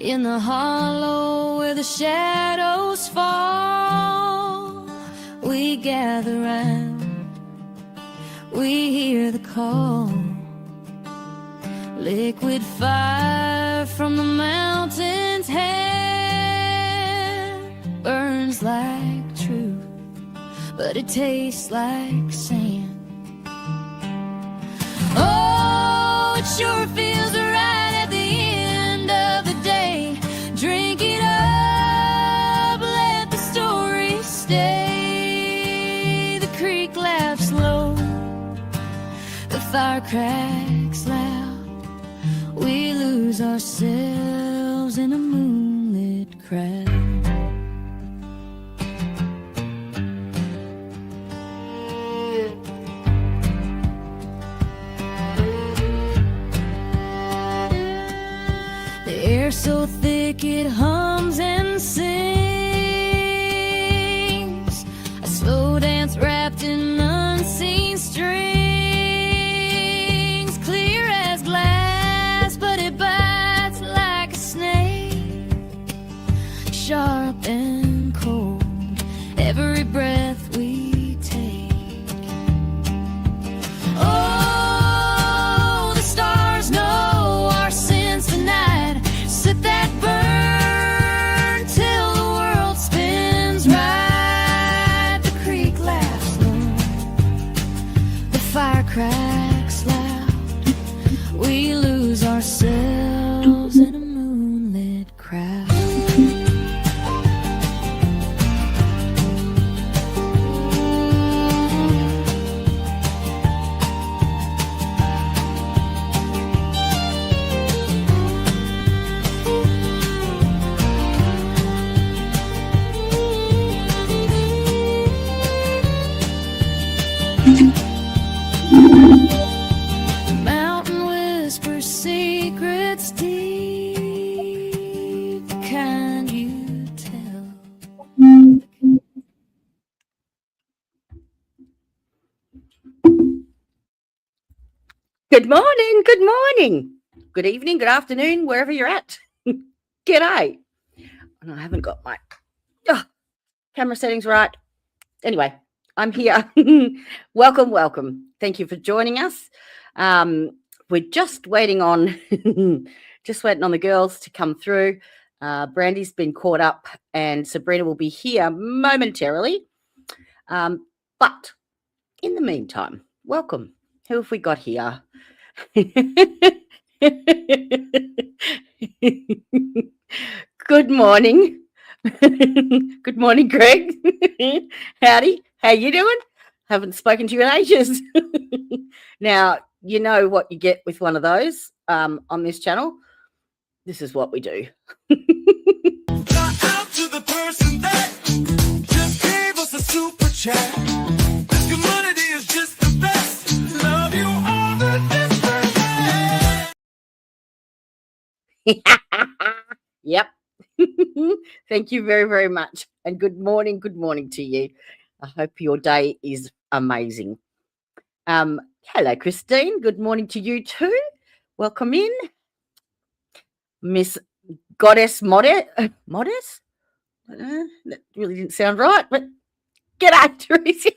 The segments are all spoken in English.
In the hollow where the shadows fall, we gather round, we hear the call. Liquid fire from the mountain's hand burns like truth, but it tastes like sand. Oh, it sure feels right at the end of the day. Drink it up, let the story stay. The creek laughs low, the fire cracks loud. We lose ourselves in a moonlit crowd. The air so thick it hums and sings, a slow dance wrapped in unseen strings, clear as glass, but it bites like a snake, sharp and cold, every breath we take. Oh, the stars know our sins tonight. Sit that burn till the world spins right. The creek laughs low, the fire cracks loud. We lose ourselves in a moonlit crowd. The mountain whispers secrets deep, the kind you tell. Good morning, good morning, good evening, good afternoon, wherever you're at. G'day. And I haven't got my camera settings right. Anyway, I'm here. Welcome, welcome. Thank you for joining us. We're just waiting on the girls to come through. Brandy's been caught up and Sabrina will be here momentarily. But in the meantime, welcome. Who have we got here? Good morning. Good morning, Greg. Howdy. How you doing? Haven't spoken to you in ages. Now, you know what you get with one of those on this channel. This is what we do. Shout out to the person that just gave us a super chat. This community is just the best. Love you all the different. Yep. Thank you very, very much. And good morning to you. I hope your day is amazing. Hello, Christine. Good morning to you too. Welcome in. Miss Goddess Modest? That really didn't sound right, but g'day, Teresa.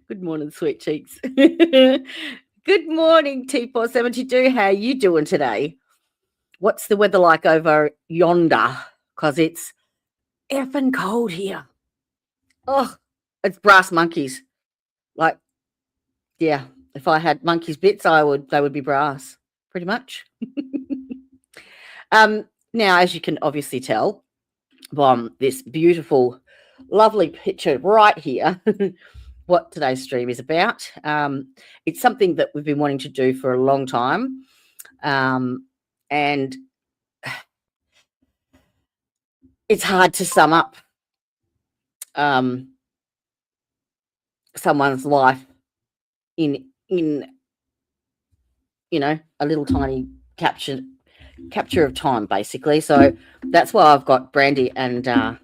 Good morning, sweet cheeks. Good morning, T472. How are you doing today? What's the weather like over yonder? Because it's effing cold here. Oh, it's brass monkeys. Like, yeah, if I had monkeys' bits, they would be brass, pretty much. Now, as you can obviously tell from this beautiful, lovely picture right here, what today's stream is about. It's something that we've been wanting to do for a long time. And it's hard to sum up someone's life in a little tiny capture of time, basically. So that's why I've got Brandy and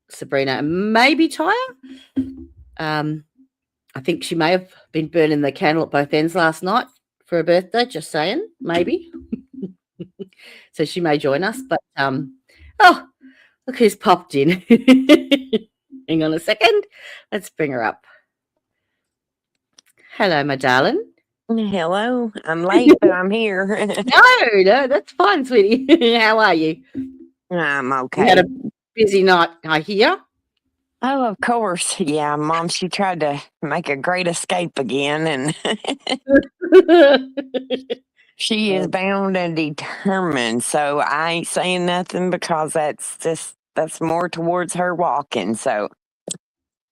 Sabrina and maybe Tyre. I think she may have been burning the candle at both ends last night for her birthday, just saying, maybe. so she may join us. But oh, look who's popped in. Hang on a second. Let's bring her up. Hello, my darling. Hello, I'm late, but I'm here. No, that's fine, sweetie. How are you? I'm You okay. had a busy night, I hear. Oh, of course. Yeah, Mom, she tried to make a great escape again, and she is bound and determined. So I ain't saying nothing because that's more towards her walking. So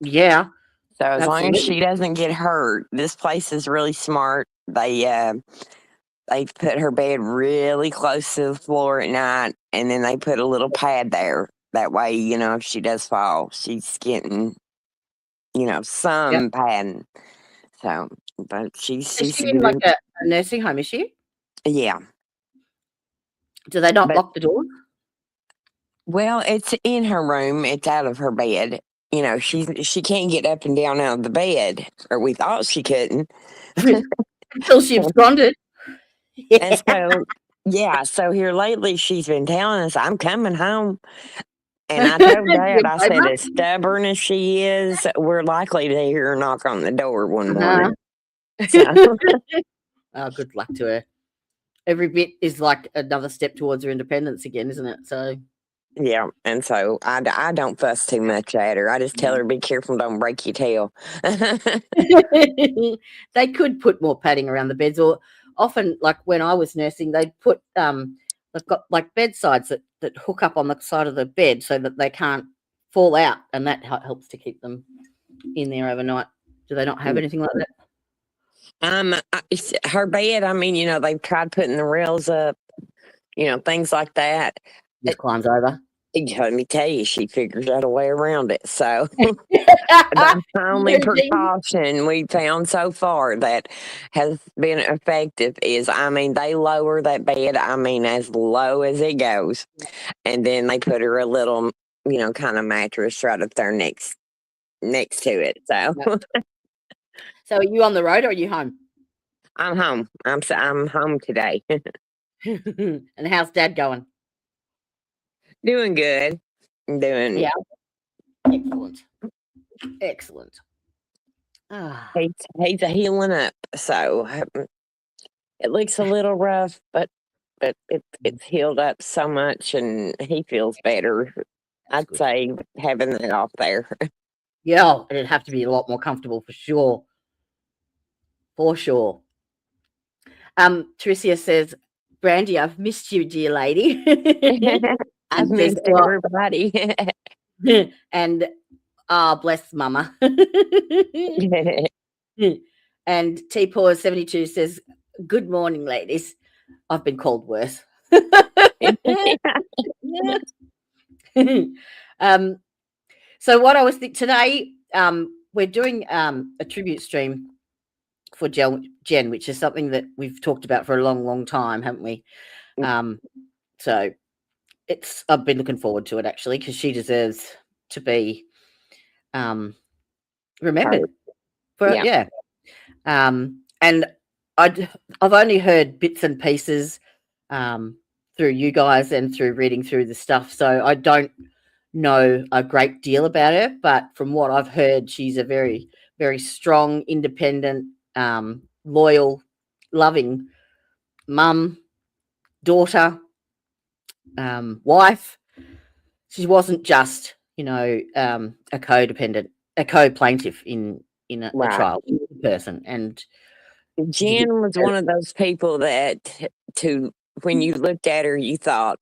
Yeah, as long as absolutely. she doesn't get hurt, this place is really smart. They put her bed really close to the floor at night, and then they put a little pad there. That way, if she does fall, she's getting, Yep. some padding. So, but Is she's she in like good. a nursing home, is she? Yeah. Do they not But, lock the door? well, it's in her room. It's out of her bed. She can't get up and down out of the bed, or we thought she couldn't. Until she absconded. And so, yeah, so here lately she's been telling us, I'm coming home. And I told Dad, I said, as stubborn as she is, we're likely to hear her knock on the door one morning. So, Oh, good luck to her. Every bit is like another step towards her independence again, isn't it? So yeah. And so I don't fuss too much at her. I just tell her, be careful, don't break your tail. they could put more padding around the beds, or often, like when I was nursing, they'd put they've got like bedsides that hook up on the side of the bed so that they can't fall out, and that helps to keep them in there overnight. Do they not have anything like that? Her bed, I mean, they've tried putting the rails up, things like that. Just climbs over. Let me tell you, she figures out a way around it. So that's the only precaution we found so far that has been effective is, they lower that bed, as low as it goes. And then they put her a little, kind of mattress right up there next to it. So So are you on the road or are you home? I'm home. I'm home today. And how's Dad going? Doing good. Yeah. Excellent. He's a healing up. So it looks a little rough, but it's healed up so much, and he feels better. I'd say having it off there. Yeah, it'd have to be a lot more comfortable for sure. For sure. Tricia says, Brandy, I've missed you, dear lady. I've missed everybody. And bless mama. And T-Paw72 says, good morning, ladies. I've been called worse. So what I was thinking today, we're doing a tribute stream for Jen, which is something that we've talked about for a long, long time, haven't we? So I've been looking forward to it actually, because she deserves to be remembered. And I've only heard bits and pieces through you guys and through reading through the stuff, so I don't know a great deal about her, but from what I've heard, she's a very, very strong, independent, loyal, loving mum, daughter, wife. She wasn't just, a co-plaintiff in a trial, person. And Jen was one of those people that, when you looked at her, you thought,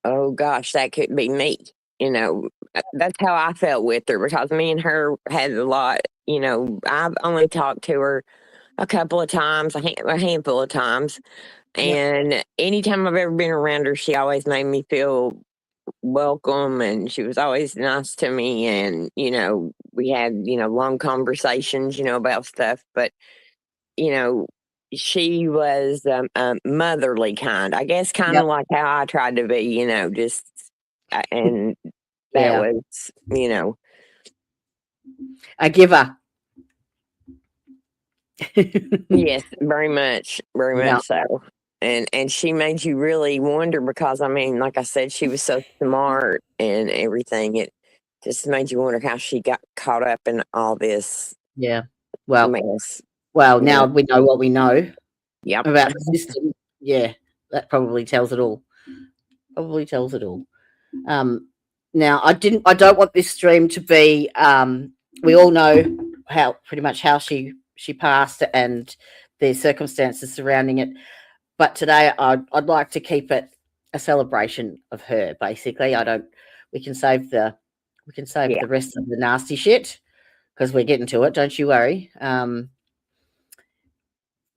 oh gosh, that could be me. That's how I felt with her, because me and her had a lot. I've only talked to her a couple of times, a handful of times. And anytime I've ever been around her, she always made me feel welcome, and she was always nice to me. And, we had, long conversations, about stuff, but, she was motherly kind, I guess, kind of like how I tried to be, just, and that was, a giver. Yes, very much so. and she made you really wonder because I mean, like I said, she was so smart and everything. It just made you wonder how she got caught up in all this Yeah. Well, mess. now we know what we know Yep. about the system. Yeah, that probably tells it all. Probably tells it all. Now I don't want this stream to be we all know pretty much how she passed and the circumstances surrounding it. But today I'd like to keep it a celebration of her, basically. We can save the rest of the nasty shit because we're getting to it, don't you worry.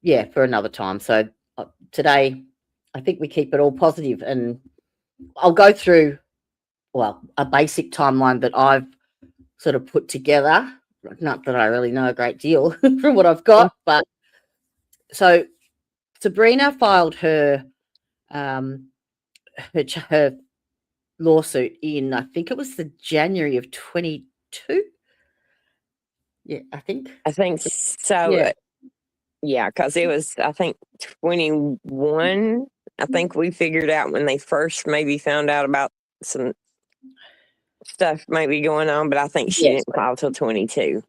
Yeah, for another time. So today I think we keep it all positive, and I'll go through a basic timeline that I've sort of put together. Not that I really know a great deal from what I've got, but so Sabrina filed her her lawsuit in, I think it was the January of 22. Yeah, I think so. Yeah, because it was, I think, 21. I think we figured out when they first maybe found out about some stuff maybe going on, but I think she didn't file till 22.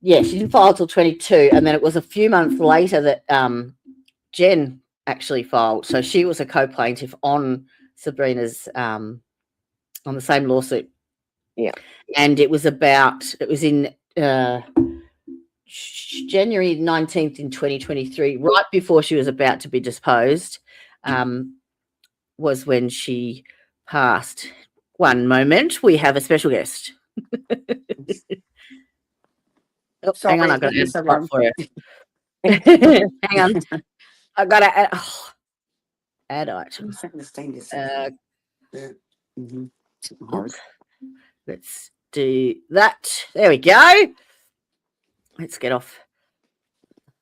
Yeah, she didn't file till 22, and then it was a few months later that Jen actually filed. So she was a co-plaintiff on Sabrina's on the same lawsuit. Yeah, and it was in January 19th in 2023, right before she was about to be disposed, was when she passed. One moment, we have a special guest. Hang on, I've got to add spot for you. Hang on, I've got to add items. Let's do that. There we go. Let's get off.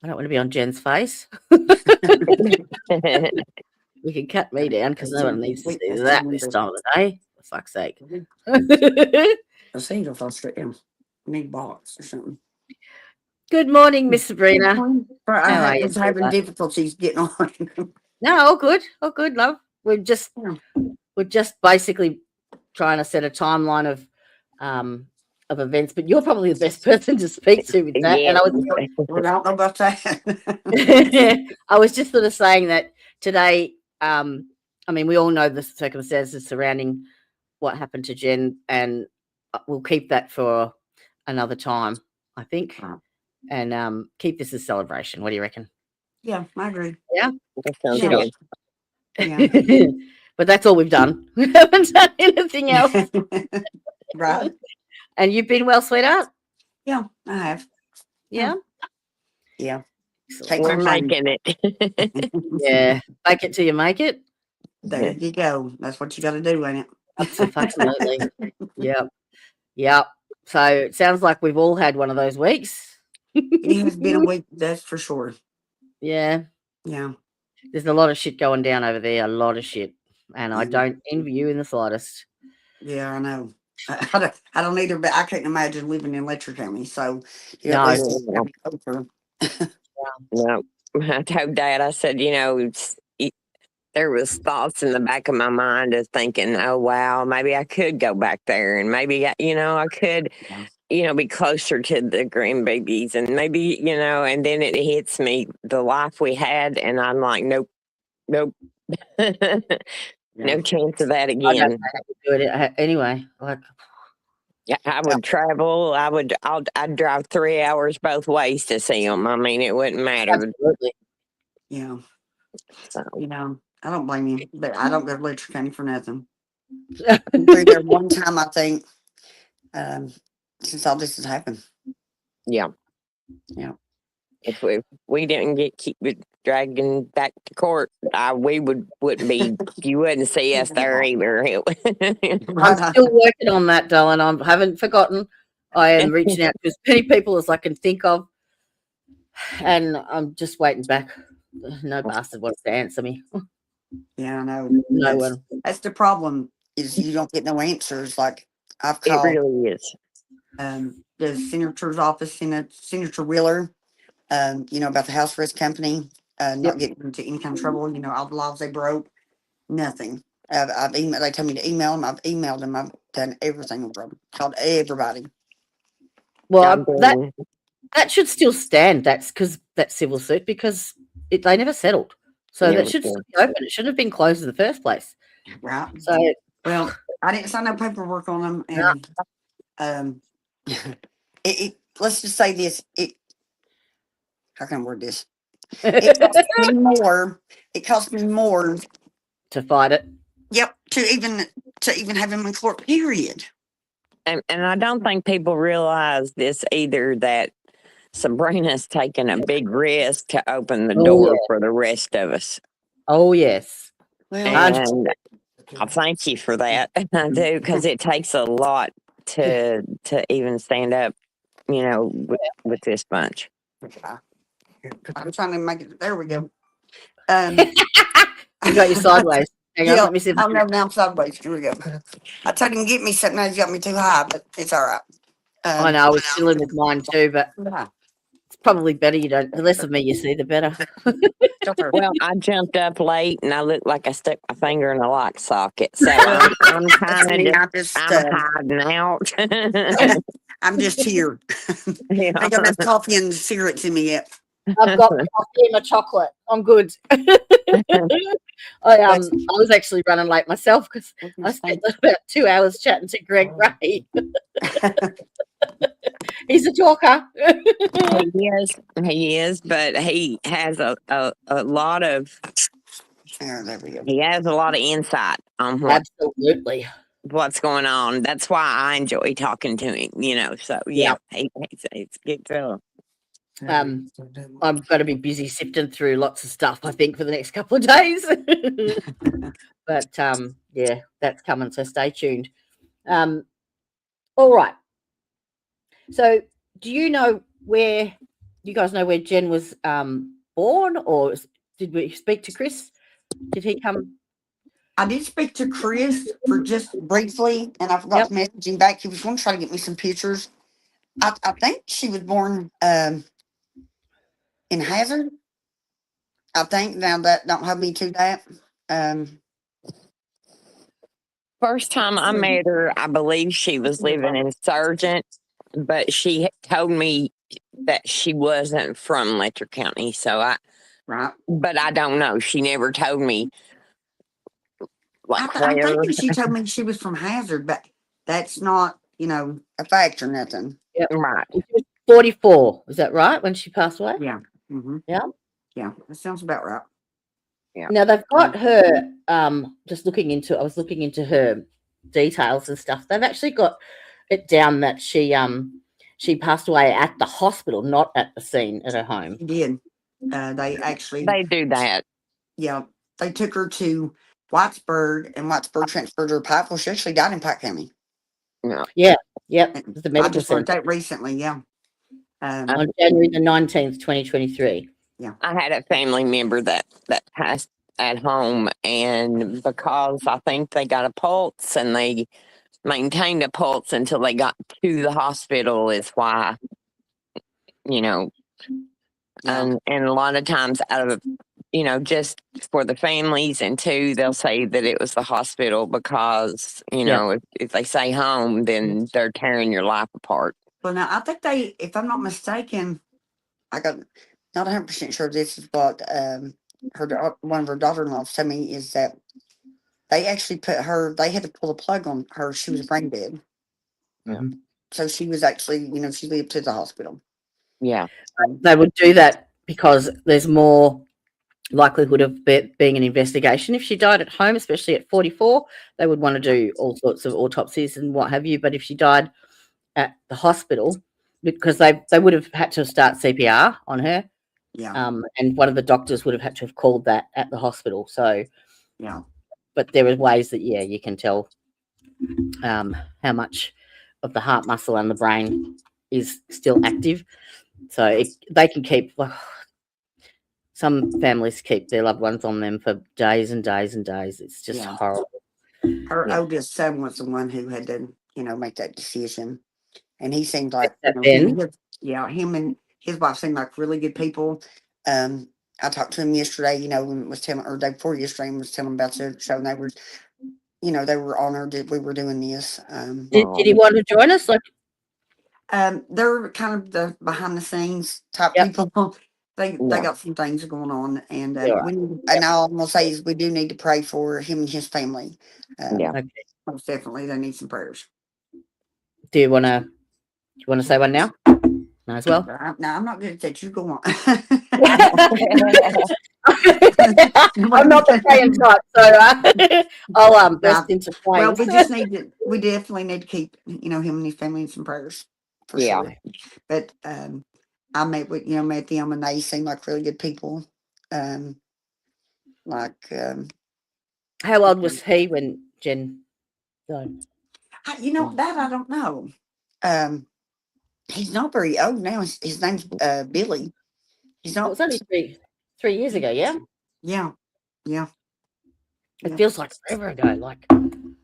I don't want to be on Jen's face. We can cut me down because no one needs to see that this time of the day. For fuck's sake. I see it if I straight down. Need box or something. Good morning, Miss Sabrina. I was having difficulties getting on. No, all good, love. We're just basically trying to set a timeline of events, but you're probably the best person to speak to with that. Yeah. And I don't know about that. I was just sort of saying that today. I mean, we all know the circumstances surrounding what happened to Jen, and we'll keep that for another time, I think, and keep this a celebration. What do you reckon? Yeah, I agree. Yeah. That sounds Yeah. good. Yeah. But that's all we've done. We haven't done anything else. Right. And you've been well, sweetheart? Yeah, I have. Yeah. Yeah. Excellent. We're Take my time. making it. Yeah. Make it till you make it. There you go. That's what you got to do, ain't it? Absolutely. Yep. So it sounds like we've all had one of those weeks. It has been a week, that's for sure. Yeah. Yeah. There's a lot of shit going down over there. A lot of shit. And I don't envy you in the slightest. Yeah, I know. I don't either, but I can't imagine living in Letcher County. So, No. at least it's gonna be closer. No, I told Dad, I said, there was thoughts in the back of my mind of thinking, oh, wow, maybe I could go back there and maybe, I could, be closer to the grandbabies and maybe, and then it hits me, the life we had. And I'm like, nope. No chance of that I don't again. know how to do it anyway. Like, Yeah, I would travel. I'd drive 3 hours both ways to see them. I mean, it wouldn't matter. absolutely. Yeah. So, I don't blame you, but I don't go to Letcher County for nothing. I've been through there one time, I think, since all this has happened. yeah. Yeah. If we didn't keep it dragging back to court, we wouldn't be. You wouldn't see us there either. I'm still working on that, darling. I haven't forgotten. I am reaching out to as many people as I can think of, and I'm just waiting back. No bastard wants to answer me. Yeah, I know. No That's, one. that's the problem, is you don't get no answers. Like, I've It called really is. the senator's office, Senator Wheeler, about the house arrest company. not Yep. getting into any kind of trouble. You know, all the laws they broke, nothing. I've emailed. They told me to email them. I've emailed them. I've done everything with them. Called everybody. Well, that I'm that should still stand. That's because that civil suit because they never settled. So Never that should still settled. be open. It shouldn't have been closed in the first place. Right. So Well, I didn't sign no paperwork on them, Yeah. and let's just say this. How can I word this? It cost me more. It cost me more. to fight it. Yep. To even have him in court. Period. And I don't think people realize this either, that Sabrina's taken a big risk to open the Oh, door yeah. for the rest of us. Oh yes. Well, And I thank you for that. I do, because it takes a lot to even stand up, with this bunch. I'm trying to make it. There we go. You got you sideways. Hang on, Yeah, let me see. I'm now sideways. Here we go. I told him get me something. He's got me too high, but it's all right. I know I was chilling with mine too, but Yeah. it's probably better you don't. The less of me you see, the better. Well, I jumped up late and I looked like I stuck my finger in a lock socket. So I'm kind of I'm hiding out. I'm just here. Yeah. I got enough coffee and cigarettes in me yet. I've got my coffee and my chocolate. I'm good. I was actually running late myself because I spent about 2 hours chatting to Greg Ray. He's a talker. He is, but he has a lot of There we go. he has a lot of insight on Absolutely. what's going on. That's why I enjoy talking to him. So he's a good fellow. I'm going to be busy sifting through lots of stuff, I think, for the next couple of days. But yeah, that's coming, so stay tuned. All right. So do you know where Jen was born, or did we speak to Chris? Did he come? I did speak to Chris for just briefly, and I forgot to message him back. He was going to try to get me some pictures. I think she was born in Hazard. I think now that don't hold me to that. First time I met her, I believe she was living in Sargent, but she told me that she wasn't from Letcher County. So but I don't know. She never told me. I'm thinking she told me she was from Hazard, but that's not, a fact or nothing. Yep. Right. 44. Is that right? When she passed away? Yeah. Mm-hmm. Yeah. Yeah, that sounds about right. Yeah. Now they've got her. I was looking into her details and stuff. They've actually got it down that she passed away at the hospital, not at the scene at her home. She did. They do that. Yeah, they took her to Whitesburg, and Whitesburg transferred her to Pikeville. She actually died in Pike County. Yeah. Yep. The I medical just learned center that recently. Yeah. on January the 19th, 2023. Yeah. I had a family member that passed at home, and because I think they got a pulse and they maintained a pulse until they got to the hospital is why, and a lot of times out of, just for the families, and two, they'll say that it was the hospital because, if they say home, then they're tearing your life apart. Well, now I think if I'm not mistaken, I got not 100% sure this is what one of her daughter-in-laws told me is that they actually they had to pull the plug on her. She was brain dead. Yeah. So she was actually, she lived to the hospital. Yeah. They would do that because there's more likelihood of being an investigation. If she died at home, especially at 44, they would want to do all sorts of autopsies and what have you. But if she died at the hospital, because they would have had to start CPR on her. Yeah. And one of the doctors would have had to have called that at the hospital. So, yeah. But there are ways that, you can tell how much of the heart muscle and the brain is still active. So they can keep, some families keep their loved ones on them for days and days and days. It's just horrible. Her oldest son was the one who had to, make that decision. And he seemed like, him and his wife seemed like really good people. I talked to him yesterday, and was telling, or day before yesterday, and was telling him about the show. And they were, they were honored that we were doing this. Did he want to join us? Like, They're kind of the behind the scenes type Yep. people. They Yeah. got some things going on, and Yeah, right. and all I'm gonna say is we do need to pray for him and his family. Yeah. okay. Most definitely, they need some prayers. Do you want to say one now? Might as well. No, I'm not good at that. You go on. I'm not the praying type, so I'll burst into Well, flames. we definitely need to keep, him and his family in some prayers for Yeah. sure. But I met them, and they seem like really good people. How old was he when Jen died? That I don't know. He's not very old now. His name's Billy. He's It not. was only 3 years ago, yeah? Yeah. It Yeah. feels like forever ago. Like,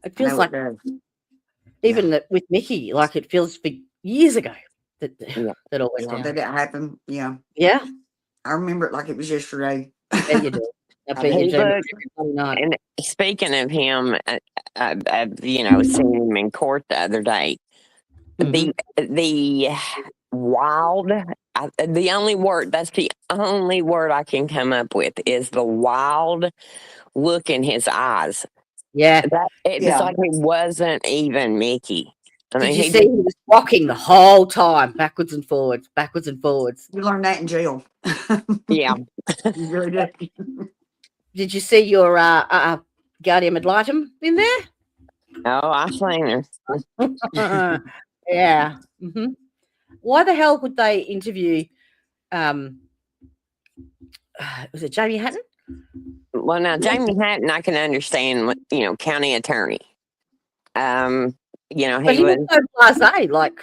it feels No, like, it does. even that with Mickey, like, it feels for years ago that all went Yeah, down. that it happened. Yeah, Yeah, I remember it like it was yesterday. I bet you do. I bet you Hey, do. look, Every Sunday night. And speaking of him, I've seen him in court the other day. Mhm. The wild. The only word that's the only word I can come up with is the wild look in his eyes. Yeah. It's Yeah. like it wasn't even Mickey. I Did mean, you he see he was rocking the whole time, backwards and forwards, backwards and forwards? You learned that in jail. yeah. You really did. Did you see your guardian ad litem in there? Oh, I seen her. Yeah. hmm Why the hell would they interview? Was it Jamie Hatton? Well, now Jamie Hatton, I can understand. County attorney. But He he was. was so blasé, like,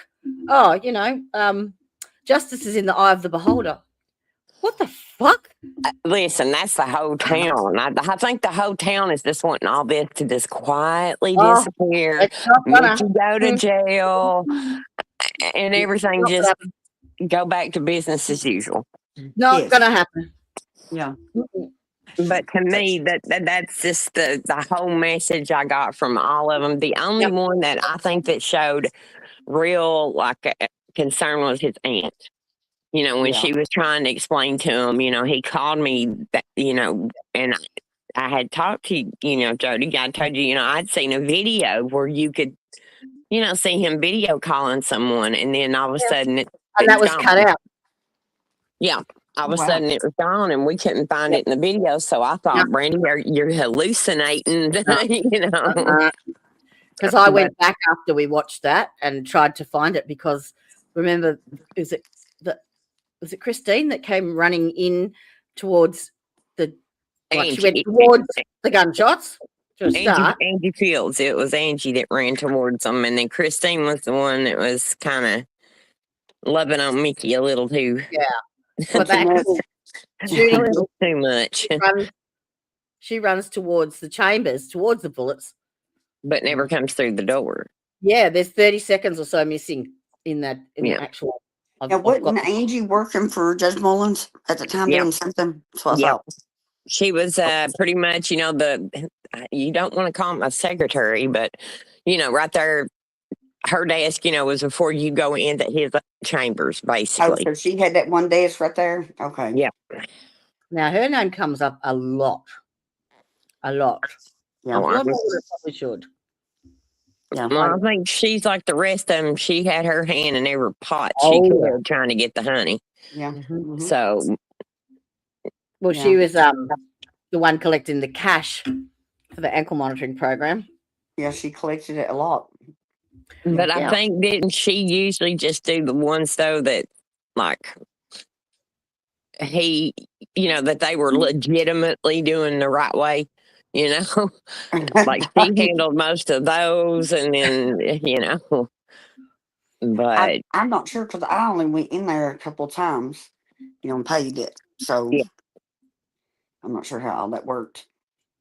justice is in the eye of the beholder. What the fuck? Listen, that's the whole town. I think the whole town is just wanting all this to just quietly Oh, disappear, It's not make gonna. you go to jail, and everything Not just gonna, go back to business as usual. not Yes. gonna happen. Yeah. Mm-mm. But to me, that's just the whole message I got from all of them. The only Yep. one that I think that showed real concern was his aunt. When Yeah. she was trying to explain to him, he called me, and I had talked to Jody. I told you, I'd seen a video where you could, see him video calling someone, and then all of a Yeah. sudden And that was cut out. Yeah. All of a Wow. sudden it was gone, and we couldn't find it in the video. So I thought, Yeah. Brandy, you're hallucinating, Because I went back after we watched that and tried to find it, because remember, was it Christine that came running in towards she went towards the gunshots to a start. Angie Fields. It was Angie that ran towards them, and then Christine was the one that was kind of loving on Mickey a little too. Yeah. But that a little too much, she runs towards the chambers, towards the bullets, but never comes through the door. Yeah, there's 30 seconds or so missing in the actual. Now, wasn't Angie working for Judge Mullins at the time doing something? That's what I thought. She was pretty much, you don't want to call him a secretary, but, right there, her desk, was before you go into his chambers, basically. Oh, so she had that one desk right there? Okay. Yeah. Now, her name comes up a lot. A lot. Yeah. A lot more than it probably should. Yeah. Well, I think she's like the rest of them. She had her hand in every pot Oh, she could yeah. trying to get the honey. Yeah. Mhm. Mhm. So, Well, Yeah. she was the one collecting the cash for the ankle monitoring program. Yeah, she collected it a lot. but Yeah. I think, didn't she usually just do the ones, though, that, like, that they were legitimately doing the right way? Like she handled most of those, and then but I'm not sure, because I only went in there a couple of times, and paid it. So Yeah. I'm not sure how all that worked.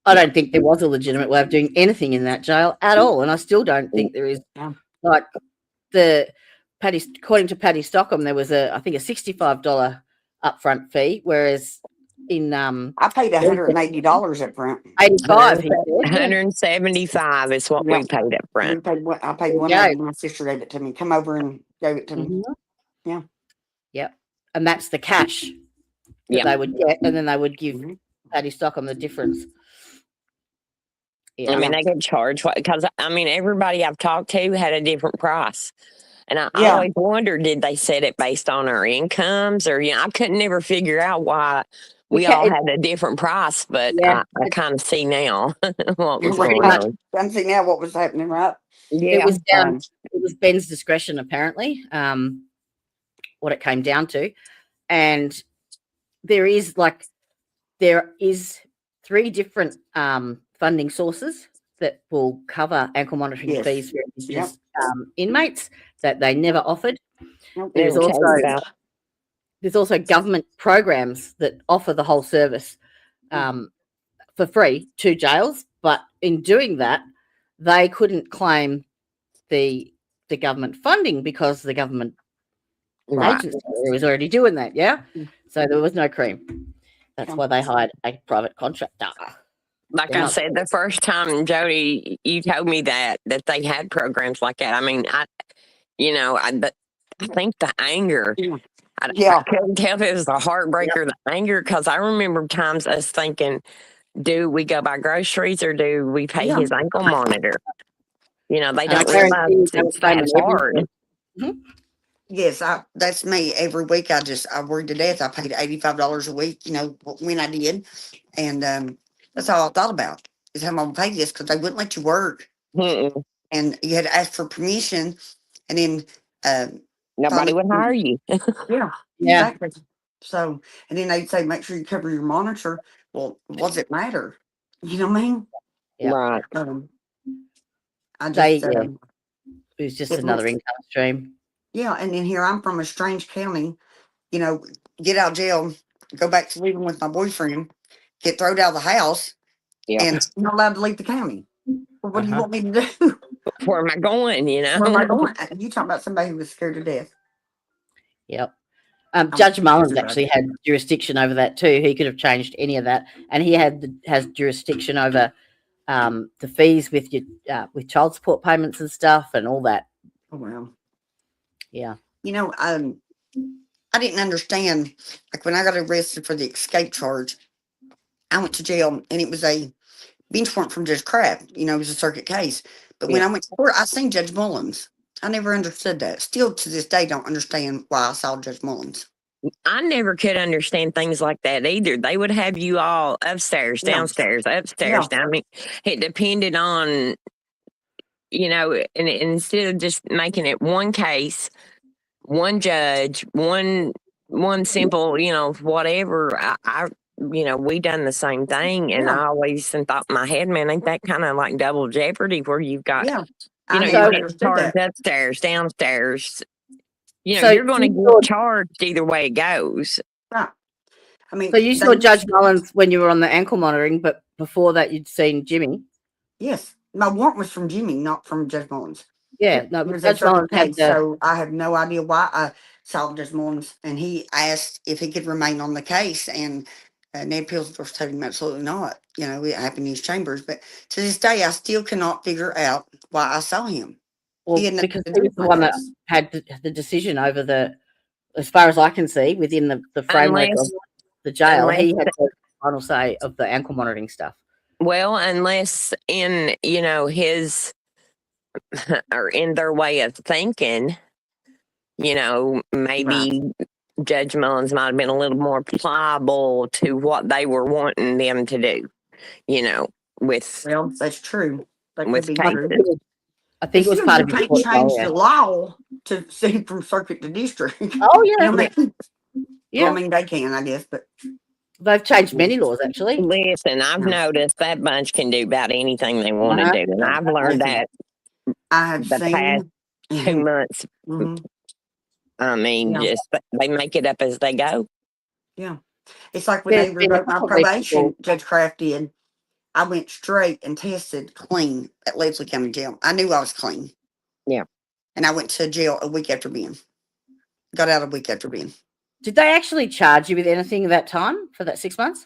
I don't think there was a legitimate way of doing anything in that jail at all, and I still don't think there is. Yeah. Like according to Patty Stockham, there was I think a $65 upfront fee, whereas in I paid $180 up front. 85. He said. Yeah. 175 is what Yeah. we paid up front. I paid you one go. of my sister gave it to me. Come over and gave it to me. Mhm. Yeah. Yep. And that's the cash that Yeah. they would get, and then they would give Mhm. Patty Stockham the difference. Yeah. I mean, they could charge because I mean, everybody I've talked to had a different price. And I Yeah. always wondered, did they set it based on our incomes, or I couldn't never figure out why we all had a different price. But Yeah. I kind of see now what was Pretty going much. on. I see now what was happening, right? It Yeah, was down. Um, It was Ben's discretion, apparently. What it came down to, and there is 3 different funding sources that will cover ankle monitoring Yes. fees for Yep. inmates that they never offered. Nope. There's Never also talked about. there's also government programs that offer the whole service for free to jails, but in doing that, they couldn't claim the government funding because the government Right. agency was already doing that. Yeah, Mm. so there was no cream. That's Yeah. why they hired a private contractor. Like Yeah. I said, the first time, Jody, you told me that they had programs like that. I mean, I think the anger. I Yeah. couldn't tell if it was the heartbreak or the anger, because I remember times us thinking, do we go buy groceries or do we pay Yeah. his ankle monitor? They And I don't guarantee realize you they were it's that claiming hard. everything. Yes, that's me every week. I worried to death. I paid $85 a week, when I did. And that's all I thought about is how I'm going to pay this because they wouldn't let you work. Mm-mm. And you had to ask for permission. And then, Nobody would hire you. yeah, Yeah. exactly. So, and then they'd say, make sure you cover your monitor. Well, what does it matter? You know what I mean? Yeah. Right. I They- just, yeah. It was just It another was- income stream. yeah. And then here I'm from a strange county, get out of jail, go back to living with my boyfriend, get thrown out of the house, Yeah. and not allowed to leave the county. Well, what do you Uh-huh. want me to do? Where am I going? Where am I going? You talking about somebody who was scared to death. Yep. Judge I'm Mullins sure actually had jurisdiction over that too. He could have changed any of that, and he has jurisdiction over the fees with your with child support payments and stuff and all that. Oh, well. Yeah. I didn't understand. Like when I got arrested for the escape charge, I went to jail and it was a bench warrant from Judge Kraft. It was a circuit case. But when I went to court, I seen Judge Mullins. I never understood that. Still to this day, don't understand why I saw Judge Mullins. I never could understand things like that either. They would have you all upstairs, Yeah. downstairs, upstairs. Yeah. I mean, it depended on, and instead of just making it one case, one judge, one simple, whatever. We done the same thing, and Yeah. I always thought in my head, man, ain't that kind of like double jeopardy where you've got, Yeah. I you never get understood charged that. upstairs, downstairs. So You're going to you saw- get charged either way it goes. Right. I mean, So you saw Judge Mullins when you were on the ankle monitoring, but before that you'd seen Jimmy. Yes. My warrant was from Jimmy, not from Judge Mullins. Yeah. No, It was a Judge Mullins circuit had case, the, so I have no idea why I saw Judge Mullins, and he asked if he could remain on the case, and Ned Pilsdorf told him absolutely not. It happened in his chambers, but to this day, I still cannot figure out why I saw him. well, he had nothing because to he do was with the my one that case. had the decision over the, as far as I can see, within the framework Unless- of the jail, unless he had the final say of the ankle monitoring stuff. Well, unless in, his or in their way of thinking, maybe Judge Mullins might have been a little more pliable to what they were wanting them to do, with Well, that's true. That could with be cases. true. I think it was Still, part you of his can't change portfolio. the law to send from circuit to district. Oh You yeah, know what I mean? yeah. Well, I mean, they can, I guess, but They've changed many laws actually. Listen, I've Yeah. noticed that bunch can do about anything they want Uh-huh. to do, and I've learned Listen. that I have The past seen. 2 months. Mhm. I mean, Yeah. just they make it up as they go. It's like when There's they been a revoked my couple of probation, people- Judge Kraft did. I went straight and tested clean at Leslie County Jail. I knew I was clean. Yeah. And I went to jail a week after being. Got out a week after being. Did they actually charge you with anything at that time for that 6 months?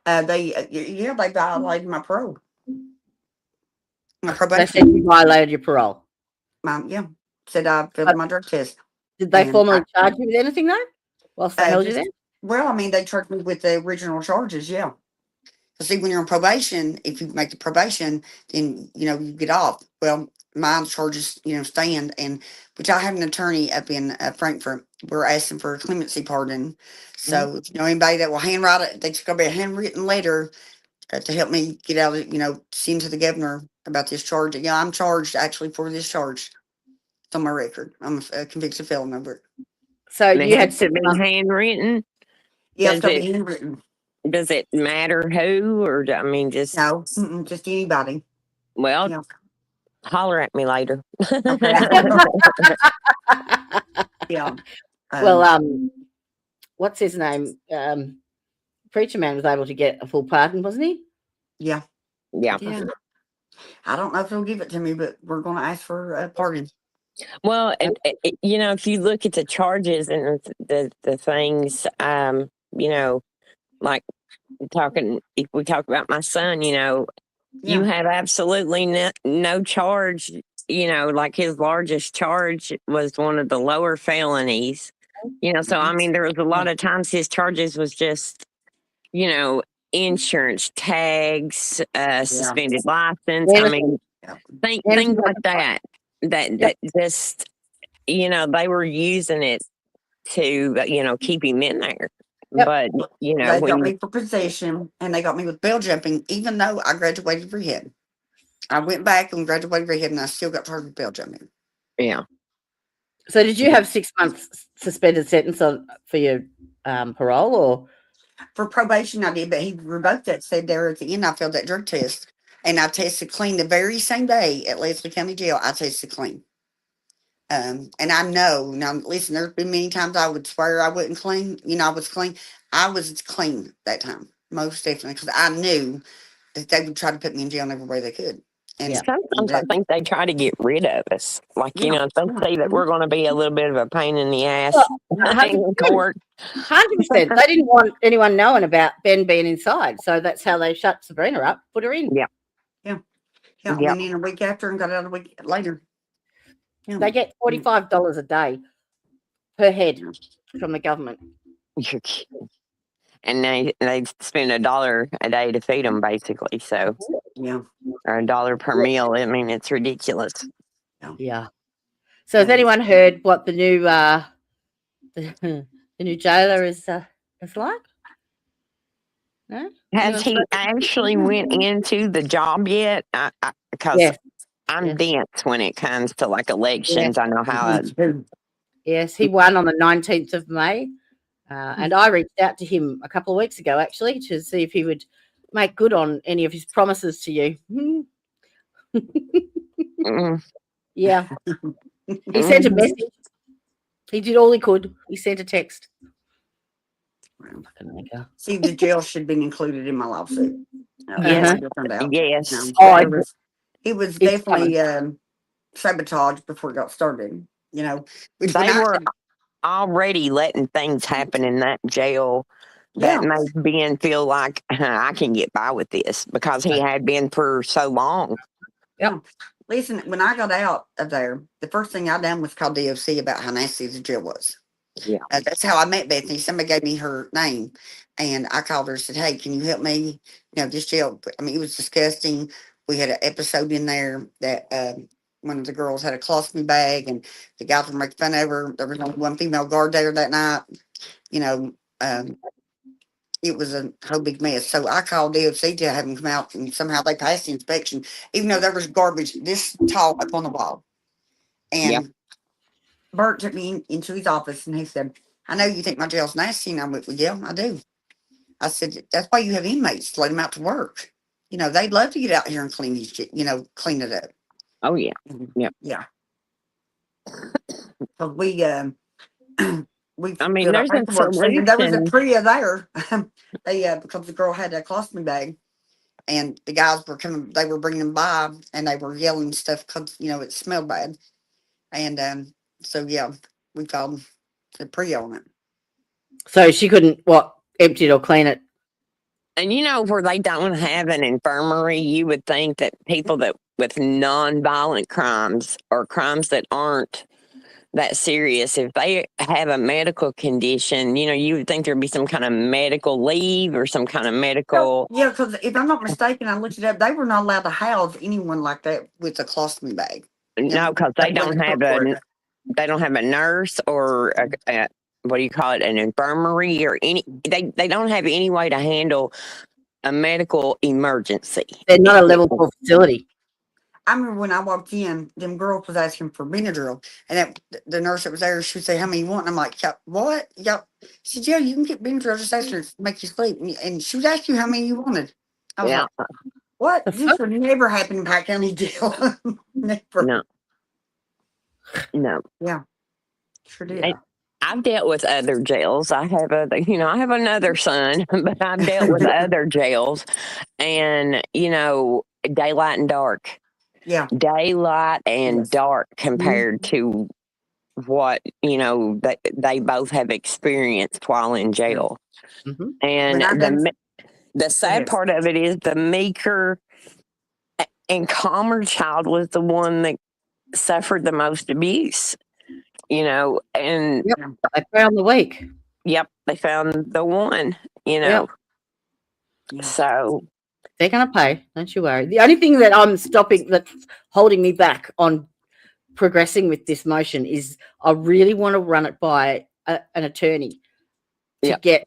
They violated my parole, my They probation. said you violated your parole. Said I failed my drug test. Did they And formally charge you with anything though? Whilst they held you just- there? Well, I mean, they charged me with the original charges. Yeah. See, when you're on probation, if you make the probation, then you get off. Well, my charges stand, and which I have an attorney up in Frankfurt. We're asking for a clemency pardon. So if you know anybody that will handwrite it, there's going to be a handwritten letter to help me get out of send to the governor about this charge. Yeah, I'm charged actually for this charge. It's on my record. I'm a convicted felon over it. So And it you had has to 6 be months. handwritten. Yeah, Does it's got to it- be handwritten. Does it matter who, or I mean, just No, just anybody. well, Yeah. holler at me later. Okay. Yeah. Well, what's his name? Preacher Man was able to get a full pardon, wasn't he? yeah. Yeah. Yeah. I don't know if they'll give it to me, but we're going to ask for a pardon. Well, and if you look at the charges and the things, like if we talk about my son, you Yeah. have absolutely no charge. Like his largest charge was one of the lower felonies. So I mean, there was a lot of times his charges was just, insurance tags, suspended license. I mean, Yeah. things like that. That just, they were using it to, keep him in there. Yep. But They when got me for possession, and they got me with bail jumping, even though I graduated rehab. I went back and graduated rehab, and I still got charged with bail jumping. yeah, So did you have 6 months suspended sentence for your parole, or For probation, I did, but he revoked that. Said there at the end, I failed that drug test, and I tested clean the very same day at Leslie County Jail. I tested clean. And I know now. Listen, there's been many times I would swear I wasn't clean. I was clean. I was clean that time, most definitely, because I knew that they would try to put me in jail in every way they could. And Yeah. sometimes I think they try to get rid of us. Like, Yeah. they say that we're going to be a little bit of a pain in the ass Well, in court. 100%? They didn't want anyone knowing about Ben being inside, so that's how they shut Sabrina up, put her in. Yeah. yeah, Yep. went in a week after and got out a week later. Yeah. They get $45 a day per head from the government. You're kidding. And they spend $1 a day to feed them, basically. So, Yeah. or $1 per meal. I mean, it's ridiculous. Yeah. So has anyone heard what the new the new jailer is like? No. Has Anyone he spoken? actually went into the job yet? Because Yes. I'm Yes. dense when it comes to like elections. I know how. Yes, he won on the 19th of May. And I reached out to him a couple of weeks ago, actually, to see if he would make good on any of his promises to you. Mm, Yeah. He sent a message. He did all he could. He sent a text. Fucking nigger. See, the jail should have been included in my lawsuit. Yes. It turned out. yes. No, Oh, it was it's definitely sabotage before it got started. Which when They I- were already letting things happen in that jail that Yeah. made Ben feel like I can get by with this because he had been for so long. Listen, when I got out of there, the first thing I done was call DOC about how nasty the jail was. Yeah. That's how I met Bethany. Somebody gave me her name, and I called her and said, "Hey, can you help me? This jail. I mean, it was disgusting. We had an episode in there that one of the girls had a colostomy bag, and the guys were making fun of her. There was only one female guard there that night. It was a whole big mess. So I called DOC to have them come out, and somehow they passed the inspection, even though there was garbage this tall up on the wall. And Yep. Bert took me into his office, and he said, "I know you think my jail's nasty." And I went, "Well, yeah, I do." I said, "That's why you have inmates to let them out to work. They'd love to get out here and clean these, clean it up." Oh, yeah. Yep. Yeah. So we I mean, filled out there's a paperwork, and there was a solution. Priya there. They because the girl had a colostomy bag, and the guys were coming. They were bringing them by, and they were yelling stuff because it smelled bad. And so yeah, we called the Priya on it. So she couldn't empty it or clean it. And where they don't have an infirmary, you would think that people that with non-violent crimes or crimes that aren't that serious, if they have a medical condition, you would think there'd be some kind of medical leave or some kind of medical. Yeah, because if I'm not mistaken, I looked it up. They were not allowed to house anyone like that with a colostomy bag. No, because they That don't wasn't have for it. they don't have a nurse or a what do you call it, an infirmary or any. They don't have any way to handle a medical emergency. They're not a level 4 facility. I remember when I walked in, them girls was asking for Benadryl, and the nurse that was there, she would say, "How many you want?" And I'm like, "Yeah, what?" Yeah, she said, "Yeah, you can get Benadryl. Just ask her to make you sleep." And she would ask you how many you wanted. I was Yeah, like, "What? The This would never happen in Pike County Jail. Never." no. Sure did. And I've dealt with other jails. I have another son, but I've dealt with other jails, and daylight and dark. Yeah. Daylight and Yes. dark compared to what that they both have experienced while in jail. Mhm. And When I done- the sad ahead. part of it is the meeker and calmer child was the one that suffered the most abuse. And Yep. I found the week. yep, they found the one. Yep. So They're going to pay. Don't you worry. The only thing that that's holding me back on progressing with this motion is I really want to run it by an attorney to Yep.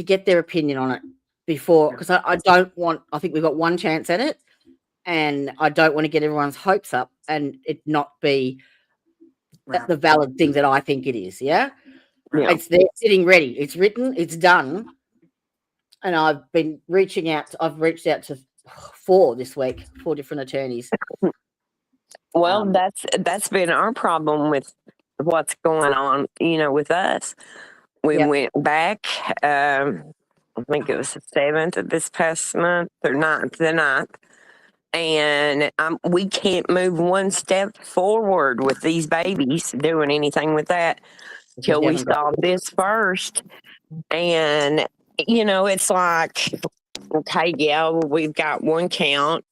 get their opinion on it before, because I don't want. I think we've got one chance at it, and I don't want to get everyone's hopes up and it not be Right. the valid thing that I think it is. Yeah, yeah. it's there, sitting ready. It's written. It's done. And I've been reaching out. I've reached out to 4 this week, 4 different attorneys. Well, Um, that's been our problem with what's going on, with us. We Yep. went back, I think it was the 7th of this past month or the 9th. And we can't move one step forward with these babies doing anything with that till we haven't got- solve this first. And, it's like, okay, yeah, we've got one count,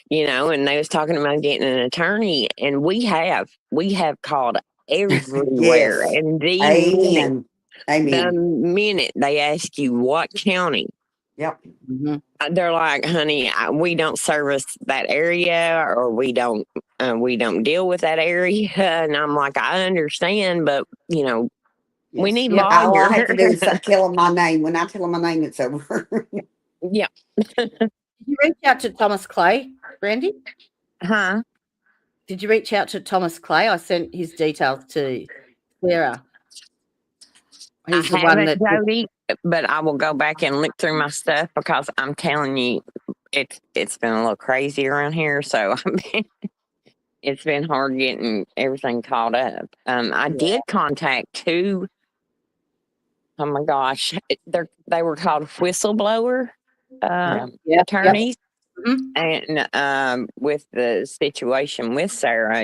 and they was talking about getting an attorney, and we have called everywhere. Yes. And the Amen. minute they ask you what county, Yep. Mhm. they're like, honey, we don't service that area, or we don't deal with that area. And I'm like, I understand, but we need Yep. All I have to do is lawyers. tell them my name. When I tell them my name, it's over. Yeah. Did you reach out to Thomas Clay, Brandy? Huh? Did you reach out to Thomas Clay? I sent his details to Sarah. He's the I one haven't, that. Jody, but I will go back and look through my stuff, because I'm telling you, it's been a little crazy around here. So it's been hard getting everything caught up. I did contact 2. Oh my gosh, they were called whistleblower Yep. attorneys, Mhm. and with the situation with Sarah,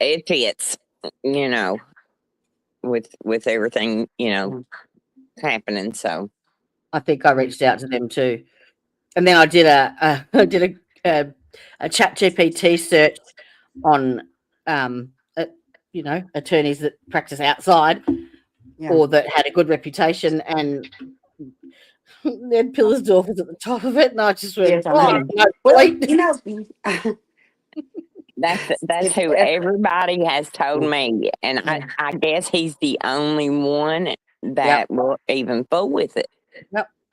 it fits, with everything happening. So I think I reached out to them too, and then I did a chat GPT search on attorneys that practice outside Yeah. or that had a good reputation, and Ned Pillersdorf was at the top of it, and I just went, Yes, I "Oh, know. no, Well, wait." that's who everybody has told me, and I guess he's the only one that will even fool with it.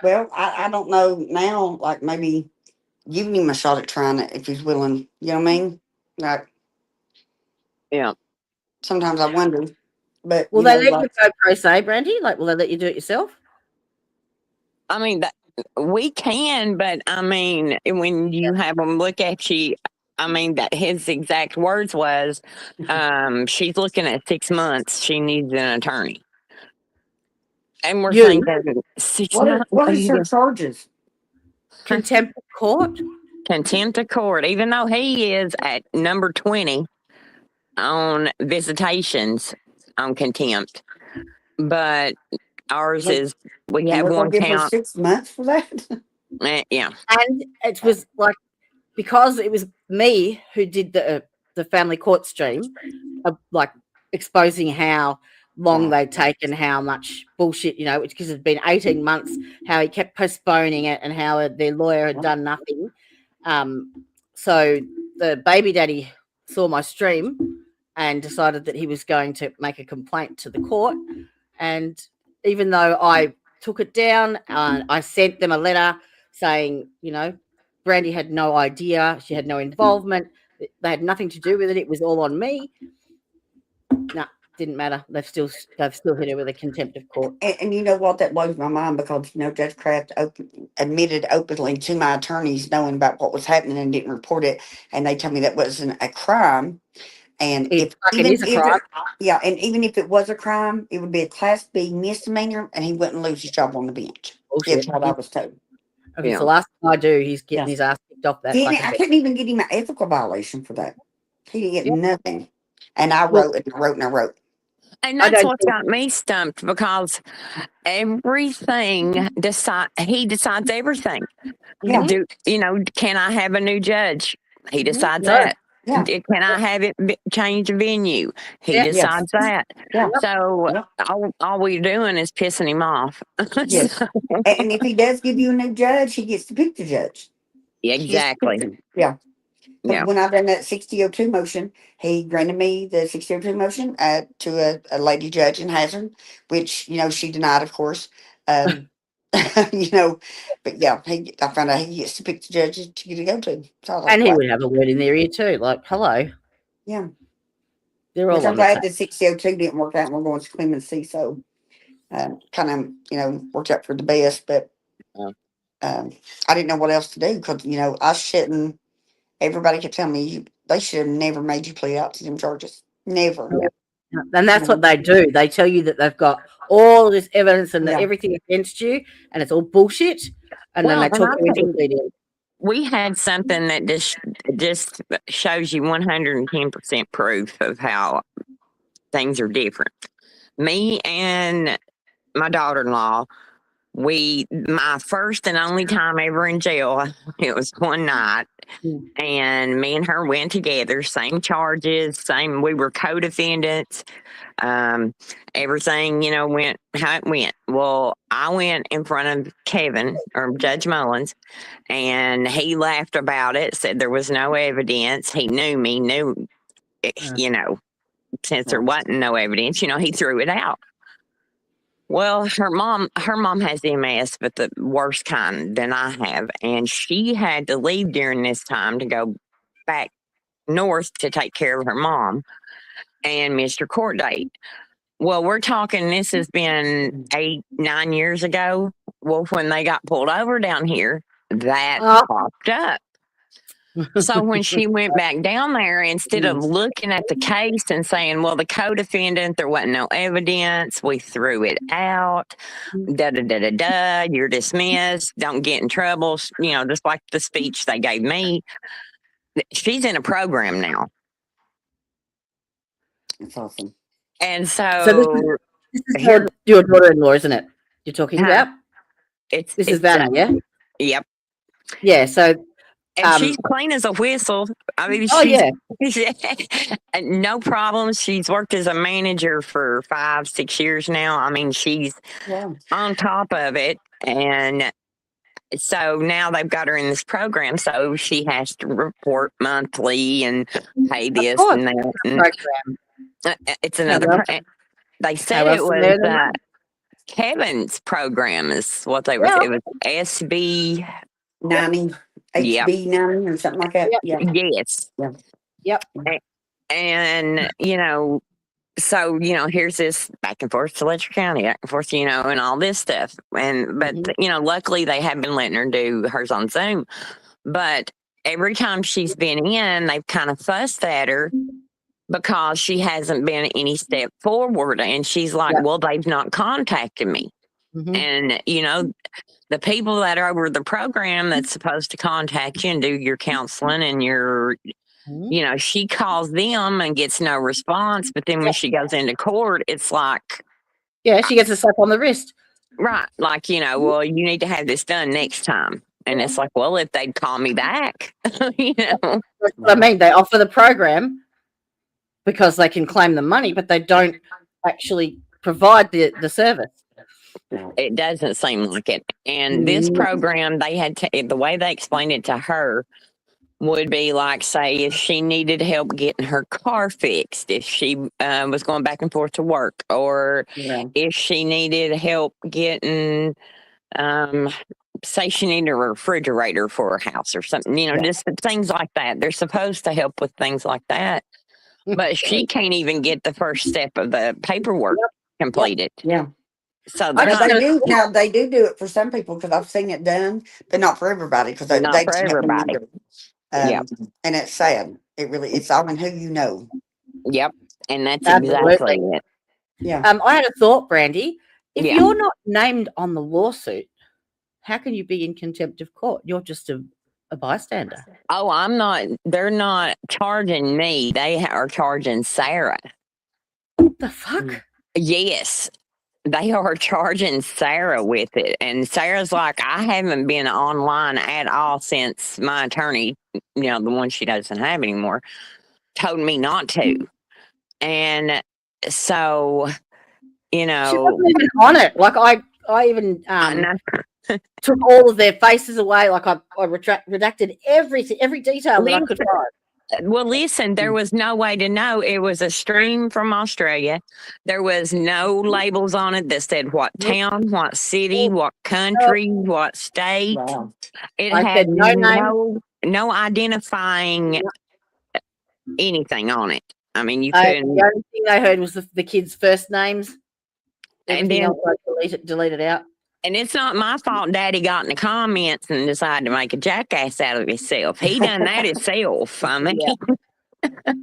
Well, I don't know now. Like maybe giving him a shot at trying it if he's willing. You know what I mean? Like Yeah. sometimes I wonder. But Will you they know, let like, you go pro se, Brandy? Like, will they let you do it yourself? I mean, we can, but I mean, when you have them look at you, I mean, that his exact words was, she's looking at 6 months. She needs an attorney. And we're You. thinking 6 months. what is your charges? Contempt of court? Contempt of court, even though he is at number 20 on visitations on contempt. but ours Look, is we And have we're one gonna give her count. 6 months for that. Yeah. And it was like, because it was me who did the family court stream, like exposing how long they'd taken, how much bullshit, because it'd been 18 months, how he kept postponing it and how their lawyer had done nothing. So the baby daddy saw my stream and decided that he was going to make a complaint to the court. And even though I took it down, I sent them a letter saying, Brandy had no idea, she had no involvement, they had nothing to do with it, it was all on me. No, didn't matter. They've still hit her with a contempt of court. And you know what? That blows my mind because, Judge Kraft admitted openly to my attorneys knowing about what was happening and didn't report it. And they told me that wasn't a crime. And It fucking is a crime. and even if it was a crime, it would be a Class B misdemeanor and he wouldn't lose his job on the bench. Bullshit. That's what I was told. Okay, Yeah. so last thing I do, he's getting his ass kicked off that. I couldn't even get him an ethical violation for that. He didn't get Yep. nothing. And I Well- wrote and I wrote and I wrote. And I that's don't what got me stumped because everything he decides everything. Yeah. Can I have a new judge? He decides No. that. Yeah. Can I have it change the venue? He Yeah. Yes. decides that. Yeah. So Yep. all we're doing is pissing him off. Yes. And if he does give you a new judge, he gets to pick the judge. He gets to pick Exactly. them. Yeah. Yeah. When I done that 6002 motion, he granted me the 6002 motion to a lady judge in Hazard, which, she denied, of course. But yeah, I found out he gets to pick the judges to go to. So I was like, And he wow. would have a word in their ear too, like, hello. Yeah. They're all Which I'm on the glad table. the 6002 didn't work out and we're going to clemency. So kind of, worked out for the best. But I didn't know what else to do because, I shouldn't. Everybody kept telling me they should have never made you plead out to them charges. Never. Yeah. And that's what they do. They tell you that they've got all this evidence and that Yeah. everything against you, and it's all bullshit. And then Well, they talk and I you into think- pleading. We had something that just shows you 110% proof of how things are different. Me and my daughter-in-law, my first and only time ever in jail, it was one night, and me and her went together, same charges, we were co-defendants. Everything, went how it went. Well, I went in front of Kevin or Judge Mullins, and he laughed about it, said there was no evidence. He knew, since there wasn't no evidence, he threw it out. Well, her mom has MS, but the worst kind than I have. And she had to leave during this time to go back north to take care of her mom and missed her court date. Well, we're talking, this has been 8-9 years ago. Well, when they got pulled over down here, that popped up. So when she went back down there, instead of looking at the case and saying, well, the co-defendant, there wasn't no evidence, we threw it out, you're dismissed, don't get in trouble, just like the speech they gave me. She's in a program now. That's awesome. And So this is your daughter-in-law, isn't it? You're talking about? This is Vanna, yeah? Yep. Yeah, so and she's clean as a whistle. I mean, no problems. She's worked as a manager for 5-6 years now. I mean, she's on top of it. And so now they've got her in this program. So she has to report monthly and pay this and that. Program. It's another. They said it was Kevin's program is what they were. It was SB 90. HB 90 or something like that. Yep. Yeah. Yes. Yeah. Yep. And, so, here's this back and forth to Letcher County, back and forth, and all this stuff. But luckily they have been letting her do hers on Zoom. But every time she's been in, they've kind of fussed at her because she hasn't been any step forward. And she's like, well, they've not contacted me. And, the people that are over the program that's supposed to contact you and do your counseling and your, she calls them and gets no response. But then when she goes into court, it's like, Yeah, she gets a slap on the wrist. Right. Like, well, you need to have this done next time. And it's like, well, if they'd call me back, That's what I mean. They offer the program because they can claim the money, but they don't actually provide the service. it doesn't seem like it. And this program, they had the way they explained it to her would be like, say, if she needed help getting her car fixed, if she was going back and forth to work, or if she needed help getting, say, she needed a refrigerator for her house or something, just things like that. They're supposed to help with things like that. But she can't even get the first step of the paperwork completed. Yeah. So But they're they do now. They do it for some people because I've seen it done, but not for everybody because not they for just have to everybody. remember. And it's sad. It's all in who you know. Yep. And that's Absolutely. exactly it. Yeah. I had a thought, Brandy. If Yeah. you're not named on the lawsuit, how can you be in contempt of court? You're just a bystander. Oh, I'm not. They're not charging me. They are charging Sarah. What the fuck? Yes. They are charging Sarah with it. And Sarah's like, I haven't been online at all since my attorney, the one she doesn't have anymore, told me not to. And so, She wasn't even on it. Like I even took all of their faces away. Like I redacted every detail that I could find. Well, listen, there was no way to know. It was a stream from Australia. There was no labels on it that said what town, what city, what country, what state. Wow. It I had said no name. no identifying anything on it. I mean, you The couldn't. only thing I heard was the kids' first names. And Everything then- else I deleted out. And it's not my fault Daddy got in the comments and decided to make a jackass out of himself. He done that himself. I mean, I got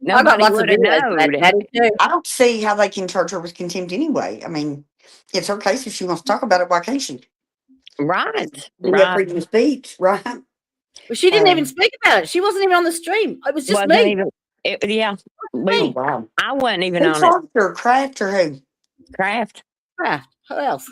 nobody lots of would have videos. of that, known. Daddy, too. I don't see how they can charge her with contempt anyway. I mean, it's her case. If she wants to talk about it, why can't she? Right. You have freedom of speech, right? Well, she didn't even speak about it. She wasn't even on the stream. It was just Wasn't me. even- yeah. Me. Wow. I wasn't even Who on it. charged her? Kraft or who? Kraft. Kraft. Who else?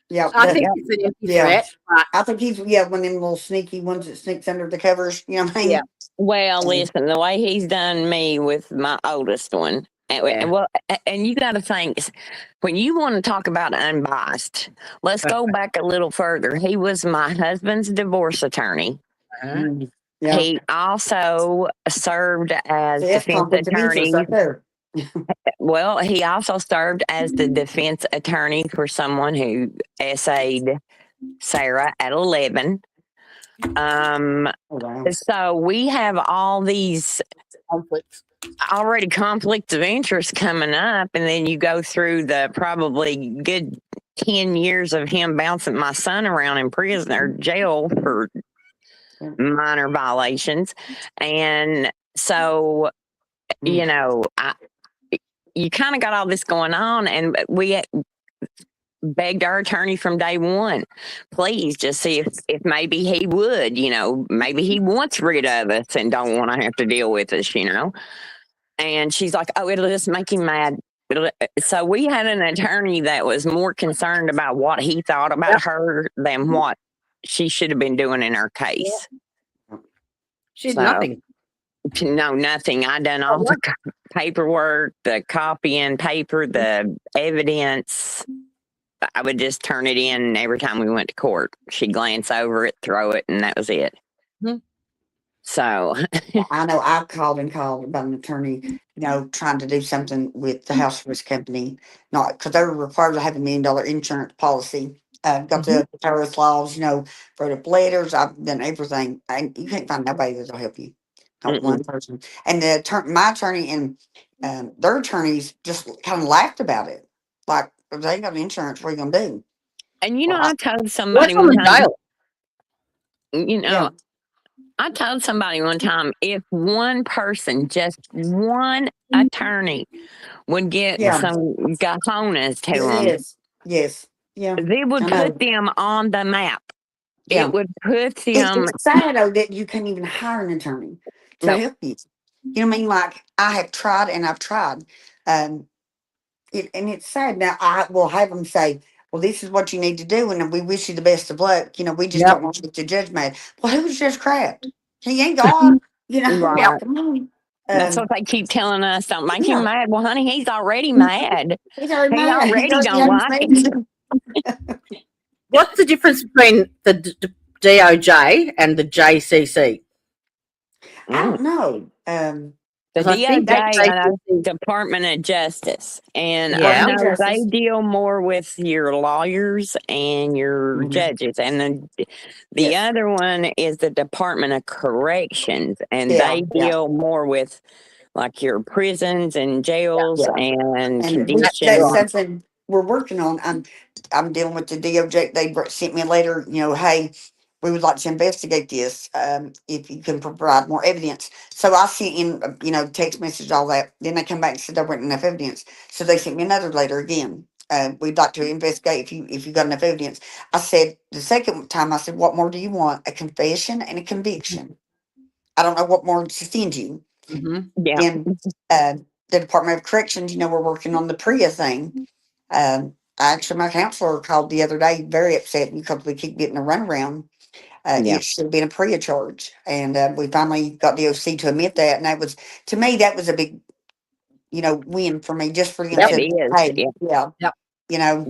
Yeah. I that- think it's an empty Yeah. threat. But I think he's one of them little sneaky ones that sneaks under the covers. You know what I mean? Yeah. Well, listen, the way he's done me with my oldest one, and you got to think, when you want to talk about unbiased, let's go back a little further. He was my husband's divorce attorney. Mm. Yeah. He also served as See, that's defense conflict of interest attorney. right there. Well, he also served as the defense attorney for someone who essayed Sarah at 11. Oh, wow. So we have all these conflicts. already conflicts of interest coming up, and then you go through the probably good 10 years of him bouncing my son around in prison or jail for minor violations. And so, you kind of got all this going on, and we begged our attorney from day one, please just see if maybe he would, maybe he wants rid of us and don't want to have to deal with us, And she's like, oh, it'll just make him mad. So we had an attorney that was more concerned about what he thought about her than what she should have been doing in her case. She did So- nothing. No, nothing. I done all the paperwork, the copy and paper, the evidence. I would just turn it in every time we went to court. She'd glance over it, throw it, and that was it. Mhm. So, I know I've called about an attorney, trying to do something with the house risk company, not because they're required to have $1 million insurance policy. Got the terrorist laws, wrote up letters. I've done everything. And you can't find nobody that'll help you. Not one person. And my attorney and their attorneys just kind of laughed about it. Like, if they ain't got insurance, what are you going to do? and Well, I told somebody What's on one the time, jail? Yeah. I told somebody one time, if one person, just one attorney, would get Yeah. some cojones to them, Yes. Yeah. they would I know. put them on the map. Yeah. It would put them. It's sad though that you can't even hire an attorney to No. help you. You know what I mean? Like I have tried and I've tried. and it's sad. Now I will have them say, "Well, this is what you need to do, and we wish you the best of luck." We just Yep. don't want you to judge mad. Well, who's Judge Kraft? He ain't God. Right. Like, come on. That's what they keep telling us. Don't make Yeah. him mad. Well, honey, he's already mad. He's already He mad. already don't has like made it. What's the difference between the DOJ and the JCC? I Mm. don't know. The 'Cause I think that DOJ, I know, JCC Department of Justice, and Yeah. I know Justice. they deal more with your lawyers and your Mhm. judges, and then the Yes. other one is the Department of Corrections, and Yeah, they yeah. deal more with like your prisons and jails Yeah. and And That's that's right. something we're working on. I'm dealing with the DOJ. They sent me a letter. Hey, we would like to investigate this. If you can provide more evidence. So I sent in, text message, all that. Then they come back and said there wasn't enough evidence. So they sent me another letter again. We'd like to investigate if you got enough evidence. I said the second time, I said, what more do you want? A confession and a conviction. I don't know what more to send you. Mhm. yeah, In the Department of Corrections, we're working on the PREA thing. Actually, my counselor called the other day, very upset because we keep getting a runaround. Yeah. It should have been a PREA charge, and we finally got the OC to admit that, and that was, to me, that was a big, win for me, just for them that to, is, hey, yeah, yeah, Yep. yeah.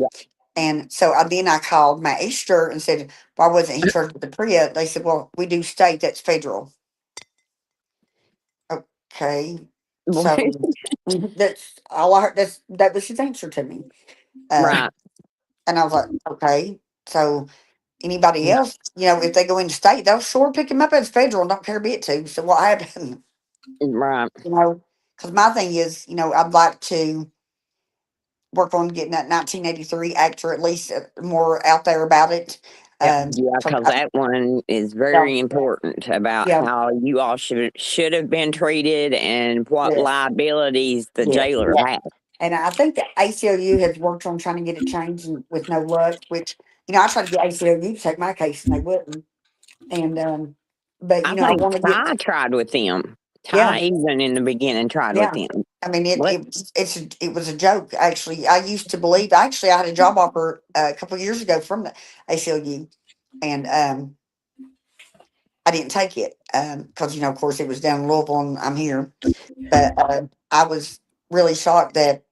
And so then I called my Easter and said, why wasn't he charged with the PREA? They said, well, we do state, that's federal. Okay. So that's all I heard. That was his answer to me. Right. And I was like, okay. So anybody Yeah. else, if they go into state, they'll sure pick him up as federal and don't care a bit to. So what happened? Right. Because my thing is, I'd like to work on getting that 1983 act, or at least more out there about it. Yep. Yeah, 'Cause because that one is very important about Yeah. how you all should have been treated and what Yes. liabilities the Yes. jailer Yeah. had. And I think the ACLU has worked on trying to get it changed with no luck, which, I tried to get ACLU to take my case and they wouldn't. And, but, I I think want to get, Ty tried with them. Yeah. Ty even in the beginning tried Yeah. with them. I mean, What? it was a joke, actually. I used to believe, actually, I had a job offer a couple of years ago from the ACLU, and I didn't take it because, of course, it was down in Louisville and I'm here. But I was really shocked that,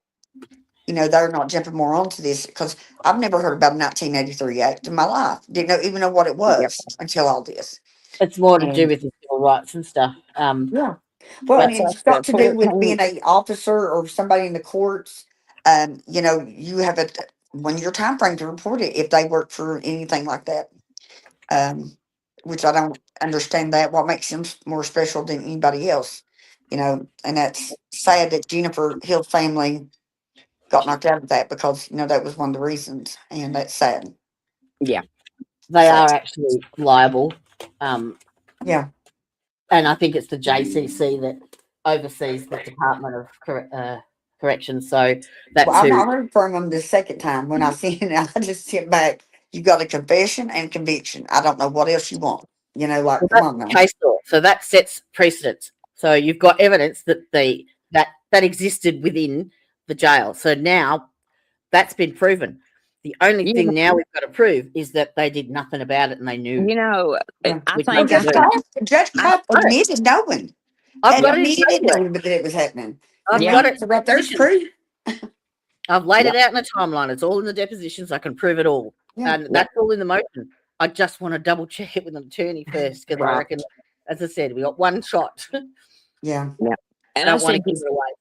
they're not jumping more onto this because I've never heard about a 1983 Act in my life. Didn't even know what it was until all this. It's more to do And with the civil rights and stuff. yeah. Well, and That's it's like got the to do with 14. being a officer or somebody in the courts. You have a when your time frame to report it if they work for anything like that. Which I don't understand that. What makes them more special than anybody else? And that's sad that Jennifer Hill's family got knocked out of that because that was one of the reasons, and that's sad. Yeah. They So- are actually liable. Yeah. And I think it's the JCC that oversees the Department of Corrections. So that's Well, I've who. not heard from them the second time. When I seen it, I just sent back, you got a confession and conviction. I don't know what else you want. Like, Well, come on now. case law. So that sets precedence. So you've got evidence that that existed within the jail. So now that's been proven. The only You thing now we've got to prove is that they did nothing about it and they knew. Yeah. I Which think makes I it- Judge Kraft I know. admitted knowing. I've got it. Admitted knowing that it was happening. I've Yeah. got it. So right there's proof. I've laid it out in a timeline. It's all in the depositions. I can prove it all. Yeah. And that's all in the motion. I just want to double check it with an attorney first because I Right. reckon, as I said, we got one shot. Yeah. and I Don't want to think give it away.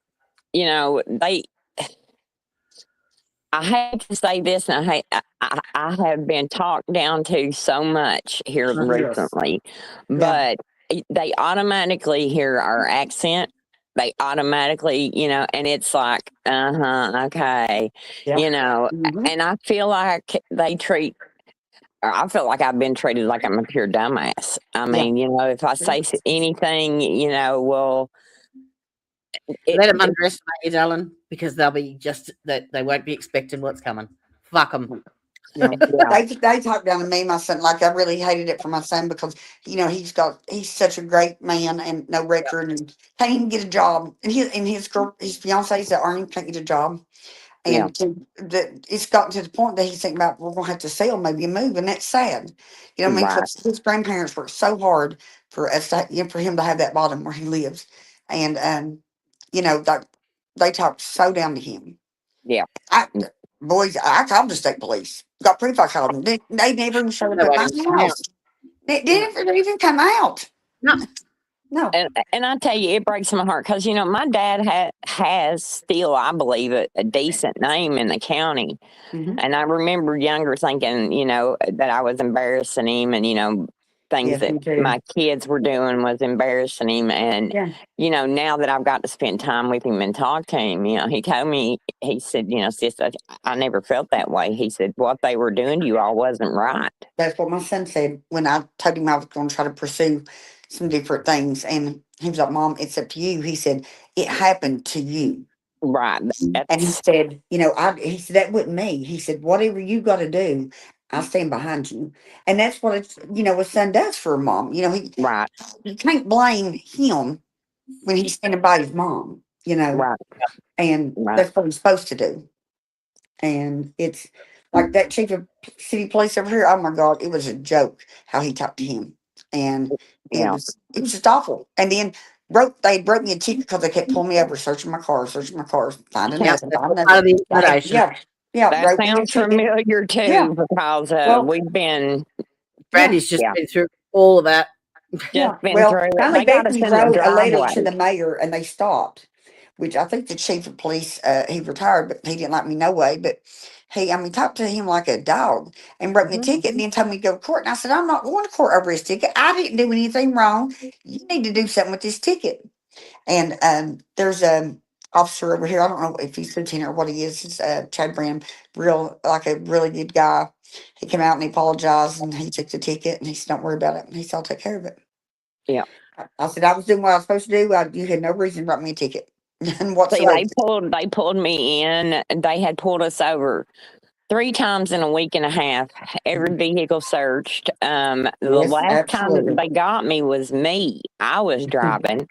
I hate to say this, and I have been talked down to so much here Yes. recently, but they automatically hear our accent. They automatically, and it's like, okay, Yeah. Mhm. and I feel like I feel like I've been treated like I'm a pure dumbass. I mean, if I say anything, well, Let them underestimate you, darling, because they'll be just that they won't be expecting what's coming. Fuck them. Yeah. They talked down to me, my son. Like I really hated it for my son because he's such a great man and no record and can't even get a job. And his fiance is at Army, can't get a job. Yeah. And it's gotten to the point that he's thinking about we're gonna have to sell, maybe move, and that's sad. You know what I mean? Right. 'Cause his grandparents worked so hard for us to, for him to have that bottom where he lives, and you know, they talked so down to him. Yeah. I boys, I called the state police. Got proof I called them. They never even showed up No, at I my didn't come out. house. They didn't even come out. No. No. And I tell you, it breaks my heart because, you know, my dad has still, I believe, a decent name in the county. Mhm. And I remember younger thinking, you know, that I was embarrassing him and, you know, things Yes, that me too. my kids were doing was embarrassing him. And, Yeah. you know, now that I've got to spend time with him and talk to him, you know, he told me, he said, you know, sis, I never felt that way. He said, what they were doing to you all wasn't right. That's what my son said when I told him I was going to try to pursue some different things. And he was like, Mom, it's up to you. He said, it happened to you. Right. And he That's said, you know, he said, that wasn't me. He said, whatever you got to do, I'll stand behind you. And that's what it's, you know, a son does for a mom. You know, right. you can't blame him when he's standing by his mom, you know, Right. and Right. that's what he's supposed to do. And it's like that chief of city police over here. Oh my God, it was a joke how he talked to him, and Yeah. it was just awful. And then they broke me a ticket because they kept pulling me over, searching my car, finding Yeah, nothing, that's finding all part of nothing. the intimidation. Yeah, That wrote me a sounds ticket. familiar too, Yeah. because Well, we've been Brandy's just Yeah. been through all of that. Yeah. been Well, through it. finally, They got us Bethany in the wrote a letter driveway. to the mayor, and they stopped. Which I think the chief of police, he retired, but he didn't like me no way. But talked to him like a dog and wrote me a Mhm. ticket and then told me to go to court. And I said, I'm not going to court over his ticket. I didn't do anything wrong. You need to do something with this ticket. And there's a officer over here. I don't know if he's lieutenant or what he is. It's Chad Bram, like a really good guy. He came out and he apologized and he took the ticket and he said, don't worry about it. And he said, I'll take care of it. Yeah. I said, I was doing what I was supposed to do. You had no reason to write me a ticket. None See, whatsoever. they pulled me in. They had pulled us over 3 times in a week and a half. Every vehicle searched. The Yes, last time absolutely. they got me was me. I was driving,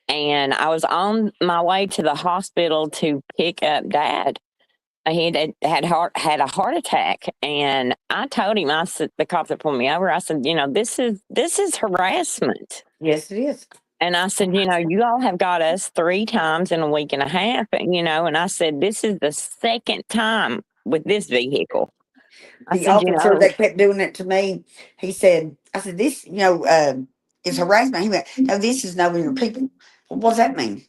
and I was on my way to the hospital to pick up Dad. He had a heart attack, and I told him, I said, the cop that pulled me over, I said, you know, this is harassment. Yes, it is. And I said, you know, you all have got us 3 times in a week and a half, you know, and I said, this is the second time with this vehicle. I The said, you officer know, that kept doing it to me, he said, I said, this, is harassment. He went, no, this is knowing your people. Well, what does that mean?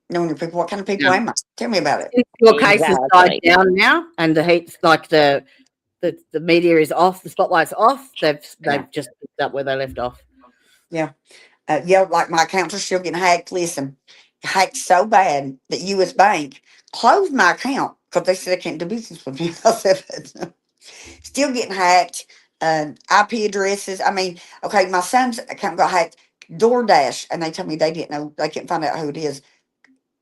Knowing your people? What kind of people am I? Tell me about it. Your case has died Exactly. down now, and the heat's like the media is off, the spotlight's off. They've just picked up where they left off. Yeah, like my account's still getting hacked. Listen, hacked so bad that U.S. Bank closed my account because they said they can't do business with me. I said, still getting hacked. IP addresses. Okay, my son's account got hacked. DoorDash, and they told me they didn't know. They couldn't find out who it is.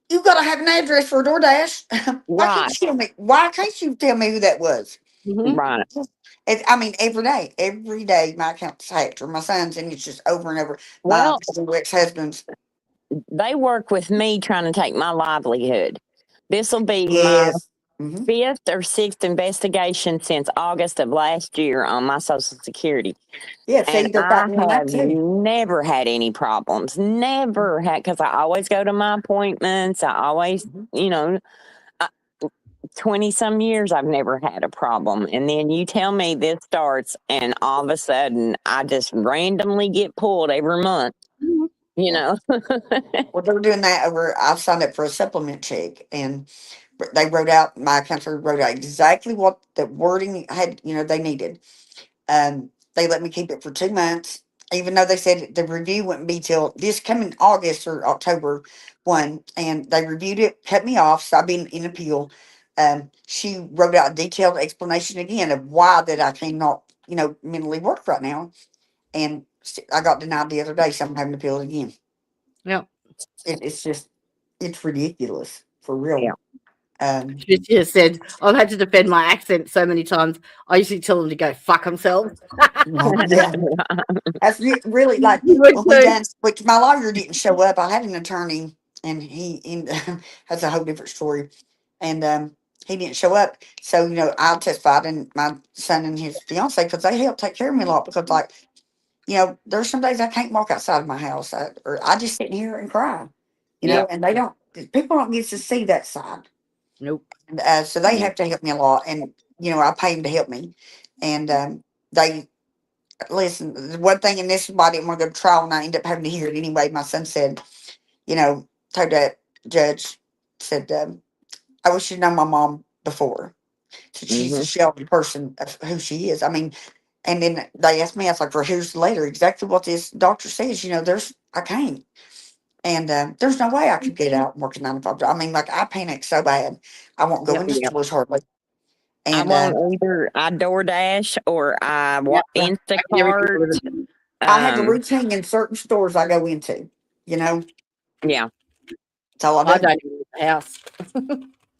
You got to have an address for DoorDash. Why can't Right. you tell me? Why can't you tell me who that was? Mhm. Right. Every day my account's hacked or my son's, and it's just over and over. Well, My ex-husband's. they work with me trying to take my livelihood. This will be my Yes. Mhm. 5th or 6th investigation since August of last year on my Social Security. Yeah, see, And they're I fighting on that have too. never had any problems. Never had, because I always go to my appointments. I always, Mhm. you know, 20 some years, I've never had a problem. And then you tell me this starts, and all of a sudden, I just randomly get pulled every month, Mhm. you Yeah. know? Well, they're doing that over. I've signed up for a supplement check, and they wrote out, my counselor wrote out exactly what the wording had, they needed. They let me keep it for 2 months, even though they said the review wouldn't be till this coming August or October 1. And they reviewed it, cut me off. So I've been in appeal. She wrote out a detailed explanation again of why that I cannot, mentally work right now. And I got denied the other day, so I'm having to appeal it again. Yeah. It's ridiculous for Yeah. real. She just said, I've had to defend my accent so many times. I usually tell them to go fuck themselves. Yeah, that's really like You would when we too. done, which my lawyer didn't show up. I had an attorney, and he that's a whole different story. And he didn't show up. So, I testified, and my son and his fiance, because they help take care of me a lot. Because, like, there's some days I can't walk outside of my house, or I just sit here and cry, Yep. and people don't get to see that side. Nope. And, so they have to help me a lot. And, I pay them to help me. And they, listen, the one thing, and this is why I didn't want to go to trial, and I ended up having to hear it anyway. My son said, told that judge, said, I wish you'd known my mom before. So she's a Hmm. shell of the person of who she is. I mean, and then they asked me, I was like, well, here's later exactly what this doctor says. I can't. And there's no way I could get out and work a 9 to 5 job. I mean, like, I panic so bad. I won't go Yep. into Yep. stores hardly. I And won't either. I DoorDash or I Yep. I did everything Instacart. delivered. I have a routine in certain stores I go into. Yeah. That's all I I do. don't even leave the house.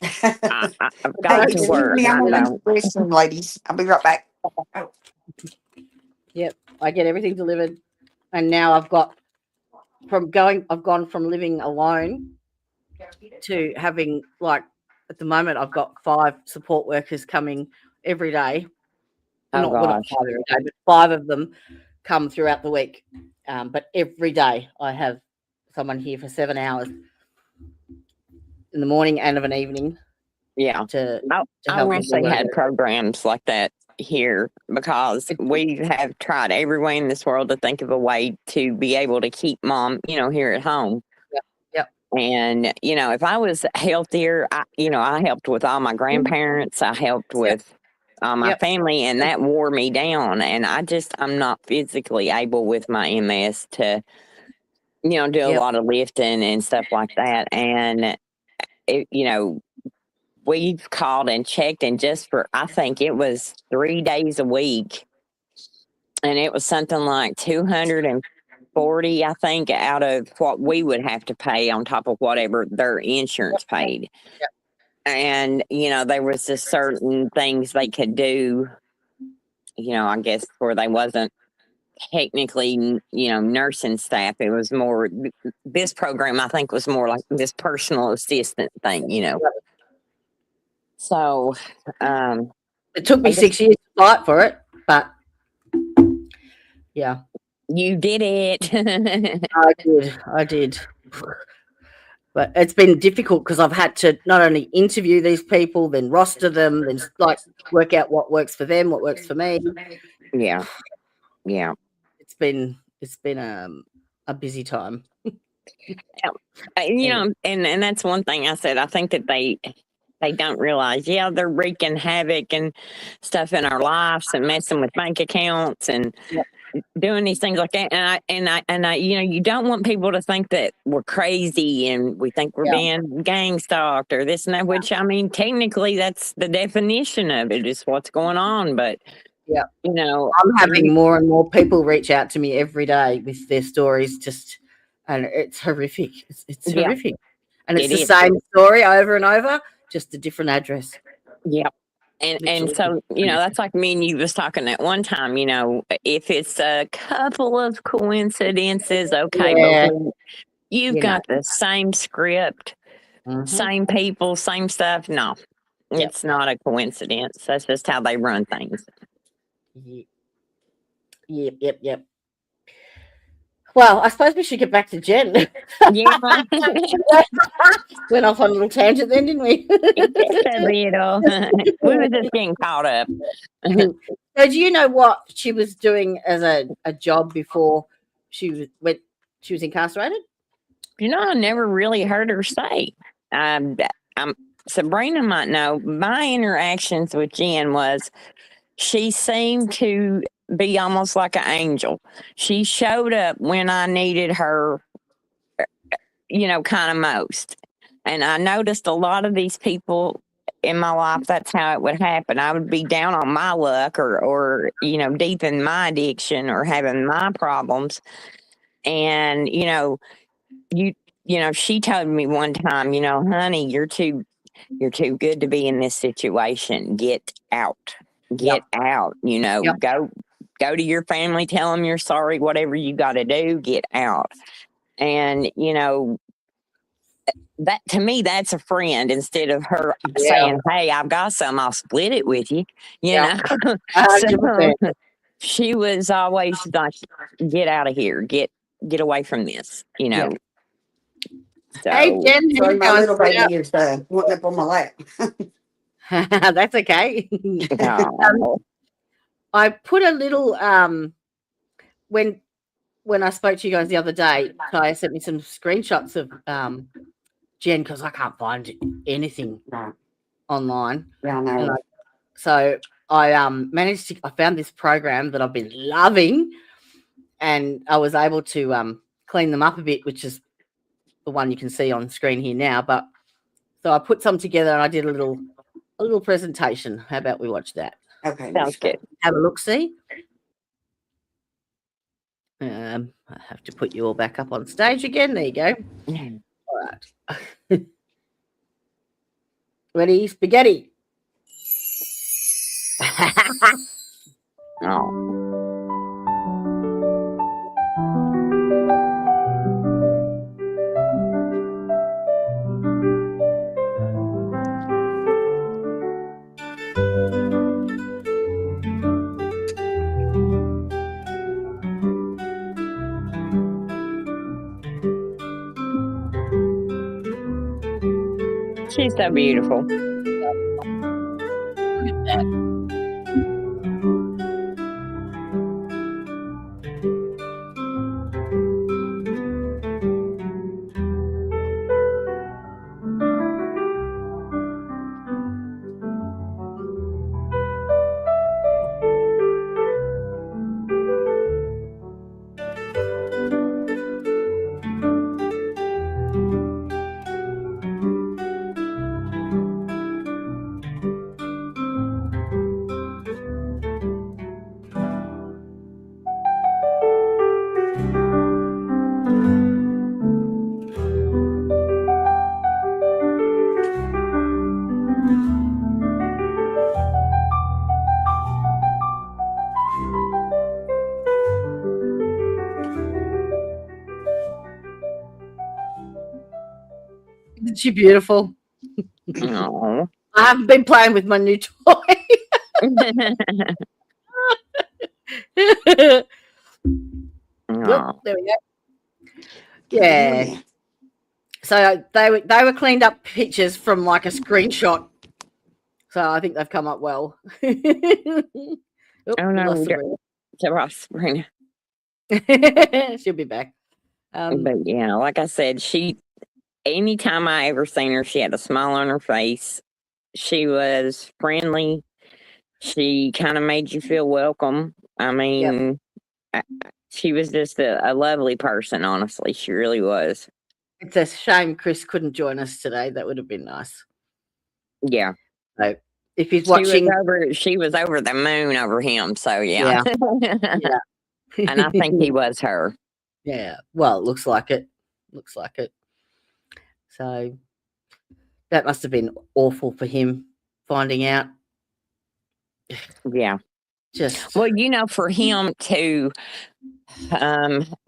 I've Hey, got to excuse work. me, I I'm going to know. the restroom, ladies. I'll be right back. Yep. I get everything delivered. And now I've gone from living alone to having, like, at the moment I've got 5 support workers coming every day. Oh Not 5 gosh. every day, but 5 of them come throughout the week. But every day I have someone here for 7 hours in the morning and of an evening Yeah. to I help me wish do they what I had do. programs like that here, because we have tried every way in this world to think of a way to be able to keep mom, here at home. Yep. And, if I was healthier, I helped with all my grandparents. I helped with my Yep. family, and that wore me down. And I'm not physically able with my MS to, do a Yep. lot of lifting and stuff like that. And, we've called and checked, and just for, I think it was 3 days a week. And it was something like 240, I think, out of what we would have to pay on top of whatever their insurance paid. Yep. And, there was just certain things they could do, I guess, where they wasn't technically, nursing staff. It was more, this program, I think, was more like this personal assistant thing. So, It took me I just- 6 years to fight for it, but yeah, you did it. I did. But it's been difficult because I've had to not only interview these people, then roster them, then like work out what works for them, what works for me. Yeah. It's been a busy time. And that's one thing I said. I think that they don't realize. Yeah, they're wreaking havoc and stuff in our lives and messing with bank accounts and Yep. doing these things like that. And I, you don't want people to think that we're crazy and we think we're Yeah. being gang stalked or this and that. Which, I mean, technically, that's the definition of it, is what's going on. But Yeah. I'm having more and more people reach out to me every day with their stories, and it's horrific. It's Yeah. horrific. And it's It the is. same story over and over, just a different address. Yep. And Literally. so, that's like me and you was talking at one time, if it's a couple of coincidences, okay, Yeah. but you've got the same script, Mhm. same people, same stuff. No, Yep. it's not a coincidence. That's just how they run things. Yep. Well, I suppose we should get back to Jen. Yeah. Went off on a little tangent then, didn't we? Just a little. We were just getting caught up. So do you know what she was doing as a job before she was incarcerated? I never really heard her say. Sabrina might know. My interactions with Jen was, she seemed to be almost like an angel. She showed up when I needed her, kind of most. And I noticed a lot of these people in my life, that's how it would happen. I would be down on my luck or deep in my addiction or having my problems. And, she told me one time, honey, you're too good to be in this situation. Get out. Get out. Yep. Go to your family, tell them you're sorry, whatever you got to do, get out. And, that to me, that's a friend instead of her Yeah. saying, "Hey, I've got some. I'll split it with you." You Yeah. know. 100%. So she was always like, "Get out of here. Get away from this." You Yeah. know. Hey, So Jen, how Sorry, you my going? little baby is wanting up on my lap. That's okay. no. I put a little when I spoke to you guys the other day, Kaya sent me some screenshots of Jen because I can't find anything Right. online. Yeah, I And know. so I managed to I found this program that I've been loving, and I was able to clean them up a bit, which is the one you can see on screen here now. But so I put some together and I did a little presentation. How about we watch that? Okay, Sounds let's go. good. Have a look, see. I have to put you all back up on stage again. There you go. All right. Ready? Spaghetti. Oh. She's so beautiful. Look at that. Isn't she beautiful? Oh. I haven't been playing with my new toy. Whoop, Oh. there we go. Yeah. So they were cleaned up pictures from like a screenshot. So I think they've come up well. Oop, Oh we no, lost we Sabrina. to Ross Sabrina. She'll be back. But yeah, like I said, anytime I ever seen her, she had a smile on her face. She was friendly. She kind of made you feel welcome. I mean, she was just a lovely person, honestly. She really was. It's a shame Chris couldn't join us today. That would have been nice. Yeah. So if he's watching, She was over the moon over him. So yeah. Yeah. And I think he was her. Yeah. Well, it looks like it. Looks like it. So that must have been awful for him finding out. Yeah. Just Well, for him to,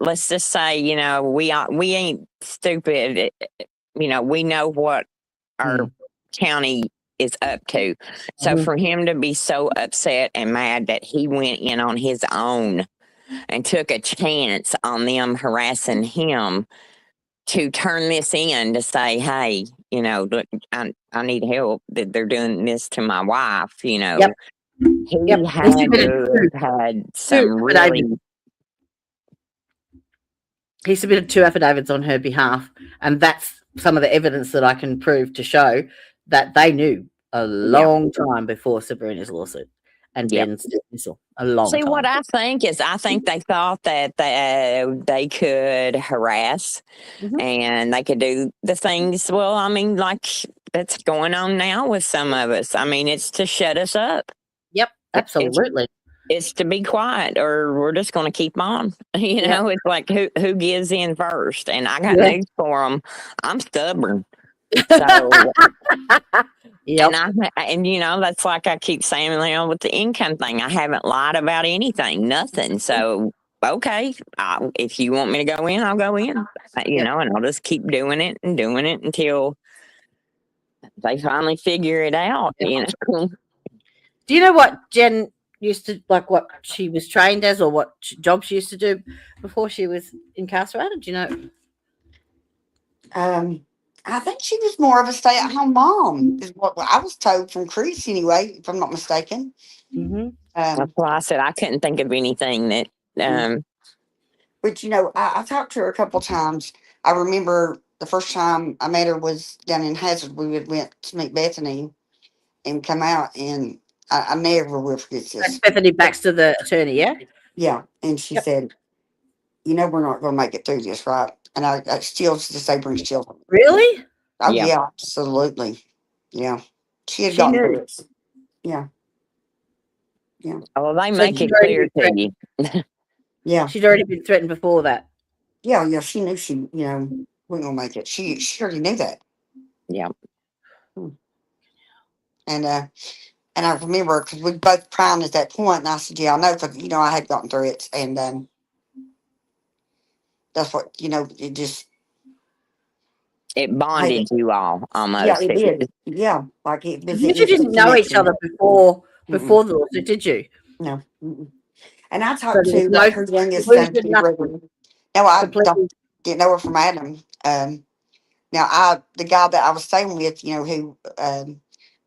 let's just say, we ain't stupid. We know what our county is up to. So Mhm. for him to be so upset and mad that he went in on his own and took a chance on them harassing him to turn this in to say, hey, look, I need help that they're doing this to my wife, Yep. He Yep. had He submitted to have had some really, he submitted 2 affidavits on her behalf, and that's some of the evidence that I can prove to show that they knew a long time before Sabrina's lawsuit and Ben's dismissal. A long see time. what I think they thought that they could harass Mhm. and they could do the things. Well, I mean, like that's going on now with some of us. I mean, it's to shut us up. Yep, absolutely. It's to be quiet or we're just going to keep on. It's like who gives in first. And I got news for them. I'm stubborn. So, Yep. and that's like I keep saying with the income thing. I haven't lied about anything, nothing. So okay, if you want me to go in, I'll go in. You Yep. know, and I'll just keep doing it until they finally figure it out. Yep. You know, Do you know what Jen used to like? What she was trained as, or what job she used to do before she was incarcerated? Do you know? I think she was more of a stay-at-home mom, is what I was told from Chris, anyway, if I'm not mistaken. Mm-hmm. that's why I said I couldn't think of anything that. Which, I talked to her a couple times. I remember the first time I met her was down in Hazard. We went to meet Bethany and come out, and I never will forget That's this. Bethany Baxter, the attorney. Yeah. Yeah, and she Yep. said, we're not going to make it through this, right? And I still to say brings children. Really? Oh, Yeah. yeah, absolutely. Yeah. She had She gotten knew. through it. Yeah. Well, they So make she'd it already clear been to threatened. you. Yeah. She'd already been threatened before that. Yeah. She knew she, wasn't going to make it. She already knew that. Yeah. And I remember because we both primed at that point, and I said, "Yeah, I know," because I had gotten through it, and that's what it just It bonded you all almost. it did. Yeah, like it was. You It two was a didn't know each connection. other before Mm-mm. the lawsuit, did you? No. Mm-mm. And I So talked there was to no like her youngest son collusion, too. nothing. Gregory. No, I Completely. didn't know her from Adam. Now the guy that I was staying with, who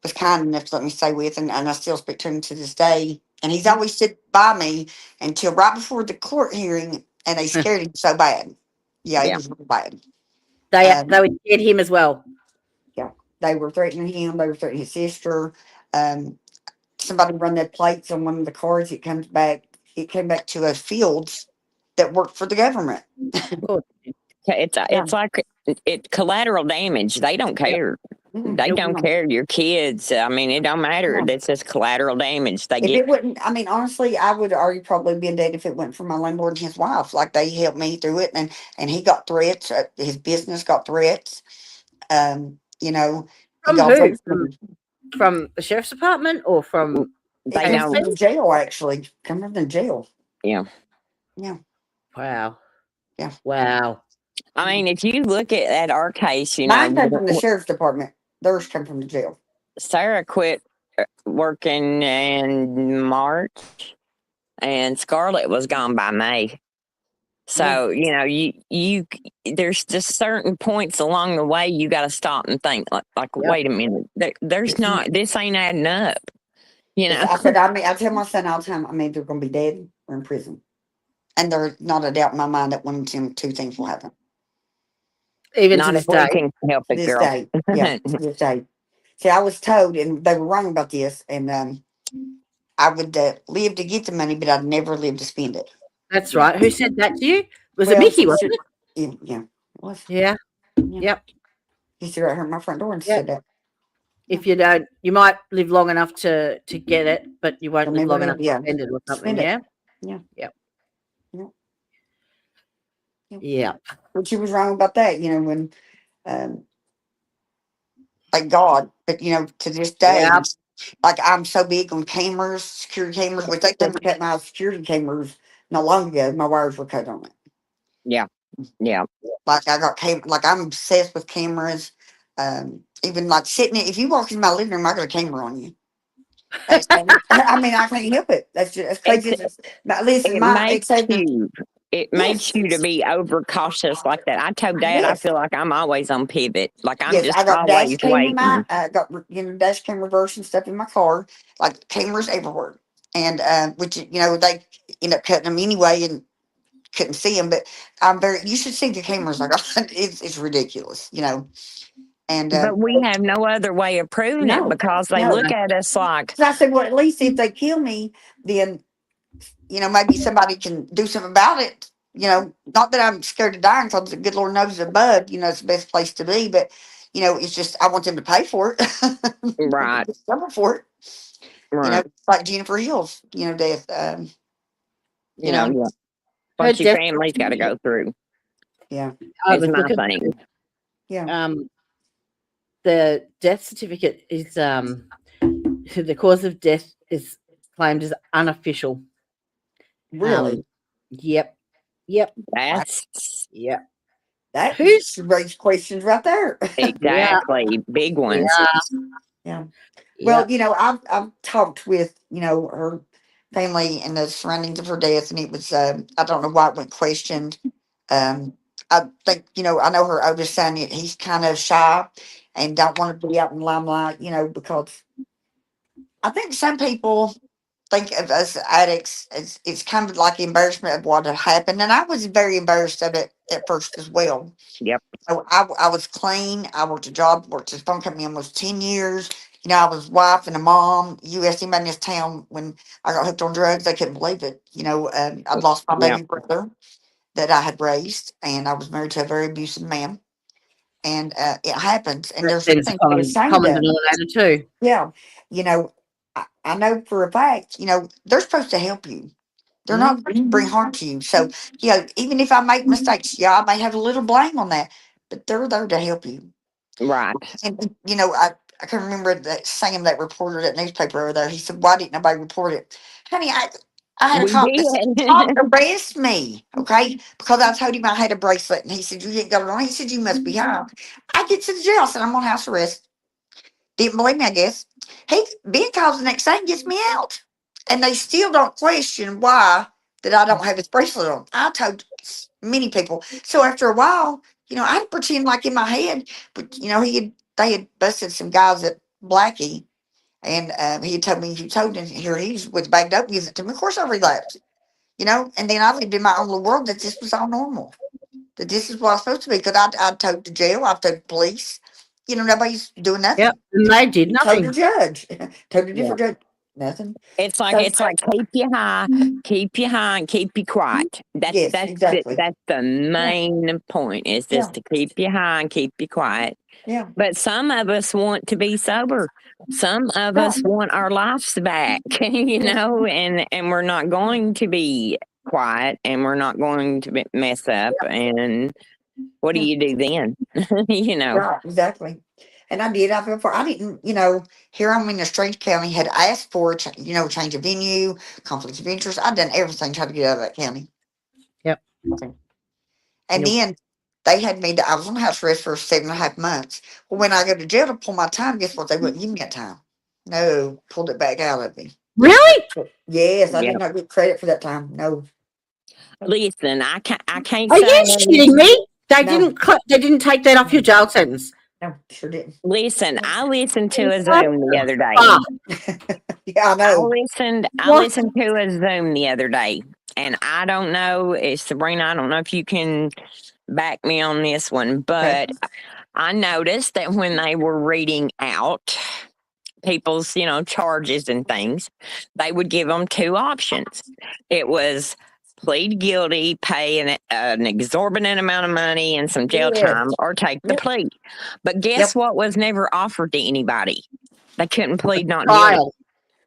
was kind enough to let me stay with, and I still speak to him to this day. And he's always stood by me until right before the court hearing, and they scared him so bad. Yeah, it Yeah. was real bad. They would get him as well. Yeah, they were threatening him. They were threatening his sister. Somebody run their plates on one of the cars. It came back to a Fields that worked for the government. Good. It's like it's collateral damage. They don't care. Mhm. They Nope. don't care. Your kids. I mean, it don't matter. No. That's just collateral damage. They If get. it wouldn't, I mean, honestly, I would already probably been dead if it went for my landlord and his wife. Like they helped me through it, and he got threats. His business got threats. He From got who? threats From the sheriff's department or from They from don't. the jail. Actually, coming from the jail. Yeah. Yeah. Wow. Yeah. Wow. I mean, if you look at our case, Mine came from the sheriff's department. Theirs came from the jail. Sarah quit working in March, and Scarlett was gone by May. So you there's just certain points along the way you got to stop and think like Yep. wait a minute, there's not, this ain't adding up. I said, I tell my son all the time, I'm either going to be dead or in prison. And there's not a doubt in my mind that one of them two things will happen. Even Not to this if we day. can help it, This girl. day. Yeah, this day. See, I was told, and they were wrong about this, and I would live to get the money, but I'd never live to spend it. That's right. Who said that to you? Was it Well, Mickey, wasn't it? Yeah. It was. Yeah. Yeah. Yep. He stood right here at my front door and Yep. said that. If you don't, you might live long enough to get it, but you won't You'll live never long live, enough yeah. to spend it or something. Spend it. Yeah. Yeah. Yep. Yeah. Yeah. Yeah. But she was wrong about that, when, like God, but to this day, Yep. like I'm so big on cameras, security cameras, which they done cut my security cameras not long ago. My wires were cut on it. Yeah. Like I got like I'm obsessed with cameras. Even like sitting, if you walk in my living room, I got a camera on you. I mean, I can't help it. That's crazy. But listen, It makes you to be overcautious like that. I told Dad, I feel like I'm always on pivot. Like I'm just I got always dash camera. waiting. I got dash cam reverse and stuff in my car, like cameras everywhere. And which they end up cutting them anyway and couldn't see them. But you should see the cameras. Like it's ridiculous, And But we have no other way of proving it because they look at us like. So I said, well, at least if they kill me, then maybe somebody can do something about it. Not that I'm scared of dying, because the good Lord knows above, it's the best place to be. But it's just I want them to pay for it, Right. Cover for it. Right. Like Jennifer Hill's, death. Yeah. What your family's got to go through. Yeah. It's my thing. Yeah. The death certificate is the cause of death is claimed as unofficial. Really? Yep. Yep. That's Yep. That Who's- should raise questions right there. exactly big ones. Yeah. Yeah. Yeah. Well, I've talked with, her family and the surroundings of her death, and it was, I don't know why it went questioned. I think, I know her oldest son, he's kind of shy and don't want to be out in the limelight, because I think some people think of us addicts as it's kind of like embarrassment of what had happened. And I was very embarrassed of it at first as well. Yep. So I was clean. I worked a job, worked at a phone company almost 10 years. I was wife and a mom. You asked anybody in this town when I got hooked on drugs, they couldn't believe it. I'd lost my Yep. baby brother that I had raised, and I was married to a very abusive man. And it happens, and there's There's a nothing to be common, ashamed common of. denominator too. Yeah, you know, I know for a fact, they're supposed to help you. They're not supposed to bring harm to you. So, even if I make mistakes, I may have a little blame on that, but they're there to help you. Right. And I can remember that Sam, that reporter, that newspaper over there. He said, "Why didn't nobody report it, honey? I had a We cop that said, did. "Cop arrest me, okay?" Because I told him I had a bracelet, and he said, "You didn't got it on." He said, "You must be high." I get to the jail, said I'm on house arrest. Didn't believe me, I guess. Ben calls the next day and gets me out. And they still don't question why that I don't have his bracelet on. I told many people. So after a while, I pretend like in my head, but they had busted some guys at Blackie, and he had told me, "You told him here he was bagged up, gives it to me." Of course I relapsed, and then I lived in my own little world that this was all normal. That this is what it's supposed to be. Because I told the jail, I told the police, nobody's doing nothing. Yep. And they did Told the nothing. judge, told a different judge, nothing. It's like keep you high, and keep you quiet. Yes, exactly. That's the main point, is just to keep you high and keep you quiet. Yeah. But some of us want to be sober. Some of us want our lives back, and we're not going to be quiet, and we're not going to mess up. And what do you do then? Right, exactly. And I did. I feel for. I didn't. Here I'm in a strange county. Had asked for change of venue, conflicts of interest. I'd done everything trying to get out of that county. Yep. Okay. And Yep. then they had me. I was on house arrest for 7.5 months. Well, when I go to jail to pull my time, guess what? They wouldn't give me that time. No, pulled it back out of me. Really? Yes, I Yep. did not get credit for that time. No. Listen, I can't Are you say. kidding me? They No. didn't take that off your jail sentence. No, sure didn't. Listen, I listened to a Zoom the other day. Ah, Yeah, I I know. listened What? to a Zoom the other day, and I don't know, Sabrina, I don't know if you can back me on this one, but I noticed that when they were reading out people's, charges and things, they would give them two options. It was plead guilty, pay an exorbitant amount of money and some jail Yes. time, or take the Yep. plea. But guess what was never offered to anybody? They couldn't plead not guilty. trial.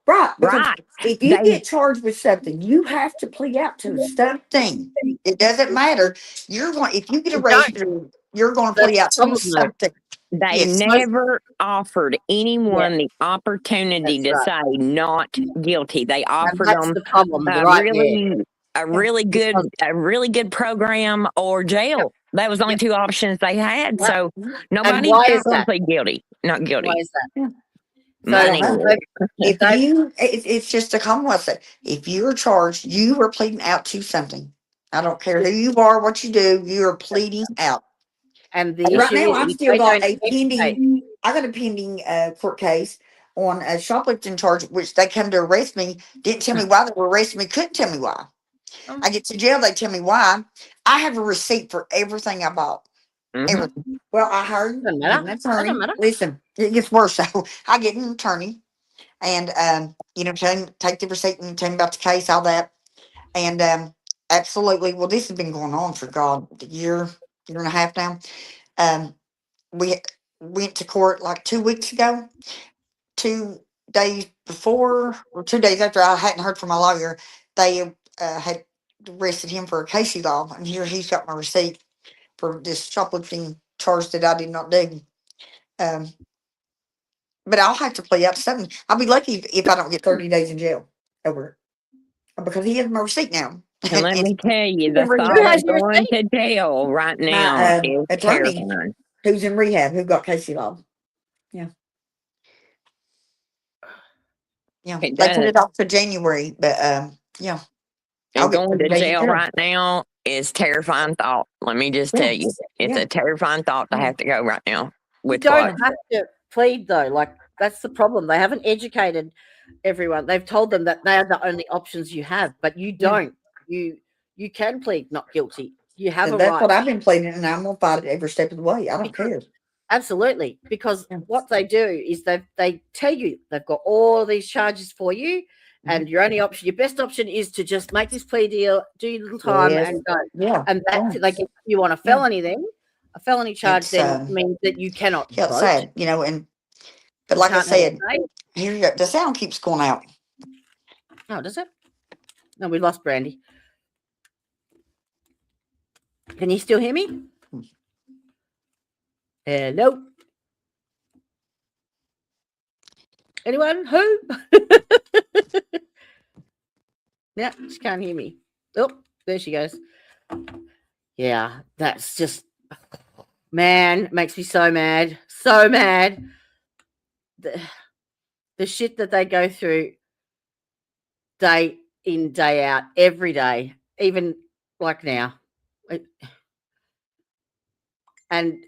Right, because Right. if you They- get charged with something, you have to plead out to something. It doesn't matter. If you get You arrested, you're going to That's plead out the to problem, though. something. They Yes. never offered anyone the opportunity That's to say not guilty. They And offered that's them the problem, a right there. really good program or jail. That was the only two options they had. Yep. So nobody's why is not going to that? plead guilty. Not guilty. Why is that? Money. So, If they- it's just a Commonwealth thing. If you're charged, you are pleading out to something. I don't care who you are, what you do, you are pleading out. and the And right issue now, is I've if still they got don't a pending. educate- I got a pending court case on a shoplifting charge, which they come to arrest me. Didn't tell me why they were arresting me. Couldn't tell me why. Oh. I get to jail, they tell me why. I have a receipt for everything I bought. Mhm. Everything. Well, I heard Doesn't matter. an attorney. Doesn't matter. Listen, it gets worse. So I get an attorney, and take the receipt and tell me about the case, all that, and absolutely. Well, this has been going on for a year and a half now. We went to court like 2 weeks ago. 2 days before, or 2 days after I hadn't heard from my lawyer, they had arrested him for a Casey law, and here he's got my receipt for this shoplifting charge that I did not do. But I'll have to play out to something. I'll be lucky if I don't get 30 days in jail over it, because he has my receipt now. And let me tell you, the Who thought has of your going receipt? to jail right now My is attorney, terrifying. who's in rehab, who got Casey Law. Yeah, It they put does. it off to January, but yeah, I'll And get going 30 to days in jail jail. right now is terrifying thought. Let me just tell you, it's Yeah. a terrifying thought to Yeah. have to go right now. You With don't what? have to plead though. Like that's the problem. They haven't educated everyone. They've told them that they are the only options you have, but you Yeah. don't. You can plead not guilty. You have a And that's right. what I've been pleading, and I'm gonna fight it every step of the way. I don't Because- care. Absolutely, because Yeah. what they do is they tell you they've got all these charges for you, and your only option, your best option, is to just make this plea deal, do your little time, Yes. and go. Yeah. And that's it. They get you on a felony. Then a felony charge It's, then means that you cannot Yeah, it's vote. sad, and but You like I can't have a said, say. here you go. The sound keeps going out. Oh, does it? No, we lost Brandy. Can you still hear me? Hello? Anyone? Who? Yeah, she can't hear me. Oh, there she goes. Yeah, that's just, man, makes me so mad. So mad. The shit that they go through day in, day out, every day, even like now. And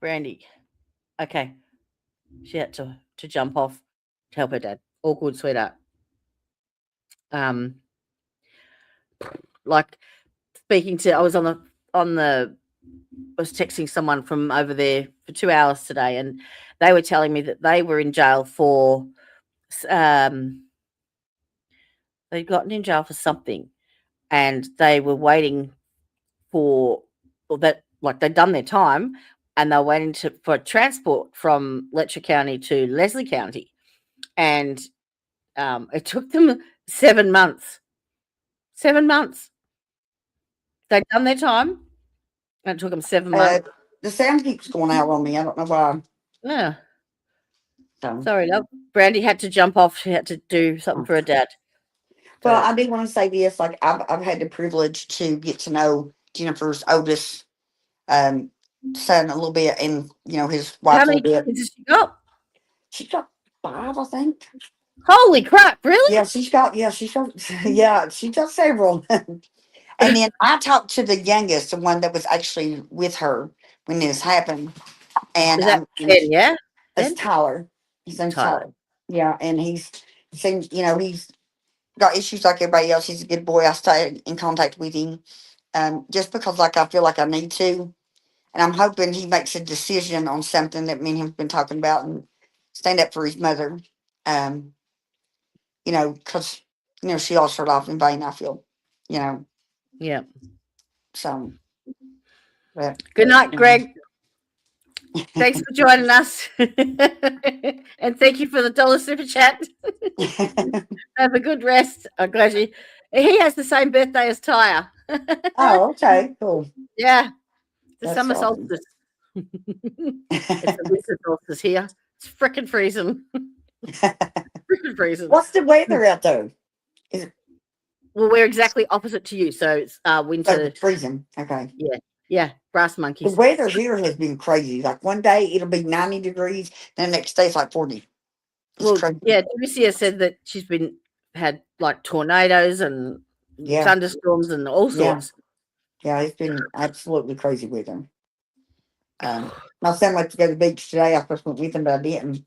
Brandy, okay, she had to jump off to help her dad. All good, sweetheart. Like speaking to, I was I was texting someone from over there for 2 hours today, and they were telling me that they were in jail for, they'd gotten in jail for something, and they were waiting for, or that, like they'd done their time, and they were waiting for transport from Letcher County to Leslie County, and it took them 7 months. 7 months. They'd done their time, and it took them 7 months. The sound keeps going out on me. I don't know why. Yeah. So. Sorry, love. Brandy had to jump off. She had to do something for her dad. Well, So- I do want to say this. Like I've had the privilege to get to know Jennifer's oldest son a little bit, and his wife How a many little bit. kids has she got? She's got 5, I think. Holy crap! Really? Yeah, she's got several. And then I talked to the youngest, the one that was actually with her when this happened. And Is that Ben? Yeah. it's Ben? Tyler. His name's Tyler. Tyler. Yeah, and he's he's got issues like everybody else. He's a good boy. I stay in contact with him, just because I feel like I need to, and I'm hoping he makes a decision on something that me and him have been talking about and stand up for his mother. Because she lost her life in vain. I feel, Yeah. so. But, Good night, Greg. Thanks for joining us, and thank you for the $1 super chat. Have a good rest. I'm glad he has the same birthday as Tyre. Oh, okay, cool. Yeah, the That's summer awesome. solstice. It's the winter solstice here. It's freaking freezing. Freaking freezing. What's the weather out there? Well, we're exactly opposite to you, so it's winter. Oh, freezing. Okay. Yeah, brass The monkeys. weather here has been crazy. Like one day it'll be 90 degrees, then the next day it's like 40. It's Well, crazy. yeah, Lucia said that she's had like tornadoes and Yeah. thunderstorms and all Yeah. sorts. Yeah, it's been absolutely crazy weather. My son went to go to the beach today. I first went with him, but I didn't.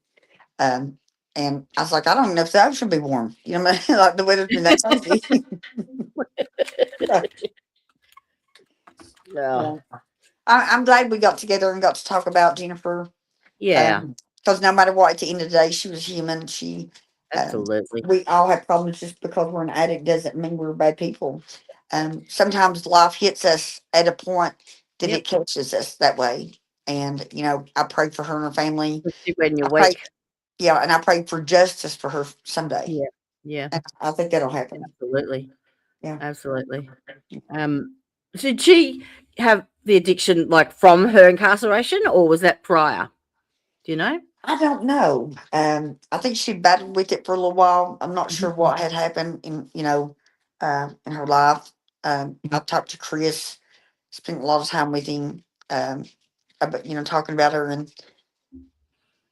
And I was like, I don't even know if the ocean will be warm. You know what I mean? Like the weather's been that crazy. Yeah. I'm glad we got together and got to talk about Jennifer. Yeah, Because no matter what, at the end of the day, she was human. absolutely. We all have problems. Just because we're an addict doesn't mean we're bad people. Sometimes life hits us at a point that Yep. it catches us that way. And I pray for her and her family. Especially when you're I pray, weak. and I pray for justice for her someday. Yeah. Yeah, And I think that'll happen. absolutely. Yeah. Absolutely. Did she have the addiction like from her incarceration, or was that prior? Do you know? I don't know. I think she battled with it for a little while. I'm not sure what had happened, and in her life. I've talked to Chris, spent a lot of time with him, about, talking about her. And,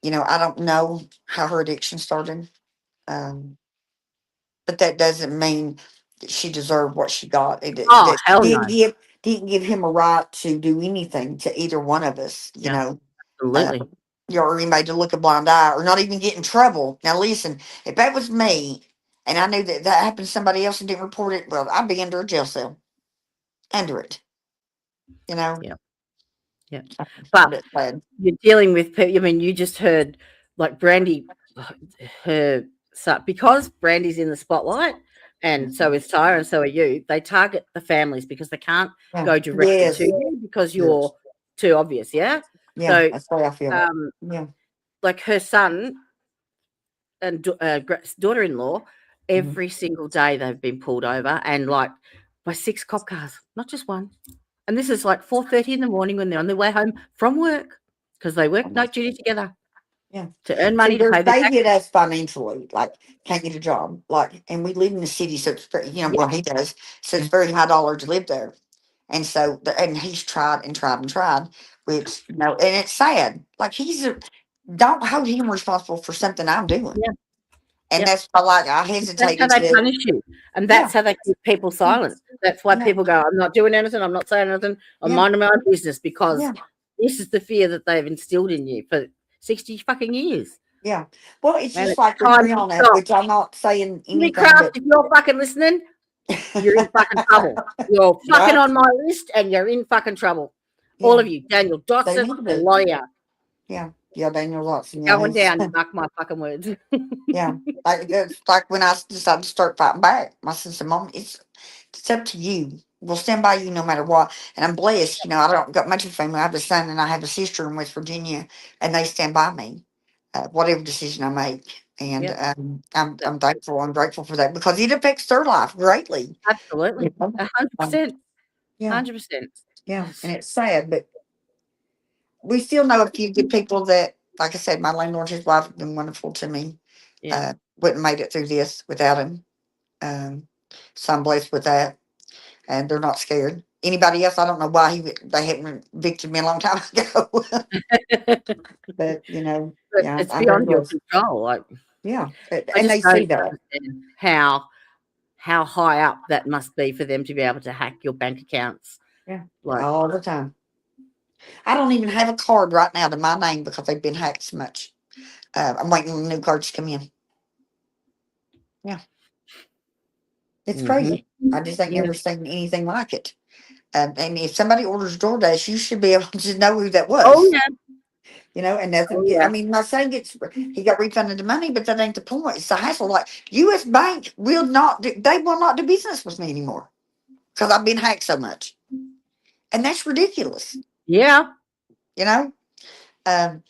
I don't know how her addiction started. Um, but that doesn't mean that she deserved what she got. Oh, That hell no. didn't give him a right to do anything to either one of us, Yeah. Absolutely. or anybody to look a blind eye or not even get in trouble. Now, listen, if that was me and I knew that happened to somebody else and didn't report it, well, I'd be under a jail cell. Under it. Yeah. Yeah. I'm But just glad. you're dealing with people. I mean, you just heard like Brandy, her son, because Brandy's in the spotlight, and so is Tyra, and so are you. They target the families because they can't Yeah. go directly Yes. to you because you're too obvious. Yeah. Yeah, So, that's the way I feel. Yeah. like her son and daughter-in-law, every single day they've been pulled over, and like by 6 cop cars, not just one. And this is like 4:30 in the morning when they're on their way home from work because they work night duty together. Yeah. To earn money to pay the They tax. hit us financially, like can't get a job, and we live in the city, so it's very, well, he does, so it's very high dollar to live there, and so and he's tried and tried and tried, which and it's sad. Like don't hold him responsible for something I'm doing, Yeah. and Yep. that's why, like, I That's hesitated how they to. punish you, and that's how they keep people silent. That's why Yeah. people go, "I'm not doing anything. I'm not saying anything. I'm Yeah. minding my own business," because Yeah. this is the fear that they've instilled in you for 60 fucking years. Yeah, well, it's And just it's like with time to Brianna, stop. which I'm not saying Jimmy anything, Craft, if you're fucking listening, you're in fucking trouble. You're fucking Right. on my list, and you're in fucking trouble. All of you, Daniel Dotson, need to be. a lot of you, Yeah, Daniel Watson. Yeah, going down. You mark my fucking words. yeah, it's like when I decided to start fighting back. My sister, Mom, it's up to you. We'll stand by you no matter what. And I'm blessed. I don't got much of a family. I have a son and I have a sister in West Virginia, and they stand by me, whatever decision I make. And Yep. I'm thankful. I'm grateful for that because it affects their life greatly. Absolutely, 100%, Yeah, 100%. yeah, and it's sad, but we still know a few good people that, like I said, my landlord, his wife, have been wonderful to me. Yeah. Wouldn't have made it through this without him. So I'm blessed with that, and they're not scared. Anybody else, I don't know why they hadn't evicted me a long time ago. But But yeah, it's I'm very beyond your blessed. control. Like, Yeah, I and they just see don't that. understand how high up that must be for them to be able to hack your bank accounts. Yeah, Like, all the time. I don't even have a card right now to my name because they've been hacked so much. I'm waiting on the new cards to come in. Yeah. It's crazy. I just ain't Yeah. never seen anything like it. And if somebody orders DoorDash, you should be able to know who that was. Oh yeah. And nothing. Oh, yeah. I mean, not saying he got refunded the money, but that ain't the point. It's the hassle. Like U.S. Bank will not do business with me anymore because I've been hacked so much, and that's ridiculous. Yeah. Um,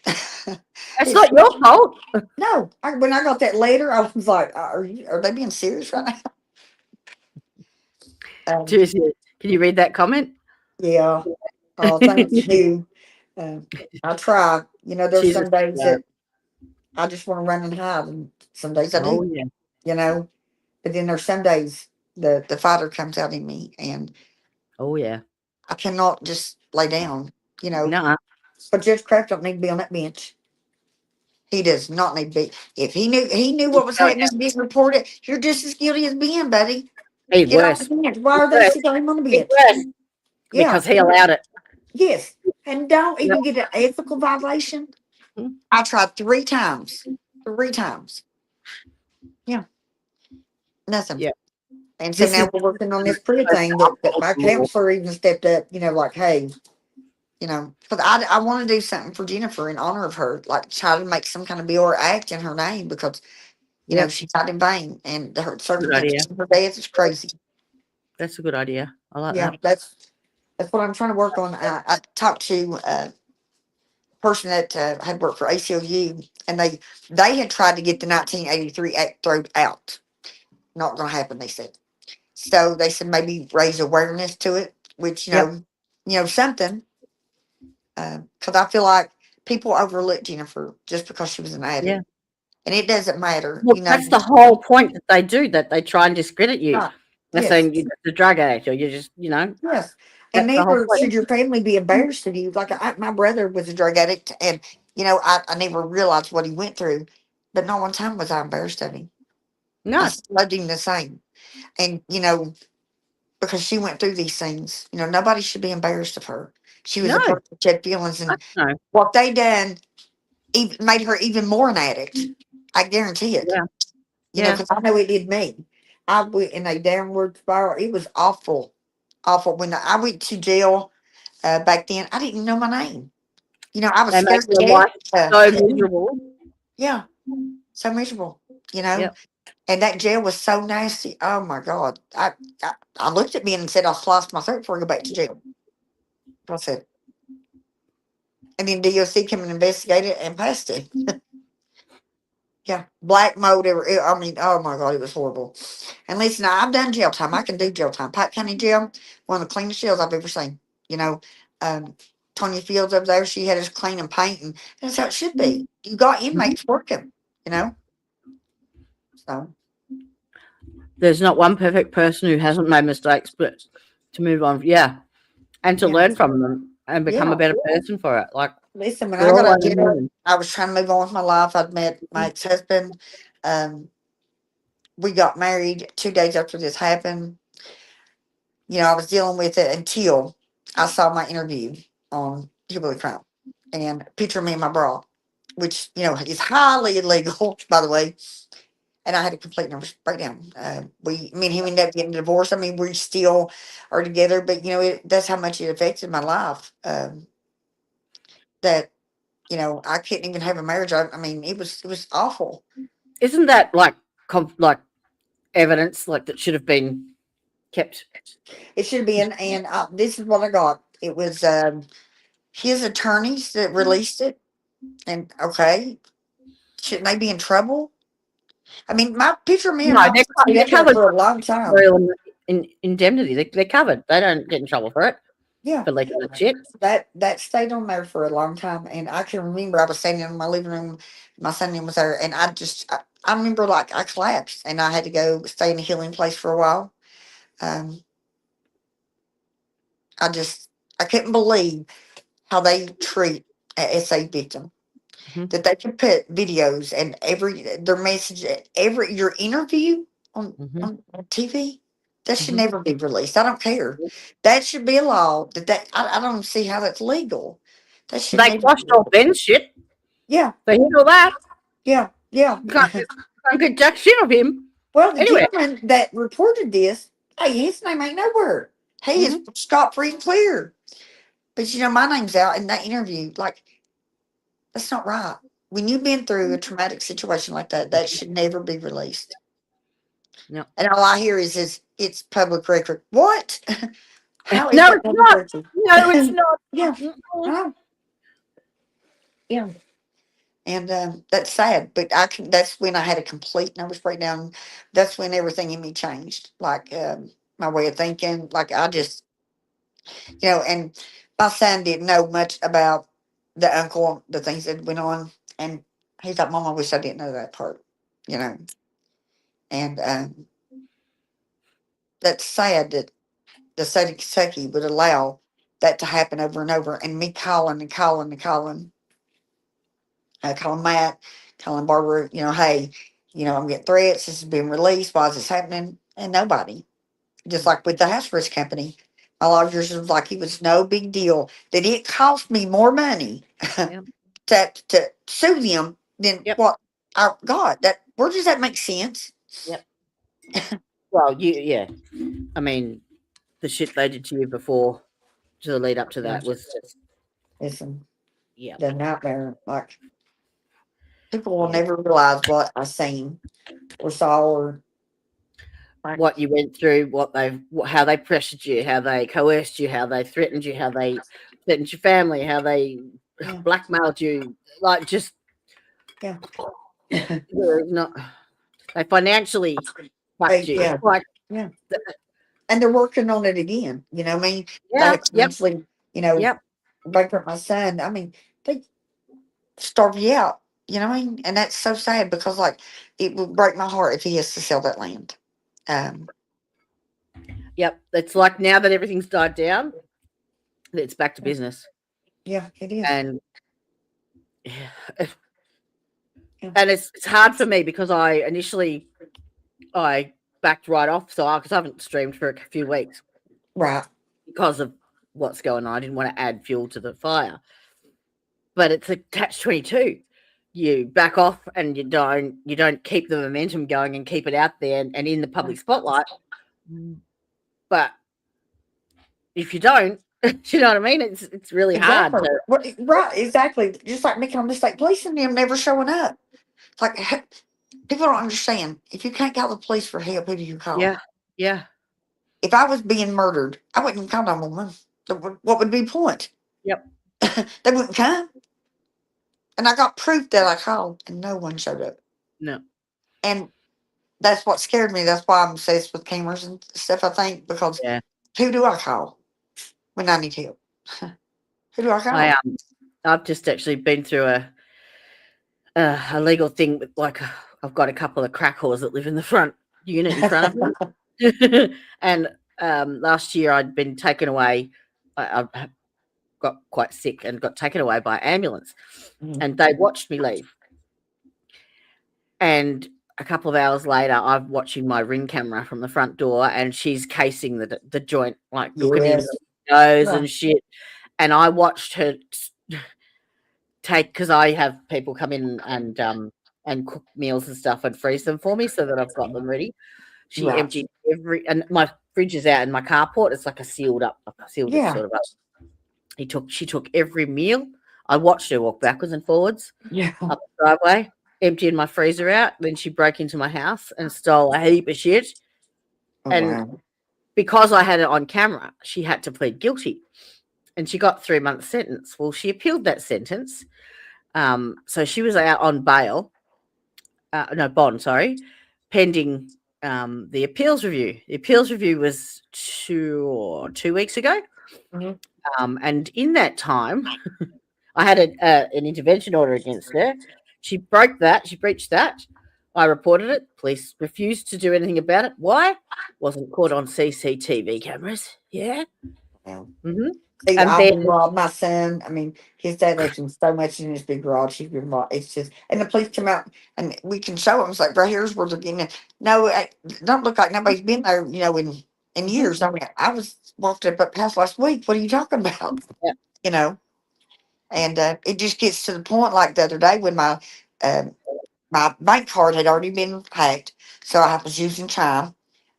It's not your fault. No, when I got that letter, I was like, "Are they being serious right now?" Seriously, can you read that comment? Yeah. Oh, thank you. I try. There's She's some days yeah. that I just want to run and hide, and some days I Oh do. yeah. But then there's some days the fighter comes out in me, and Oh yeah. I cannot just lay down. No. But Judge Kraft don't need to be on that bench. He does not need to be. If he knew what was happening, didn't report it, you're just as guilty as Ben, buddy. Hey, Get worse. off the bench. Why are they Worse. still him on the Hey, bench? worse. Yeah. Because he allowed it. Yes. And don't even get an ethical violation. Mhm. I tried 3 times. 3 times. Yeah. Nothing. Yeah. And so This now is we're working on this pretty thing that my counselor even stepped up, like, hey, because I want to do something for Jennifer in honor of her, like try to make some kind of bill or act in her name because, she died in vain and her circumstances of her death is crazy. That's a good idea. I like Yeah, that. that's what I'm trying to work on. I talked to a person that had worked for ACLU, and they had tried to get the 1983 Act thrown out. Not going to happen, they said. So they said maybe raise awareness to it, which something. Because I feel like people overlook Jennifer just because she was an addict, and it doesn't matter. Well, that's the whole point that they do, that they try and discredit you. Right. They're Yes. saying you're just a drug addict, or you're just, Yes. And that's the whole neither point. should your family be embarrassed of you. Like my brother was a drug addict, and I never realized what he went through, but not one time was I embarrassed of him. I No, still loved him the same, and because she went through these things, nobody should be embarrassed of her. She was no, a person that had feelings, and no. what they done even made her even more an addict. I guarantee it. Yeah, yeah. Because I know it did me. I went in a downward spiral. It was awful, awful. When I went to jail back then, I didn't know my name. I was They make scared to your death. life so miserable. Yeah, so miserable. Yep. And that jail was so nasty. Oh my God! I looked at me and said, "I'll slice my throat before I go back to jail." I said, and then DOC came and investigated and passed it. Yeah, black mold. I mean, oh my God, it was horrible. And listen, I've done jail time. I can do jail time. Pike County Jail, one of the cleanest jails I've ever seen. Um, Tonya Fields over there, she had us clean and paint, and that's how it should be. You got inmates working, you know. So There's not one perfect person who hasn't made mistakes, but to move on, yeah, and to yeah, learn from them and become yeah. a better person for it. Like, Listen, when I we're got all out of only jail, human. I was trying to move on with my life. I'd met my ex-husband. We got married 2 days after this happened. I was dealing with it until I saw my interview on Hillbilly Crown and picture me in my bra, which is highly illegal, by the way. And I had a complete nervous breakdown. Me and him ended up getting divorced. I mean, we still are together, but that's how much it affected my life. That I couldn't even have a marriage. I mean, it was awful. Isn't that like like evidence like that should have been kept? It should have been, and this is what I got. It was his attorneys that released it. And okay, shouldn't they be in trouble? I mean, my picture of me and No, my they're, stayed they're up there covered for a long time. in indemnity. They're covered. They don't get in trouble for it Yeah, for leaking that shit. that stayed on there for a long time, and I can remember I was standing in my living room, my son was there, and I remember like I collapsed, and I had to go stay in a healing place for a while. Um, I couldn't believe how they treat a SA victim. Mhm. That they can put videos and their message, your interview on, Mhm. on TV. That should Mhm. never be released. I don't care. That should be a law. I don't see how that's legal. That should They never. quashed all Ben's shit. Yeah, They did all that. yeah, yeah. You can't get jack shit of him. Well, the Anyway. gentleman that reported this, hey, his name ain't nowhere. He is Mhm. scot free and clear. But my name's out in that interview. Like, that's not right. When you've been through a traumatic situation like that, that should never be released. No. And all I hear is it's public record. What? How is No, that it's public not. record? No, it's not. Yeah, Mm-mm. yeah. And that's sad. But that's when I had a complete nervous breakdown. That's when everything in me changed. Like my way of thinking. Like I just, and my son didn't know much about the uncle, the things that went on. And he's like, Mom, I wish I didn't know that part. You know. And that's sad that the state of Kentucky would allow that to happen over and over. And me calling and calling and calling, calling Matt, calling Barbara, hey, I'm getting threats. This has been released. Why is this happening? And nobody. Just like with the house arrest company. My lawyers was like, it was no big deal. That it cost me more money Yep. to sue them than Yep. what I got. Where does that make sense? Yep. Well, yeah. I mean, the shit they did to you before, to the lead up to that, was just, Listen, yeah. the nightmare. Like, people will Yeah. never realize what I seen or saw or What you went through, how they pressured you, how they coerced you, how they threatened you, how they threatened your family, how they Yeah. blackmailed you, like just Yeah. not. They financially fucked you. Yeah. Like, Yeah. And they're working on it again. You know what I mean? yeah, They eventually, yep. bankrupt my son. I mean, they starve you out. You know what I mean? And that's so sad because, like, it would break my heart if he has to sell that land. Yep. It's like now that everything's died down, it's back to business. Yeah, it is. And yeah. Yeah. And it's hard for me because I backed right off, so because I haven't streamed for a few weeks Right. because of what's going on. I didn't want to add fuel to the fire. But it's a catch-22. You back off and you don't keep the momentum going and keep it out there and in the public spotlight. But if you don't, you know what I mean? It's really hard. Exactly. Right, exactly. Just like making a mistake. Police and them never showing up. It's like people don't understand. If you can't call the police for help, who do you call? Yeah. If I was being murdered, I wouldn't call 911. What would be the point? Yep. They wouldn't come. And I got proof that I called and no one showed up. No. And that's what scared me. That's why I'm obsessed with cameras and stuff, I think, because Yeah. who do I call when I need help? Who do I call? I've just actually been through a legal thing with I've got a couple of crack whores that live in the front unit in front of me. And last year I'd been taken away. I got quite sick and got taken away by ambulance, and they watched me leave. And a couple of hours later, I'm watching my Ring camera from the front door, and she's casing the joint, like looking in the nose and shit. And I watched her because I have people come in and cook meals and stuff and freeze them for me so that I've got them ready. She emptied and my fridge is out in my carport. It's like a sealed it sort of up. She took every meal. I watched her walk backwards and forwards up the driveway, emptying my freezer out. Then she broke into my house and stole a heap of shit. Because I had it on camera, she had to plead guilty. And she got 3 months sentence. Well, she appealed that sentence. So she was out on bail. Bond, pending the appeals review. The appeals review was 2 weeks ago. And in that time, I had an intervention order against her. She broke that. She breached that. I reported it. Police refused to do anything about it. Why? Wasn't caught on CCTV cameras. Yeah. See, I've been robbed. My son, I mean, his dad lives in so much in his big garage. He's been robbed. It's just, and the police come out and we can show them. It's like, right here's where they're getting it. No, it don't look like nobody's been there, in years. I mean, I was walked up past last week. What are you talking about? Yeah. And it just gets to the point like the other day when my bank card had already been hacked. So I was using Chime.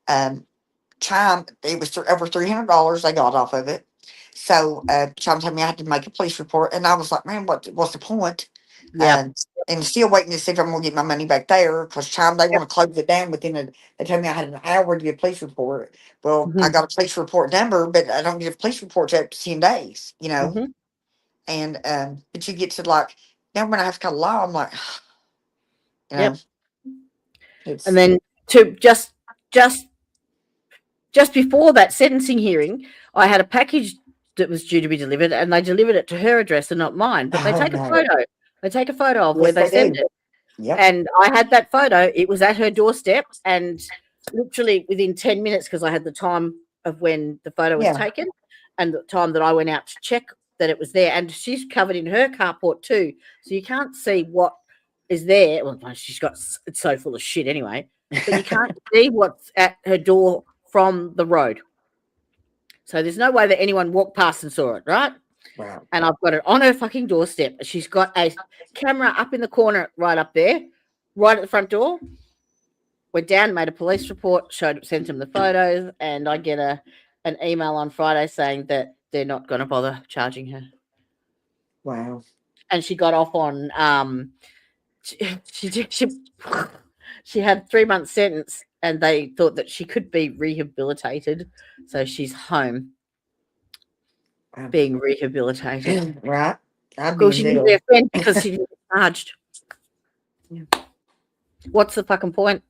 Chime, it was over $300 they got off of it. So Chime told me I had to make a police report. And I was like, man, what's the point? Yeah. And still waiting to see if I'm going to get my money back there. Because Chime, they want to close it down they told me I had an hour to get a police report. Well, I got a police report number, but I don't get a police report till up to 10 days, And, but you get to now when I have to call law, I'm like, and then to just before that sentencing hearing, I had a package that was due to be delivered, and they delivered it to her address and not mine. But they take a photo. They take a photo of where they send it. Yep. And I had that photo. It was at her doorstep, and literally within 10 minutes, because I had the time of when the photo was taken and the time that I went out to check that it was there. And she's covered in her carport too, so you can't see what is there. Well, it's so full of shit anyway, but you can't see what's at her door from the road. So there's no way that anyone walked past and saw it, right? Wow. And I've got it on her fucking doorstep. She's got a camera up in the corner right up there, right at the front door. Went down, made a police report, sent them the photos, and I get an email on Friday saying that they're not going to bother charging her. Wow. And she got off on she had 3 months sentence, and they thought that she could be rehabilitated, so she's home being rehabilitated. Right. Well, she didn't be offended because she didn't get charged. Yeah. What's the fucking point?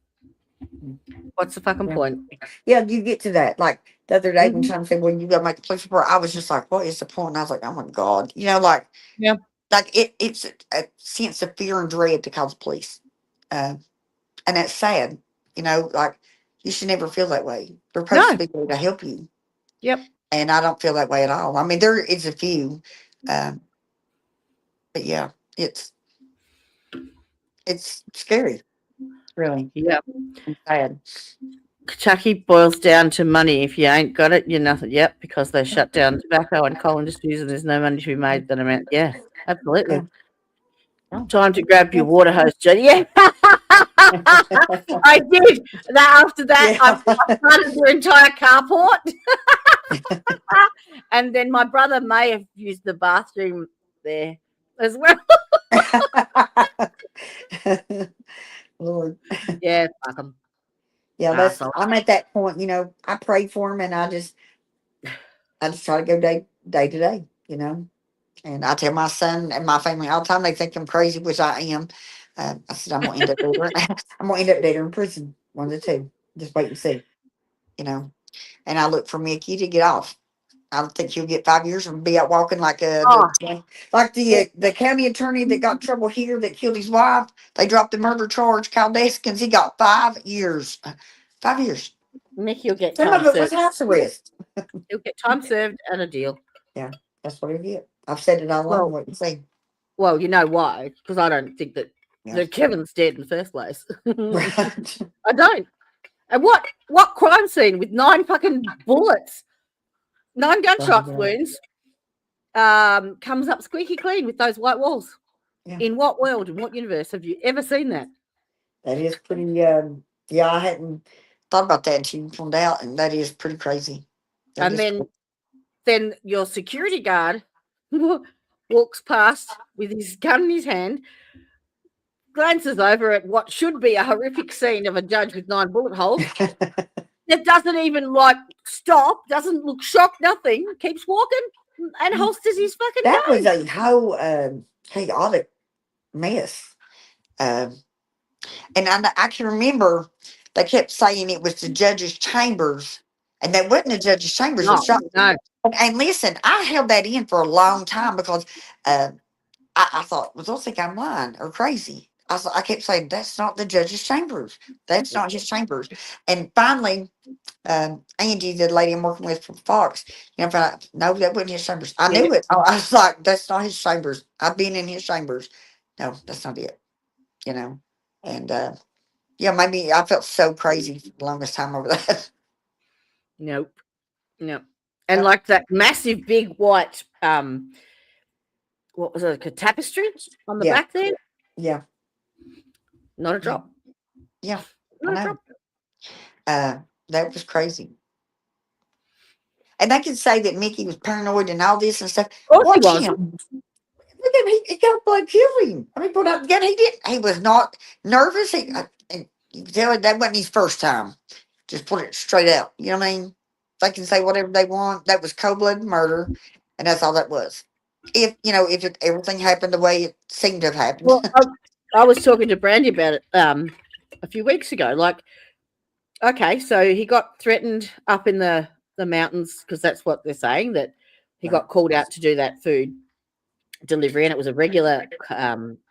What's the fucking point? Yeah, you get to that. Like the other day when Tom said, well, you got to make a police report, I was just like, what is the point? And I was like, oh my God. Like it's a sense of fear and dread to call the police. And that's sad. Like You should never feel that way. They're supposed No. to be there to help you. Yep. And I don't feel that way at all. I mean, there is a few, but yeah, it's scary, really. Yep. And sad. Kentucky boils down to money. If you ain't got it, you're nothing. Yep, because they shut down tobacco and coal industries, and there's no money to be made. Then amount. Yeah, absolutely. Yeah. Oh. Time to grab your water hose, Jenny. Yeah, I did. After that, Yeah. I flooded their entire carport, and then my brother may have used the bathroom there as well. Lord. Yeah, fuck 'em. Yeah, that's. Arsehole. I'm at that point. You know, I pray for him, and I just try to go day to day. You know, and I tell my son and my family all the time they think I'm crazy, which I am. I said I'm gonna end up dead. I'm gonna end up dead or in prison. One of the two. Just wait and see. You know, and I look for Mickey to get off. I don't think he'll get 5 years and be out walking like Oh. the county attorney that got in trouble here that killed his wife. They dropped the murder charge. Kyle Deskins, he got 5 years. 5 years. Nick, you'll get Some time of it was served. house arrest. You'll get time served and a deal. That's what he get. I've said it all Well, along. What you say? Well, you know why? Because I don't think that Yeah. that Kevin's dead in the first place. Right. I don't. And what crime scene with 9 fucking bullets, 9 gunshot Yeah. wounds, comes up squeaky clean with those white walls? Yeah. In what world, in what universe have you ever seen that? That is pretty. Yeah, I hadn't thought about that until you pointed out, and that is pretty crazy. That And is then your security guard walks past with his gun in his hand, glances over at what should be a horrific scene of a judge with 9 bullet holes. It doesn't even stop, doesn't look shocked, nothing, keeps walking and holsters his fucking that gun. was a whole chaotic mess. And I can remember they kept saying it was the judge's chambers, and that wasn't the judge's chambers. It was shot. No. And listen, I held that in for a long time because I thought, well, they'll think I'm lying or crazy. I kept saying, that's not the judge's chambers. That's not his chambers. And finally, Angie, the lady I'm working with from Fox, found out, no, that wasn't his chambers. I knew it. I was like, that's not his chambers. I've been in his chambers. No, that's not it. And yeah, maybe I felt so crazy for the longest time over that. Nope. And like that massive big white what was it, a tapestry on the Yeah. back there? Yeah. Not a drop. Yeah. Not I a know. drop. That was crazy. And they can say that Mickey was paranoid and all this and stuff. Of course he Watch was. him. Look at him. He got blood kill him. I mean, put out the gun. He did. He was not nervous. And you can tell that wasn't his first time. Just put it straight out. You know what I mean? They can say whatever they want. That was cold-blooded murder, and that's all that was. If everything happened the way it seemed to have happened. Well, I was talking to Brandy about it a few weeks ago. Like, okay, so he got threatened up in the mountains because that's what they're saying, that he Right. got called out to do that food delivery, and it was a regular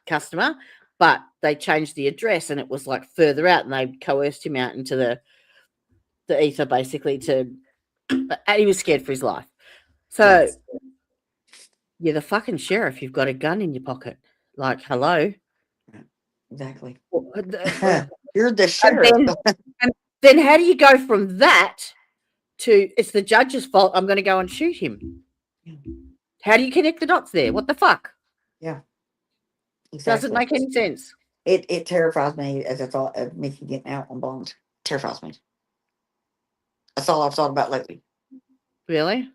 customer, but they changed the address and it was like further out, and they coerced him out into the ether basically and he was scared for his life. So Yes. you're the fucking sheriff. You've got a gun in your pocket. Like, hello. Exactly. And You're the sheriff. then how do you go from that to it's the judge's fault, I'm going to go and shoot him? How do you connect the dots there? What the fuck? Yeah. Doesn't make any sense. It terrifies me as I thought of Mickey getting out on bond. Terrifies me. That's all I've thought about lately. Really?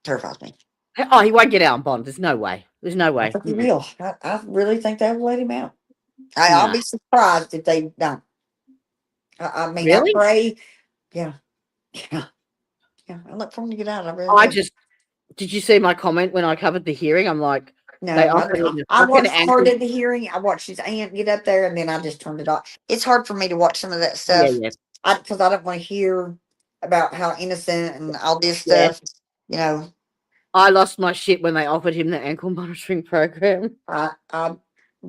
Terrifies me. Oh, he won't get out on bond. There's no way. There's no way. I think he will. I really think they will let him out. I'll Nah. be surprised if they don't. I mean, Really? I pray. Yeah. I look for him to get out. I really I do. just did you see my comment when I covered the hearing? I'm like, No, they offered him the I fucking watched part ankle- of the hearing. I watched his aunt get up there, and then I just turned it off. It's hard for me to watch some of that yeah, stuff yeah. because I don't want to hear about how innocent and all this Yeah. stuff. You know, I lost my shit when they offered him the ankle monitoring program. I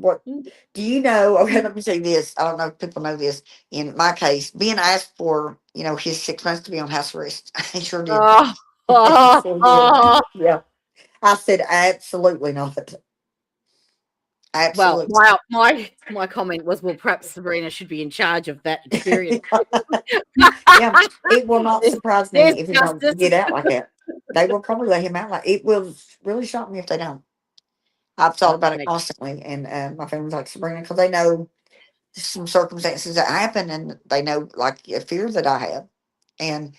what Mm. do you know? Okay, let me say this. I don't know if people know this. In my case, being asked for, his 6 months to be on house arrest, he sure did. Oh, He oh, sure did. oh. Yeah. I said absolutely not. Well, Absolutely. my comment was, well, perhaps Sabrina should be in charge of that experience. Yeah, it will not surprise There's me if he don't justice. get out like that. They will probably let him out like it will really shock me if they don't. I've thought That about would it make constantly, and my family's like Sabrina because they know some circumstances that happen, and they know like a fear that I have, and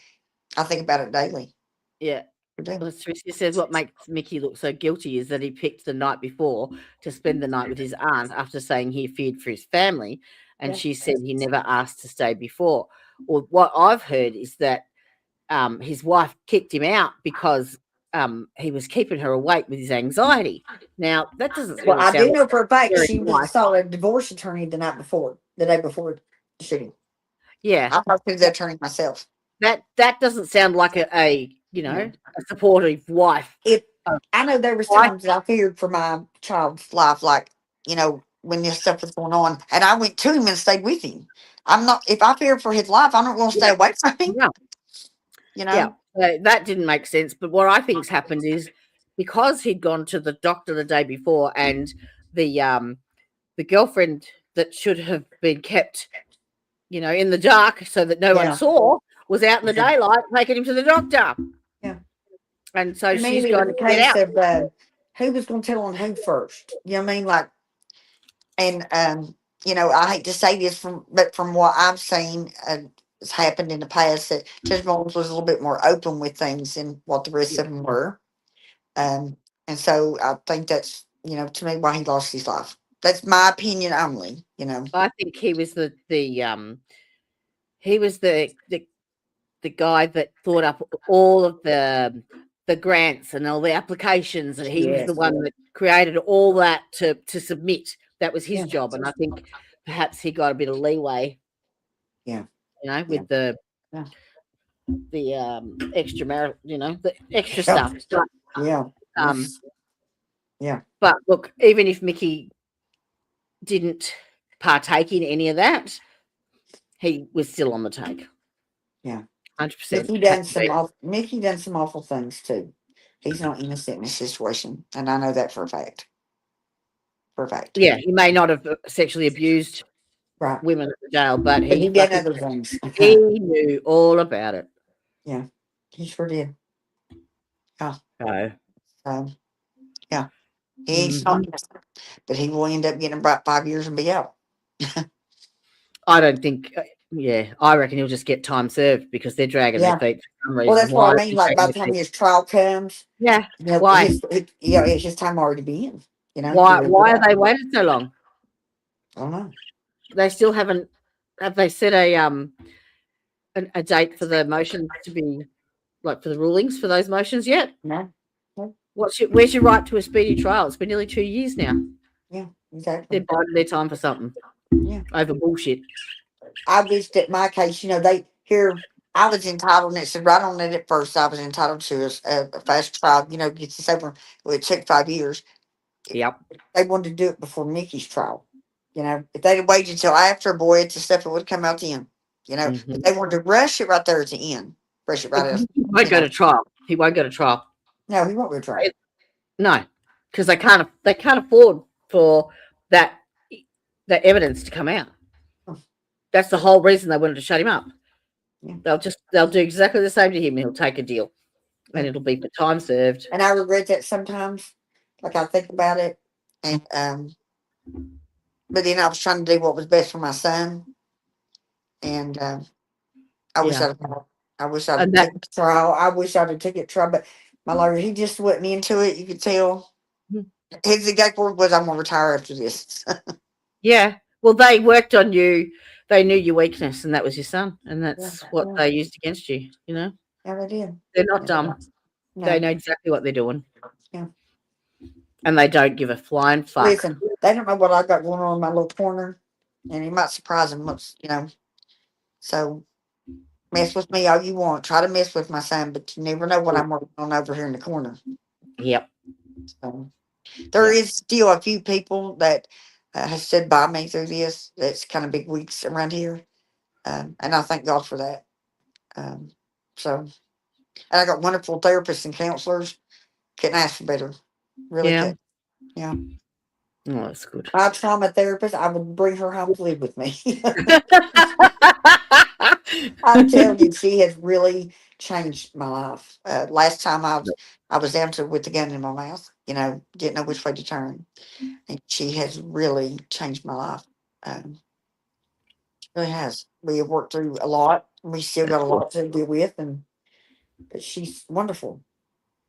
I think about it daily. yeah. I do. Well, Tricia says what makes Mickey look so guilty is that he picked the night before to spend the night with his aunt after saying he feared for his family, and Yeah. she said he never asked to stay before. Well, what I've heard is that his wife kicked him out because he was keeping her awake with his anxiety. Now that doesn't Well, really I sound do like know for a fact a she caring wife. saw a divorce attorney the day before the shooting. Yeah, I talked to the attorney myself. that doesn't sound like a No. a supportive wife. If Uh, I know there was wife, times that I feared for my child's life, like when this stuff was going on, and I went to him and stayed with him. I'm not if I fear for his life, I'm not going to stay yeah, away from him. yeah. You Yeah, know, that didn't make sense. But what I think's happened is because he'd gone to the doctor the day before, and the girlfriend that should have been kept, in the dark so that no one yeah, saw, was out in the yeah, daylight taking him to the doctor, yeah. and so To me, she's it was going a to get case out. of who was going to tell on who first. You know what I mean? Like, and I hate to say this but from what I've seen has happened in the past, that Judge Mullins was a little bit more open with things than what the rest Yeah, of them were. Um, and so I think that's, to me, why he lost his life. That's my opinion only. I think he was the guy that thought up all of the grants and all the applications, and he was the Yes. one that created all that to submit. That was his Yeah. job, and I think perhaps he got a bit of leeway, Yeah. with the Yeah. extramarital, the extra Yeah. stuff. But, Yeah. um, Yeah. but look, even if Mickey didn't partake in any of that, he was still on the take. Yeah. 100%. Mickey done some awful things too. He's not innocent in this situation, and I know that for a fact. For a fact. Yeah, he may not have sexually abused Right. women at the jail, but But he he done fucking other things. he knew all about it. Yeah. He sure did. Yeah. So, Yeah. He's mhm. not innocent, but he will end up getting about 5 years and be out. I don't think. Yeah, I reckon he'll just get time served because they're dragging Yeah. their feet for some Well, reason. that's Why what I are mean. they Like by dragging the their time feet? his trial comes, Yeah, why? it's his time already be in. He Why? will Why get have out. they waited so long? I don't know. They still haven't. Have they set a date for the motion to be like for the rulings for those motions yet? No. Where's your right to a speedy trial? It's been nearly 2 years now. Yeah. Exactly. They're biding their time for something. Yeah. Over bullshit. I wished that my case, I was entitled, and it said right on it at first, I was entitled to a fast trial, gets this over. Well, it took 5 years. Yep. They wanted to do it before Mickey's trial. If they'd have waited until after, boy, it's the stuff that would have come out then. But they wanted to rush it right there at the end. Rush it right out. He won't go to trial. He won't go to trial. No, he won't go to trial. No, because they can't afford for that evidence to come out. That's the whole reason they wanted to shut him up. Yeah. They'll do exactly the same to him. He'll take a deal, and it'll be for time served. And I regret that sometimes. Like I think about it, and but then I was trying to do what was best for my son, and I wish Yeah. I wish I'd And taken the trial. I wish I'd have taken it trial, but my lawyer, he just wasn't into it. You could tell. Mhm. His exact word was, "I'm gonna retire after this." Yeah. Well, they worked on you. They knew your weakness, and that was your son, and that's what yeah. they used against you. Yeah, they did. They're not Yeah. dumb. No. They know exactly what they're doing. Yeah. And they don't give a flying fuck. Listen, they don't know what I got going on in my little corner, and it might surprise them. So mess with me all you want. Try to mess with my son, but you never know what I'm working on over here in the corner. Yep. So there is still a few people that has stood by me through this. That's kind of big weeks around here. And I thank God for that. Um, so, and I got wonderful therapists and counselors. Couldn't ask for better. Really Yeah. could. Yeah. Oh, that's good. My trauma therapist, I would bring her home to live with me. I'm telling you, she has really changed my life. Last time I was down to with the gun in my mouth, didn't know which way to turn, and she has really changed my life. Really has. We have worked through a lot. We still got a lot to deal with, but she's wonderful.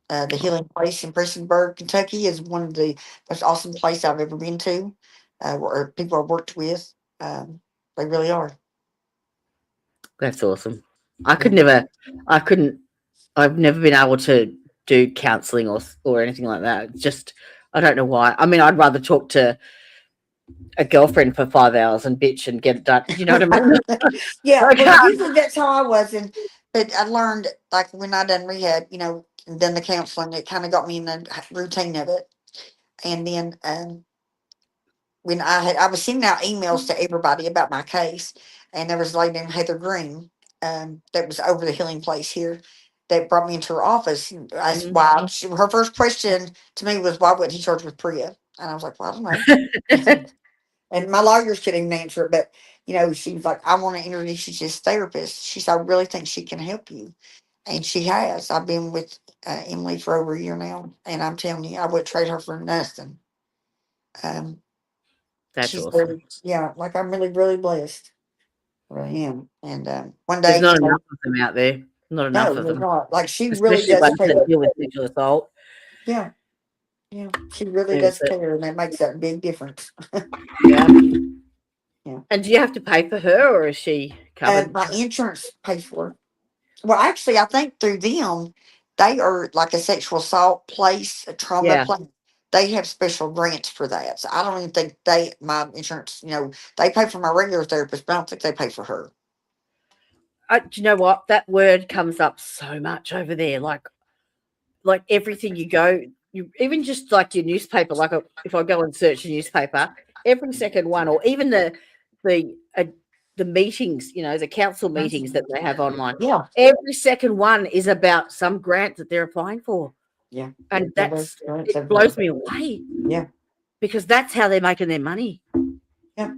The Healing Place in Prestonsburg, Kentucky, is one of the most awesome places I've ever been to. Where people I've worked with, they really are. That's awesome. I've never been able to do counselling or anything like that. It's just, I don't know why. I mean, I'd rather talk to a girlfriend for 5 hours and bitch and get it done. You know what I mean? Yeah, I well, can't. usually that's how I was, but I learned, like, when I done rehab, and done the counseling, it kind of got me in the routine of it. And then when I was sending out emails to everybody about my case, and there was a lady named Heather Green, that was over the Healing Place here, that brought me into her office. And I asked why. Her first question to me was, "Why wouldn't he charge with PREA?" And I was like, "Well, I don't know." And my lawyers couldn't even answer it, but she was like, "I want to introduce you to this therapist." She said, "I really think she can help you," and she has. I've been with Emily for over a year now, and I'm telling you, I would trade her for nothing. That's She's awesome. very, yeah, like, I'm really, really blessed. I really am. And one There's day, not enough of them out there. Not enough no, of there's them, not. Like, she really especially does ones that care. deal with sexual assault. Yeah, yeah, she really Yeah, does care, and that makes that big difference. yeah. Yeah. And do you have to pay for her, or is she covered? My insurance pays for it. Well, actually, I think through them, they are like a sexual assault place, a trauma Yeah. place. They have special grants for that. So I don't even think my insurance, they pay for my regular therapist, but I don't think they pay for her. Do you know what? That word comes up so much over there. Like everything you go, you even just like your newspaper. Like if I go and search a newspaper, every second one, or even the meetings, the council meetings that they have online. Yeah. Every second one is about some grant that they're applying for. Yeah. And Yeah, it blows me away. Yeah. Because that's how they're making their money. Yeah.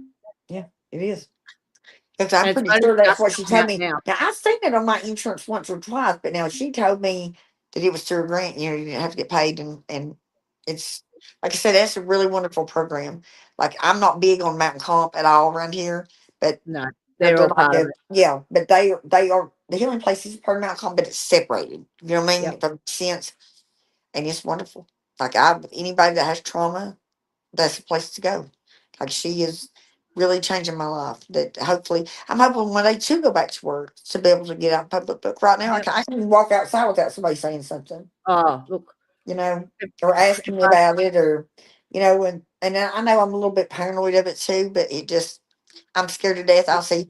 Yeah, it is. Because I'm And it's pretty only sure that's just what she coming told out me. now. Now, I've seen it on my insurance once or twice, but now she told me that it was through a grant. You didn't have to get paid. And it's, like I said, that's a really wonderful program. Like, I'm not big on Mountain Comp at all around here, but No, they're they're all like part of it. yeah, but they are, the Healing Place is part of Mountain Comp, but it's separated. You know what I mean? Yep. If that makes sense. And it's wonderful. Like, anybody that has trauma, that's the place to go. Like, she is really changing my life. That hopefully, I'm hoping when they too go back to work to be able to get out in public. But right now, Yep. I can't even walk outside without somebody saying something, Oh, look. or asking me about it, or and I know I'm a little bit paranoid of it too. But I'm scared to death. I'll see,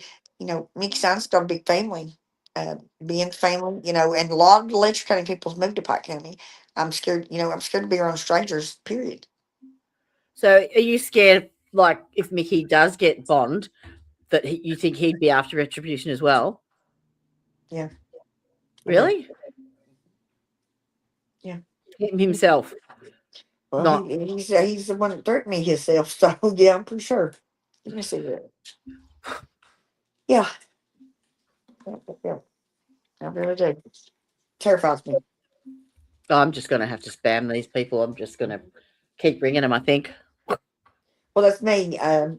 Mickey Sign's got a big family, being family, and a lot of the Letcher County people's moved to Pike County. I'm scared, I'm scared to be around strangers, period. So are you scared, like, if Mickey does get bond, that you think he'd be after retribution as well? Yeah. Really? Yeah. Him himself. Well, Not. he's the one that threatened me himself, so yeah, I'm pretty sure. Let me see that. Yeah. Yeah. I really do. Terrifies me. I'm just going to have to spam these people. I'm just going to keep ringing them, I think. Well, that's me. I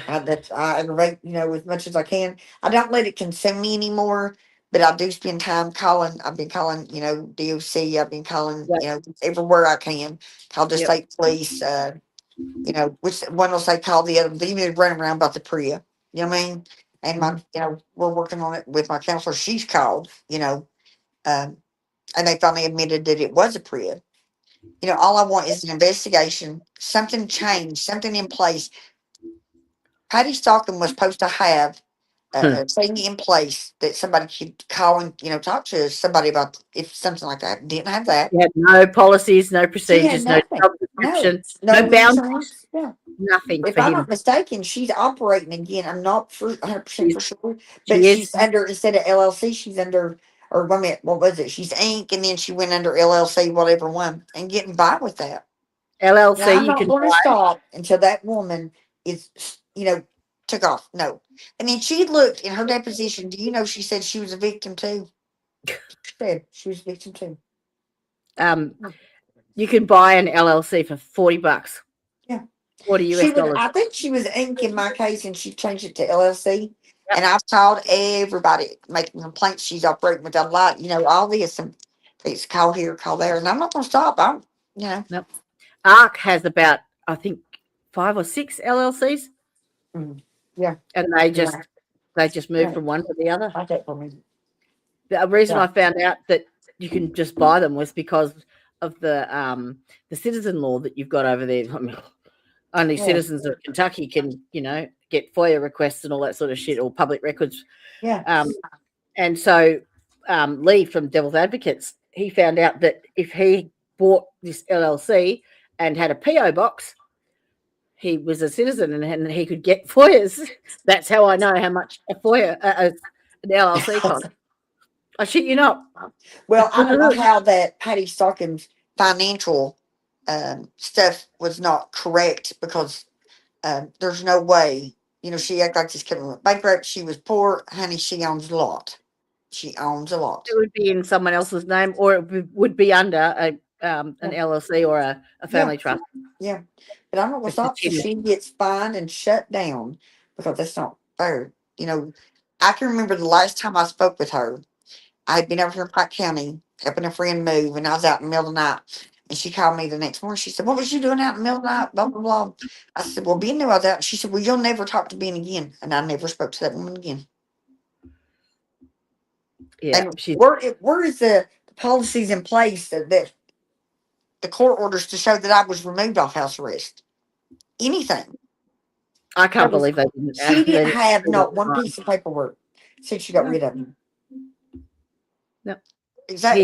aggravate, as much as I can. I don't let it consume me anymore, but I do spend time calling. I've been calling, DOC. I've been calling, Yep. everywhere I can. Call the Yep. state police. Which one will say call the other. They even run around about the PREA. You know what I mean? And my, we're working on it with my counselor. She's called, and they finally admitted that it was a PREA. All I want is an investigation, something changed, something in place. Patty Stockham was supposed to have a thing in place that somebody could call and, talk to somebody about if something like that. Didn't have that. You had no policies, no She had procedures, no nothing. job No, description, no no boundaries. insurance. Yeah. nothing if for I'm him. not mistaken, she's operating again. I'm not 100% for sure, but She is. she's under, instead of LLC, she's under, or wait a minute, what was it? She's Inc. and then she went under LLC, whatever one, and getting by with that. Now, LLC, I'm you not can going to buy. stop until that woman is, took off. No. And then she looked in her deposition. Do you know she said she was a victim too? She said she was a victim too. You can buy an LLC for $40. Yeah. 40 She US was, dollars. I think she was Inc. in my case, and she changed it to LLC. Yep. And I've called everybody making complaints. She's operating with a lot, all this, and it's call here, call there, and I'm not going to stop. Nope. ARC has about, I think, 5 or 6 LLCs. Yeah. And they just move Yeah. from one to the other. I take for me. The reason Yeah. I found out that you can just buy them was because of the citizen law that you've got over there. I mean, only Yeah. citizens of Kentucky can, get FOIA requests and all that sort of shit, or public records. Yeah. And so Lee from Devil's Advocates, he found out that if he bought this LLC and had a PO box, he was a citizen and he could get FOIAs. That's how I know how much a FOIA, an LLC costs. I shit you not. Well, I don't know how that Patty Starkins financial stuff was not correct, because there's no way, she acted like this company went bankrupt. She was poor, honey. She owns a lot. She owns a lot. It would be in someone else's name, or it would be under an LLC or a family trust. Yeah, but I'm not going to It's a stop till cheating. she gets fined and shut down, because that's not fair. I can remember the last time I spoke with her. I had been over here in Pike County helping a friend move, and I was out in the middle of the night. And she called me the next morning. She said, "What was you doing out in the middle of the night?" Blah, blah, blah. I said, "Well, Ben knew I was out." She said, "Well, you'll never talk to Ben again." And I never spoke to that woman again. Yeah, And where is the policies in place that the court orders to show that I was removed off house arrest? Anything. I can't believe they didn't. She they didn't have do not that one time. piece of paperwork since she got No. rid of him. No. Exactly.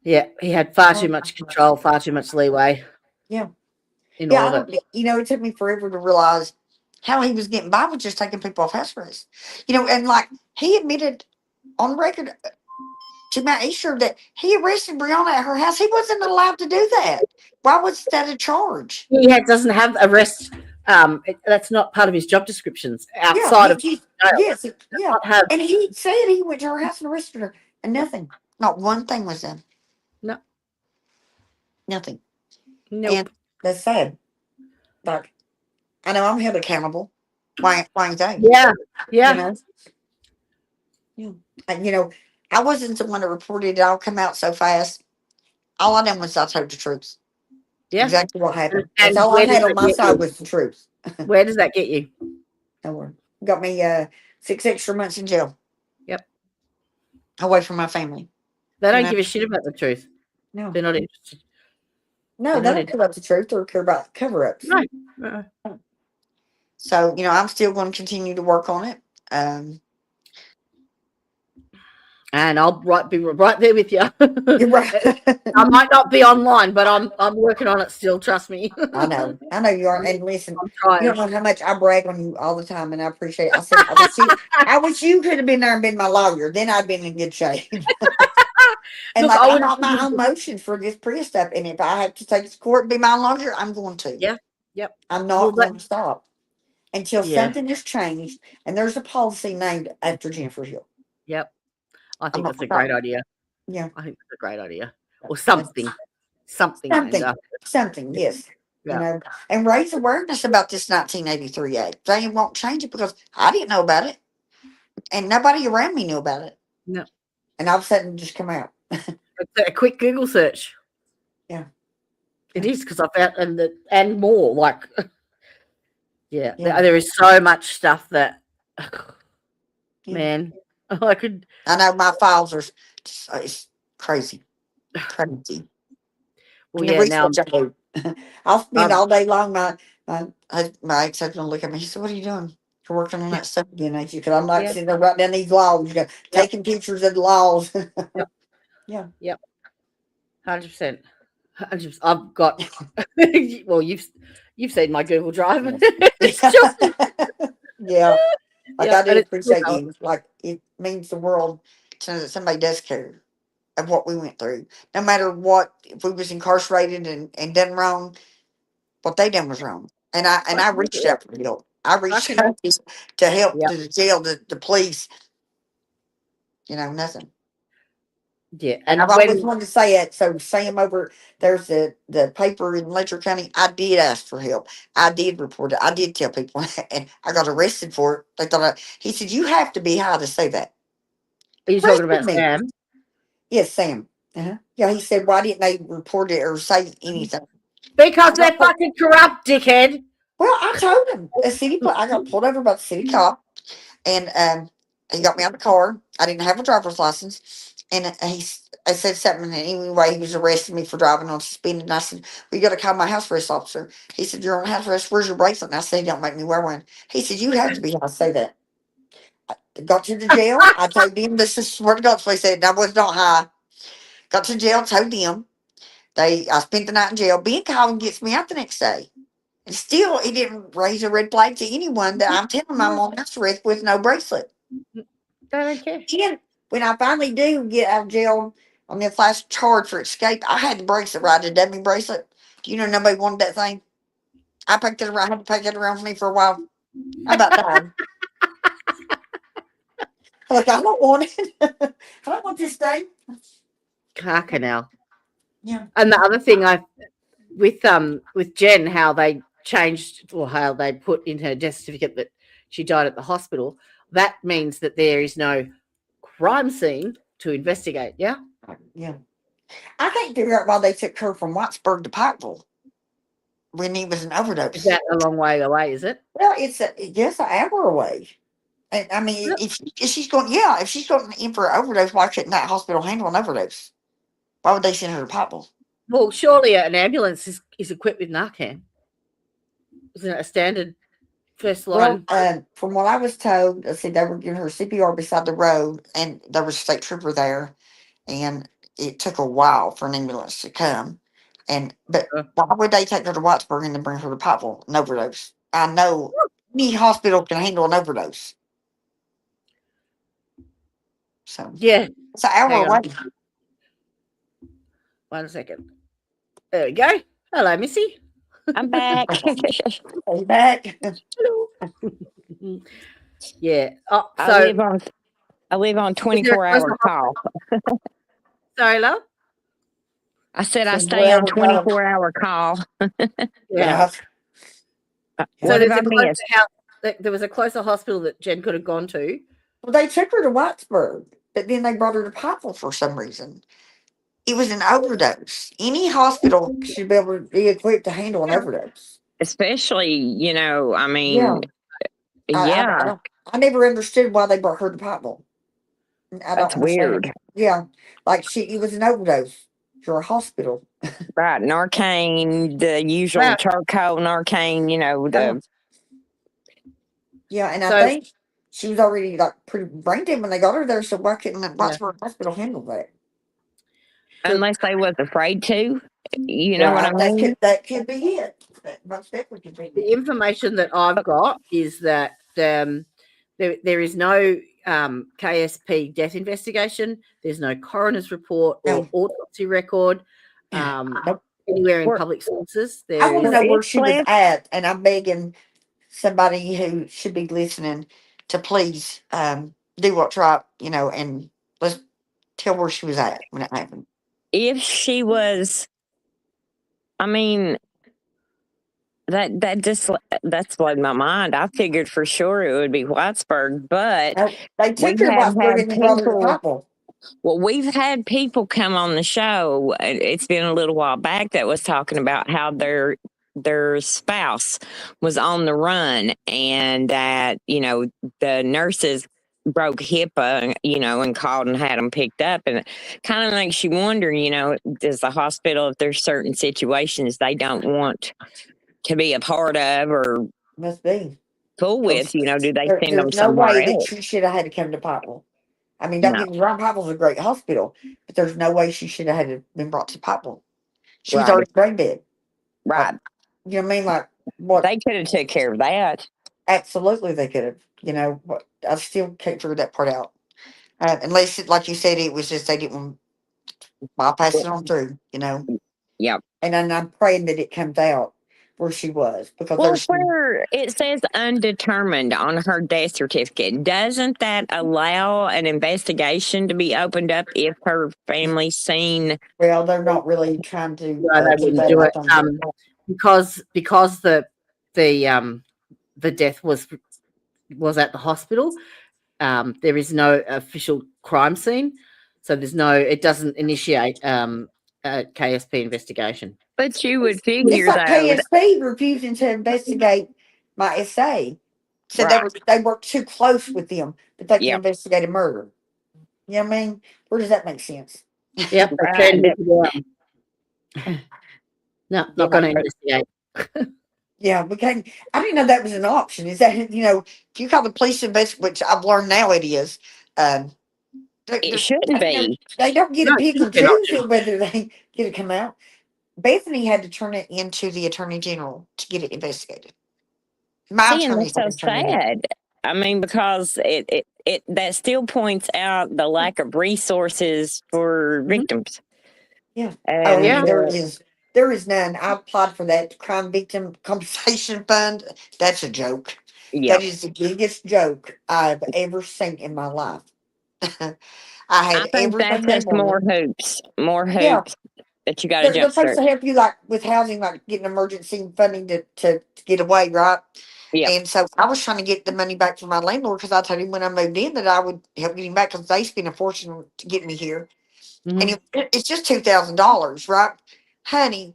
He had, he had far too much control, far too much leeway. Yeah. In all Yeah, of it. it took me forever to realize how he was getting by with just taking people off house arrest. And like he admitted on record to Matt Easter that he arrested Brianna at her house. He wasn't allowed to do that. Why was that a charge? He doesn't have arrest. That's not part of his job descriptions outside of jail. Yes, yeah. Not have, And he said he went to her house and arrested her, and nothing, not one thing was done. No. Nothing. nope. And that's sad. Like, I know I'm held accountable. Why ain't they? Yeah. And, I wasn't the one that reported it all come out so fast. All I done was I told the truth. Yeah. Exactly what happened. And That's all I where had does on it my get side you? was the truth. Where does that get you? Nowhere. Got me 6 extra months in jail. Yep. Away from my family. They don't No. give a shit about the truth. No. They're not interested. No, They're they not don't care about the truth. They care about cover ups. No. Uh-uh. So, I'm still going to continue to work on it. And I'll be right there with you. You're right. I might not be online, but I'm working on it still. Trust me. I know you are. And listen, I'm you trying. don't know how much I brag on you all the time, and I appreciate it. I said, I wish you could have been there and been my lawyer. Then I'd been in good shape. And Look, like, I I'm would- not my own motions for this Prius stuff. And if I have to take it to court and be my lawyer, I'm going to. Yeah. Yep. I'm not Well, going to stop until Yeah. something has changed and there's a policy named after Jennifer Hill. Yep. I think not that's a great stopping. idea. Yeah. I think that's a great idea. Or something. Something. Something. Linda. Something, yes. Yeah. And raise awareness about this 1983 Act. They won't change it because I didn't know about it. And nobody around me knew about it. No. And all of a sudden it just come out. It's a quick Google search. Yeah. It is, because I found and more like Yeah. there is so much stuff that Yeah. man, I could. I know my files are just, it's crazy. Crazy. Well, And the yeah. Now research I do. I'll spend Um, all day long. My ex-husband will look at me. He said, "What are you doing? You're working on that stuff again, ain't you?" Because I'm like Yeah. sitting there writing down these laws, taking pictures of the laws. 100%. I've got. Well, you've seen my Google Drive. It's just Yeah. Like yeah, I and do it's appreciate you. Like it means the world to know that somebody does care of what we went through. No matter what, if we was incarcerated and done wrong, what they done was wrong. And I reached out for help. I reached can- out to help Yeah. the jail, the police. Nothing. Yeah, And and I've always when wanted to say it. So Sam over there's the paper in Letcher County. I did ask for help. I did report it. I did tell people, and I got arrested for it. They thought he said you have to be high to say that. are you talking Arrested about me. Sam? Yes, Sam. Yeah, he said why didn't they report it or say anything? Because they're fucking corrupt, dickhead. Well, I told him I got pulled over by the city cop, and he got me out of the car. I didn't have a driver's license, and I said something. And anyway, he was arresting me for driving on suspended. And I said, "Well, you got to call my house arrest officer." He said, "You're on house arrest. Where's your bracelet?" And I said, "Don't make me wear one." He said, "You have to be." I say that. I got to the jail. I told him this is swear to God. So he said, and I was not high. Got to jail. Told them. I spent the night in jail. Ben Collin gets me out the next day. And still, he didn't raise a red flag to anyone that I'm telling him I'm on house arrest with no bracelet. They don't care. Again, when I finally do get out of jail on this last charge for escape, I had the bracelet right, the dummy bracelet. Do you know nobody wanted that thing? I packed it around, I had to pack it around for me for a while. I about died. Like, I don't want it. I don't want this thing. Carcanel. Yeah. And the other thing with Jen, how they changed or how they put in her death certificate that she died at the hospital, that means that there is no crime scene to investigate. Yeah. Yeah. I can't figure out why they took her from Wattsburg to Pikeville when he was an overdose. Is that a long way away, is it? Well, it's just an hour away. And I mean, if she's going in for an overdose, why couldn't that hospital handle an overdose? Why would they send her to Pikeville? Well, surely an ambulance is equipped with Narcan. Isn't it a standard first line? Well, from what I was told, I said they were giving her CPR beside the road, and there was a state trooper there, and it took a while for an ambulance to come. But why would they take her to Wattsburg and then bring her to Pikeville? An overdose. I know any hospital can handle an overdose. So Yeah. it's an hour Hang on. away. 1 second. There we go. Hello, Missy. I'm back. Hey, back. Hello. Yeah. Oh, I so live on 24-hour call. sorry, love. I said I So stay on well, 24-hour call. Yeah. So What there's did I a closer miss? there was a closer hospital that Jen could have gone to. Well, they took her to Wattsburg, but then they brought her to Pikeville for some reason. It was an overdose. Any hospital should be able to be equipped to handle an overdose. Especially, I mean, Yeah. yeah, I never understood why they brought her to Pikeville. I that's don't understand. weird. Yeah, like it was an overdose for a hospital. Right. Narcan, the usual Wow. charcoal Narcan, Yeah, and So- I think she was already like pretty brain dead when they got her there. So why couldn't the Wattsburg Hospital handle that? unless they was afraid to. You know what I mean? That could be it. That most definitely could be the it. information that I've got is that there is no KSP death investigation. There's no coroner's report or autopsy record Nope. anywhere in Where- public sources. I There want to is know where it's she was left- at, and I'm begging somebody who should be listening to please do what's right, and let's tell where she was at when it happened. If she was, I mean, that's blown my mind. I figured for sure it would be Whitesburg, but They took We her to have Wattsburg had and then brought her to people- Pikeville. well, we've had people come on the show. It's been a little while back that was talking about how their spouse was on the run and that, the nurses broke HIPAA, and called and had them picked up. And it kind of makes you wonder, does the hospital, if there's certain situations they don't want to be a part of or Must be. fool with, do they send them There's no somewhere way that else? she should have had to come to Pikeville. I mean, don't No. get me wrong, Pikeville's a great hospital, but there's no way she should have had to been brought to Pikeville. She was Right. already brain dead. Right. You know what I mean? Like, what? They could have took care of that. Absolutely, they could have. You know, but I still can't figure that part out. Unless, like you said, it was just they didn't want to bypass it on through. You know, Yep. and then I'm praying that it comes out where she was because Well, there's some, where it says undetermined on her death certificate, doesn't that allow an investigation to be opened up if her family's seen? well, they're not really trying to No, they do wouldn't that. do I it. think. Because the death was at the hospital. There is no official crime scene, so it doesn't initiate a KSP investigation. But you would It's figure like though, KSP refusing to investigate my SA. Said Right. they worked too close with them that they can Yep. investigate a murder. You know what I mean? Where does that make sense? Yep, they Right. turned it down. No, not going to investigate. Yeah, we can't. I didn't know that was an option. Is that, if you call the police investigate, which I've learned now it is, It shouldn't be. they don't get to No, pick it's and an choose option. whether they get to come out. Bethany had to turn it into the attorney general to get it investigated. My See, and attorney's that's so had to turn it in. sad. I mean, because it that still points out the lack of resources for victims. Yeah. And Oh, Yeah. there is none. I applied for that crime victim compensation fund. That's a joke. yeah, That is the biggest joke I've ever seen in my life. I I had think everything that's they just more wanted. Yeah, hoops that you got to they're jump supposed through. to help you like with housing, like getting emergency funding to get away, right? Yeah, And so I was trying to get the money back from my landlord because I told him when I moved in that I would help get him back because they spent a fortune to get me here. Mhm. And it's just $2,000, right? Honey,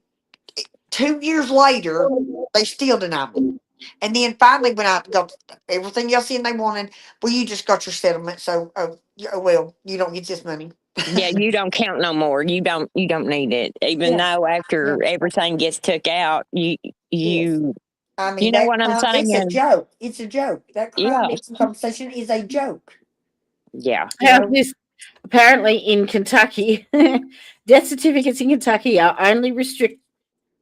2 years later, they still denied me. And then finally, when I got everything else in they wanted, well, you just got your settlement. So, well, you don't get this money. yeah. You don't count no more. You don't need it. Even Yeah. though after everything gets took out, Yes. you I mean, you know that what I'm crime, it's a saying? joke. It's a joke. That crime Yeah, victim compensation is a joke. yeah. You How's know? this? Apparently, in Kentucky, death certificates in Kentucky are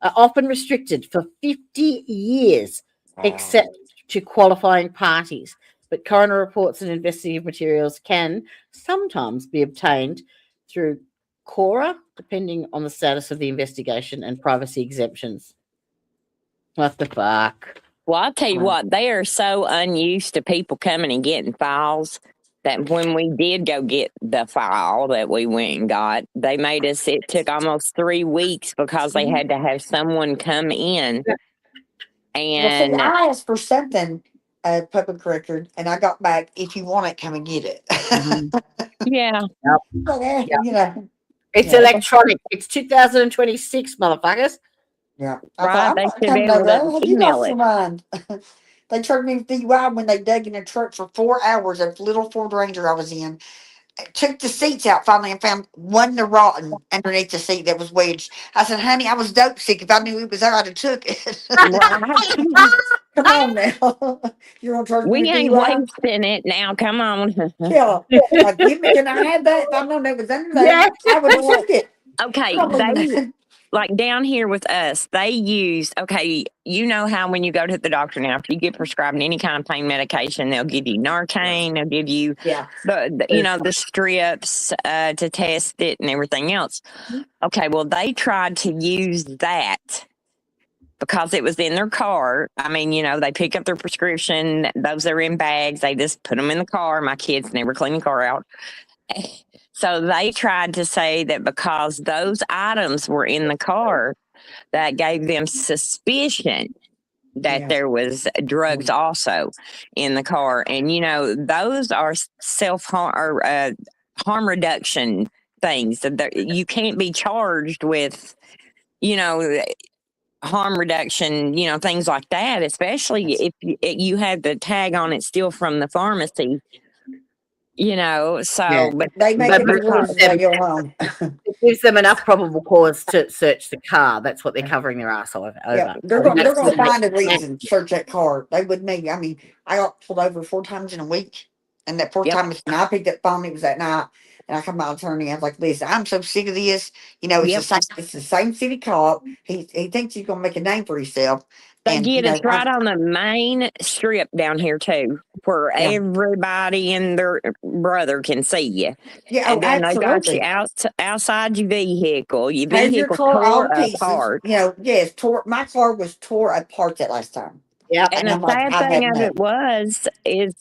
often restricted for 50 years, except to qualifying parties. But coroner reports and investigative materials can sometimes be obtained through Cora, depending on the status of the investigation and privacy exemptions. What the fuck? Well, I'll tell you Wow. what, they are so unused to people coming and getting files that when we did go get the file that we went and got, they made us, it took almost 3 weeks because they had to have someone come in. Well, see, And I asked for something, public record, and I got back, if you want it, come and get it. Mhm. yeah, But, Yep. you know, It's Yeah. electronic. It's 2026, motherfuckers. yeah. I right, thought, I'm they not should be coming able over there. to Have you email lost it. your mind? They charged me DUI when they dug in a truck for 4 hours. A little Ford Ranger I was in. Took the seats out finally and found one rotten underneath the seat that was wedged. I said, honey, I was dope sick. If I knew it was there, I'd have took it. Right. Come on now. You're gonna charge me We with ain't DUI? wasting it now. Come on. Yeah. Give me, can I have that? If I known that was under there, Yeah. I would have took it. Okay, I'm not leaving they that. like down here with us, they use, okay, you know how when you go to the doctor now, if you get prescribed any kind of pain medication, they'll give you Narcan, they'll give you Yeah. the strips to test it and everything else. Okay, well, they tried to use that because it was in their car. I mean, they pick up their prescription, those are in bags, they just put them in the car. My kids never clean the car out. So they tried to say that because those items were in the car, that gave them suspicion that Yeah. there was drugs also in the car. And, those are self-harm or harm reduction things. You can't be charged with, harm reduction, things like that, especially if you have the tag on it still from the pharmacy. So, Yeah. but They make But it it worse gives as they them, go home. it gives them enough probable cause to search the car. That's what they're covering their ass over. Yeah, they're And going that's to what find a they- reason to search that car. They would me. I mean, I got pulled over 4 times in a week, and that fourth Yep. time was when I picked up the phone. It was that night. And I come my attorney. I was like, listen, I'm so sick of this. You know, Yep. it's the same city cop. He thinks he's gonna make a name for himself. They And you get us know, right on the main strip down here too, where Yeah. everybody and their brother can see you. yeah, And then they got you absolutely. outside your vehicle. Your Has your vehicle car all tore to pieces? apart. You know, yes, my car was tore apart that last time. Yep. And And the I'm like, sad I've thing had of it enough. is,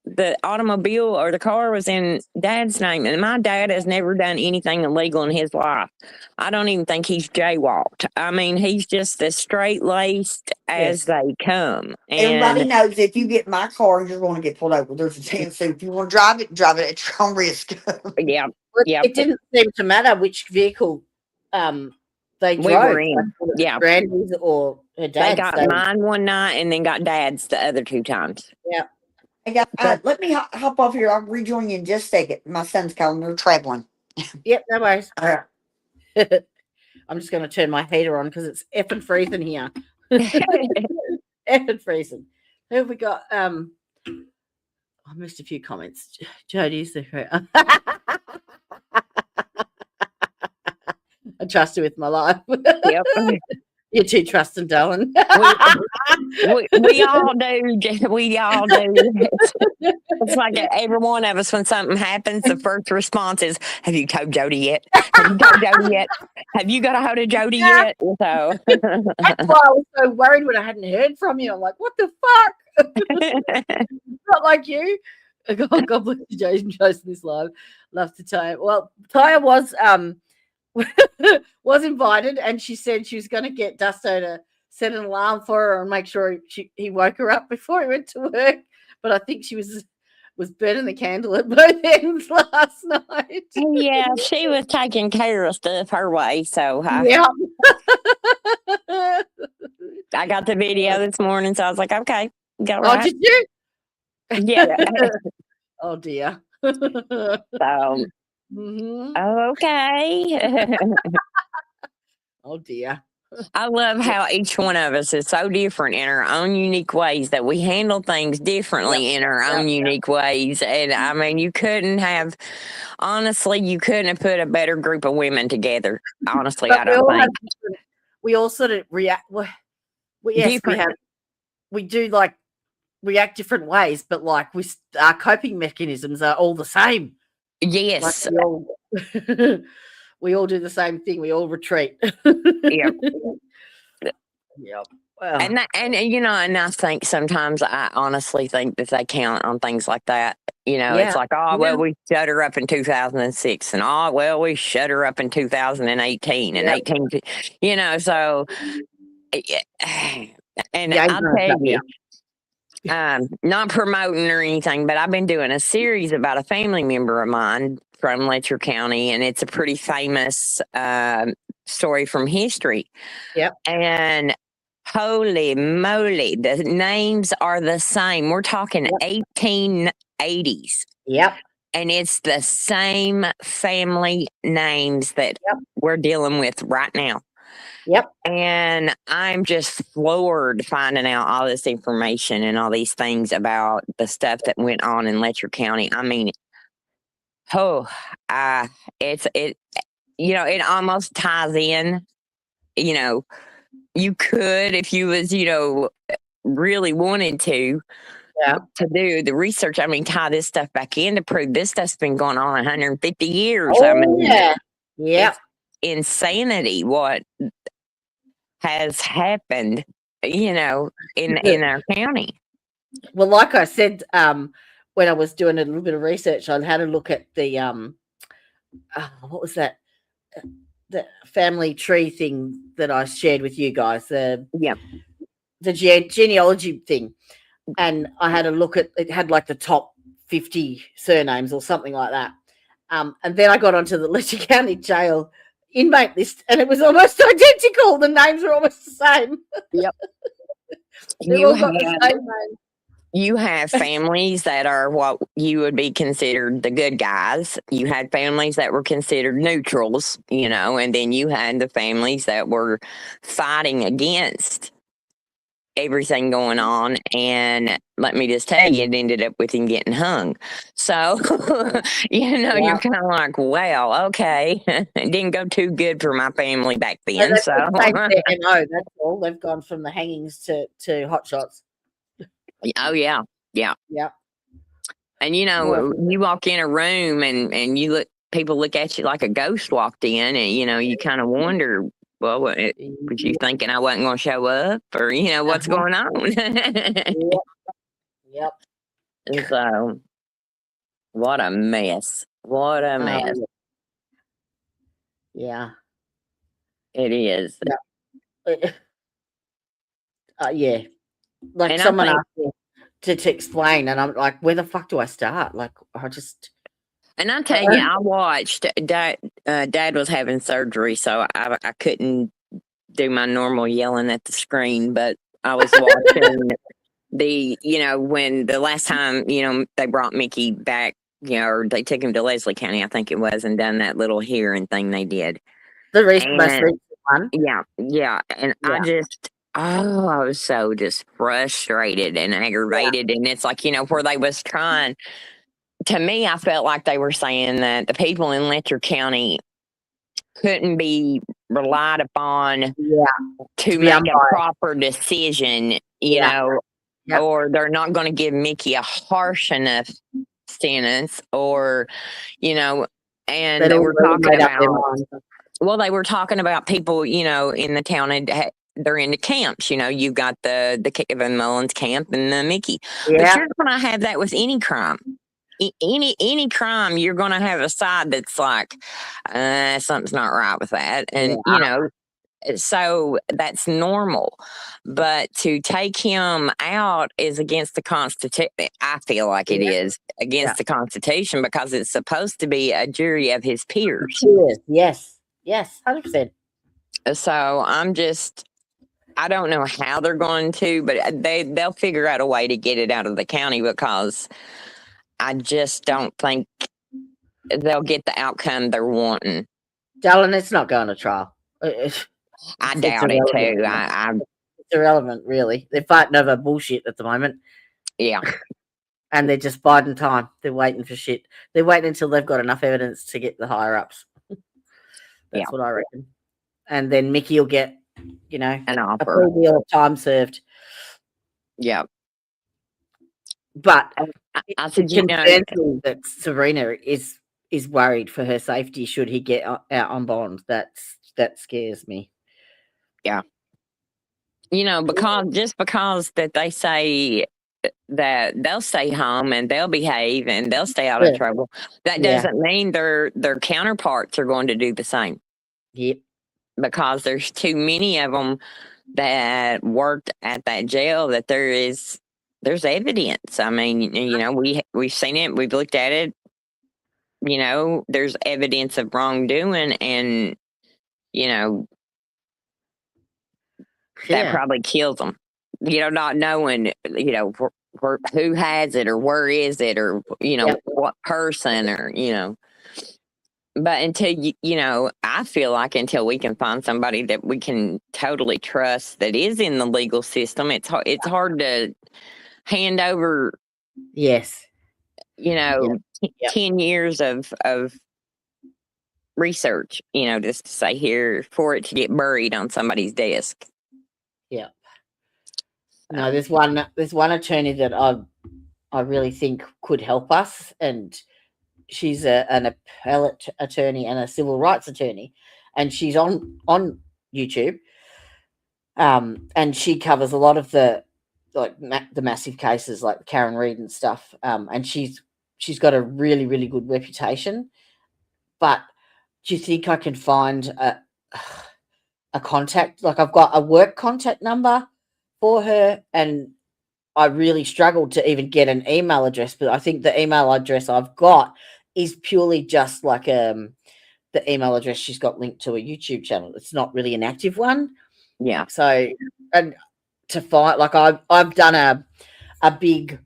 the automobile or the car was in Dad's name, and my dad has never done anything illegal in his life. I don't even think he's jaywalked. I mean, he's just as straight laced as Yes. they come. Everybody And knows if you get my car, you're going to get pulled over. There's a chance. So if you want to drive it at your own risk. yeah, Well, yeah, it didn't seem to matter which vehicle they we drove. were in. Yeah, Brandy's or her they dad's. got So, mine one night and then got Dad's the other 2 times. yeah. Hey, guys, let me hop off here. I'll rejoin you in just a second. My son's calling. They're traveling. Yep, no worries. All right. I'm just going to turn my heater on because it's effing freezing here. Effing freezing. Who have we got? I missed a few comments. Jody's the I trust her with my life. Yep. You're too trusting, darling. We all do. We all do. It's like every one of us, when something happens, the first response is, "Have you told Jody yet? Have you told Jody yet? Have you got a hold of Jody yet?" So That's why I was so worried when I hadn't heard from you. I'm like, what the fuck? Not like you. God bless you, Jason, posting this live. Love to Taya. Well, Taya was invited, and she said she was going to get Dusto to set an alarm for her and make sure he woke her up before he went to work. But I think she was burning the candle at both ends last night. yeah, she was taking care of stuff her way. So Yeah. I got the video this morning, so I was like, okay, go Oh, right. did you? Yeah. Oh dear. So Mhm. okay. Oh dear. I love how each one of us is so different in our own unique ways, that we handle things differently in our own unique ways. And I mean, you couldn't have put a better group of women together. Honestly, But I don't think. We all sort of react. Well, yes, Different. we do like react different ways, but like our coping mechanisms are all the same. Like Yes. we all do the same thing. We all retreat. Yep. Yep. Well, And I think sometimes I honestly think that they count on things like that. It's like, oh, well, we shut her up in 2006, and oh, well, we shut her up in 2018 and 18, so, and Yeah, I'll tell you, not promoting or anything, but I've been doing a series about a family member of mine from Letcher County, and it's a pretty famous story from history. Yep. And holy moly, the names are the same. We're talking 1880s. Yep. And it's the same family names that we're dealing with right now. Yep. And I'm just floored finding out all this information and all these things about the stuff that went on in Letcher County. I mean, it almost ties in. You could, if you was, really wanted to do the research. I mean, tie this stuff back in to prove this stuff's been going on 150 years. Oh, I mean, yeah. it's insanity what has happened, in our county. Well, like I said, when I was doing a little bit of research, I had a look at the what was that? The family tree thing that I shared with you guys. The genealogy thing, and I had a look at it. Had like the top 50 surnames or something like that. And then I got onto the Letcher County Jail inmate list, and it was almost identical. The names are almost the same. Yep. They all got the same name. You have families that are what you would be considered the good guys. You had families that were considered neutrals, and then you had the families that were fighting against everything going on. And let me just tell you, it ended up with him getting hung. So, you're kind of like, well, okay. It didn't go too good for my family back So then. they've So, changed their MO, that's all. They've gone from the hangings to hot shots. oh, yeah. Yeah. Yep. And, More you walk in a room and people look at you like a ghost walked in, and, you kind of wonder, well, was you thinking I wasn't going to show up, or, what's Uh-huh. going on? Yep. And so, what a mess. What a mess. Yeah. It is. Yeah. Like And I someone think- asked me to explain, and I'm like, where the fuck do I start? Like, I just. And I tell you, I watched Dad was having surgery, so I couldn't do my normal yelling at the screen, but I was watching when the last time, they brought Mickey back, or they took him to Leslie County, I think it was, and done that little hearing thing they did. The most And- recent one. Yeah. And I was so just frustrated and aggravated. And it's like, where they was trying, to me, I felt like they were saying that the people in Letcher County couldn't be relied upon Yeah. to be make a unbiased. proper decision, Yeah. Yep. or they're not going to give Mickey a harsh enough sentence, or, and they were talking about, they were talking about people, in the town, and they're into camps. You've got the Kevin Mullins camp and the Mickey. But Yeah. you're going to have that with any crime. Any crime, you're going to have a side that's like, something's not right with that. And, so that's normal. But to take him out is against the Constitution. I feel like it is against the Constitution, because it's supposed to be a jury of his peers. Yes. 100%. So I don't know how they're going to, but they'll figure out a way to get it out of the county, because I just don't think they'll get the outcome they're wanting. Darling, it's not going to trial. I doubt it too. It's irrelevant, really. They're fighting over bullshit at the moment. Yeah. And they're just biding time. They're waiting for shit. They're waiting until they've got enough evidence to get the higher ups. That's what I reckon. And then Mickey will get, an a offer. full deal of time served. Yeah. But I it said, concerns me that Serena is worried for her safety should he get out on bond. That scares me. Yeah. Because that they say that they'll stay home and they'll behave and they'll stay out of trouble, that doesn't mean their counterparts are going to do the same. Yep. Because there's too many of them that worked at that jail that there's evidence. I mean, we've seen it, we've looked at it. There's evidence of wrongdoing, and that probably kills them. Not knowing, who has it, or where is it, or what person, or But until I feel like until we can find somebody that we can totally trust that is in the legal system, it's hard to hand over. Yes. 10 years of research, just to say here for it to get buried on somebody's desk. Yeah. No, there's one attorney that I really think could help us, and she's an appellate attorney and a civil rights attorney, and she's on YouTube. And she covers a lot of the the massive cases like Karen Reid and stuff. And she's got a really, really good reputation. But do you think I can find a contact? Like, I've got a work contact number for her, and I really struggled to even get an email address. But I think the email address I've got is purely just like the email address she's got linked to a YouTube channel. It's not really an active one. Yeah. So, and to find, like, I've done a big,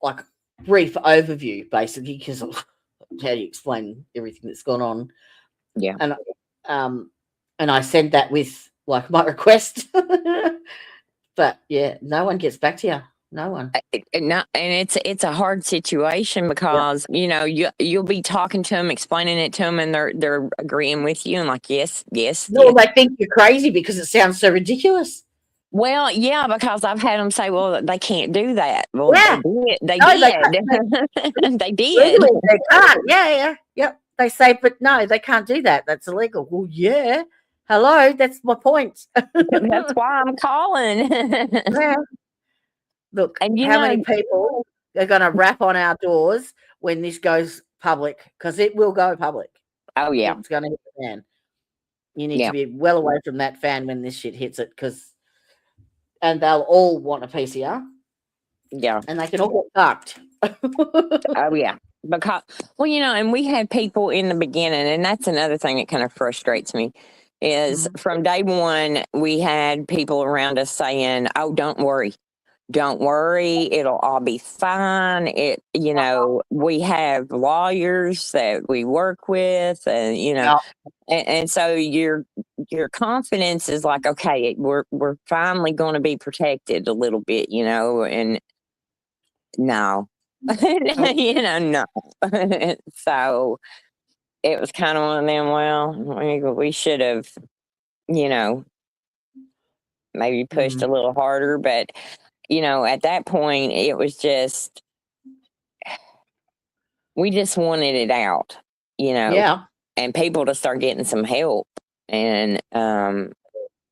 like, brief overview basically, because how do you explain everything that's gone on? Yeah. And I sent that with like my request But yeah, no one gets back to you. No one. And it's a hard situation because you'll be talking to them, explaining it to them, and they're agreeing with you and like yes, No, yes. they think you're crazy because it sounds so ridiculous. Well, yeah, because I've had them say, "Well, they can't do that." Well, Yeah. they No, they did. They did. Legally, they can't. Yeah. Yep. They say, but no, they can't do that. That's illegal. Well, yeah. Hello, that's my point. That's why I'm calling. Yeah. Look, And how many people are going to rap on our doors when this goes public? Because it will go public. Oh yeah, It's going to hit the fan. You need Yeah. to be well away from that fan when this shit hits it, and they'll all want a PCR, yeah. and they can all get fucked. Oh yeah. Because and we had people in the beginning, and that's another thing that kind of frustrates me is from day one we had people around us saying, "Oh, don't worry, it'll all be fine." We have lawyers that we work with, and Yeah. and so your confidence is like, okay, we're finally going to be protected a little bit, and no. No. So it was kind of one of them, well, we should have, maybe pushed a little harder, but at that point it was just, we just wanted it out, Yeah. and people to start getting some help. And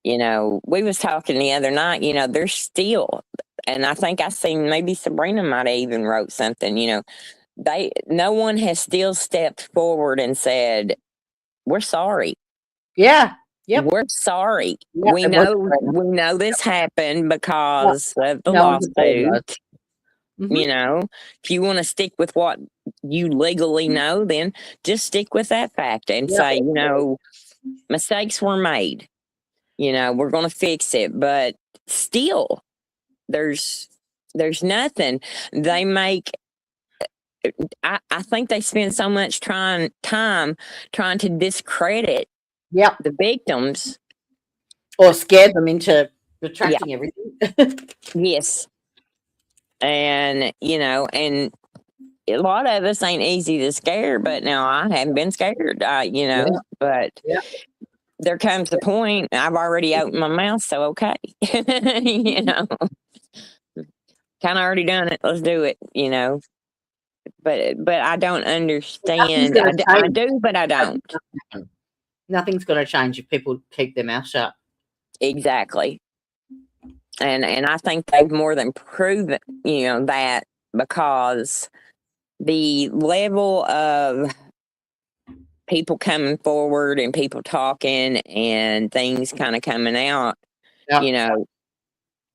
we was talking the other night, there's still, and I think I seen maybe Sabrina might have even wrote something, no one has still stepped forward and said, "We're sorry. Yeah. Yep. We're sorry. Yep, We it know was this happened because of the No one's afraid of lawsuit." Mhm. If you want to stick with what you legally know, then just stick with that fact and Yep. say, mistakes were made. We're going to fix it, but still, there's nothing. They make. I think they spend so much time trying to discredit Yep. the victims. Or scare them into retracting everything. Yes. And, and a lot of us ain't easy to scare, but now I haven't been scared, but Yeah. there comes the point, I've already opened my mouth, so okay. Kind of already done it. Let's do it, But I don't understand. gonna I change. do, but I don't. Nothing's going to change if people keep their mouth shut. Exactly. And I think they've more than proven, that, because the level of people coming forward and people talking and things kind of coming out, Yeah.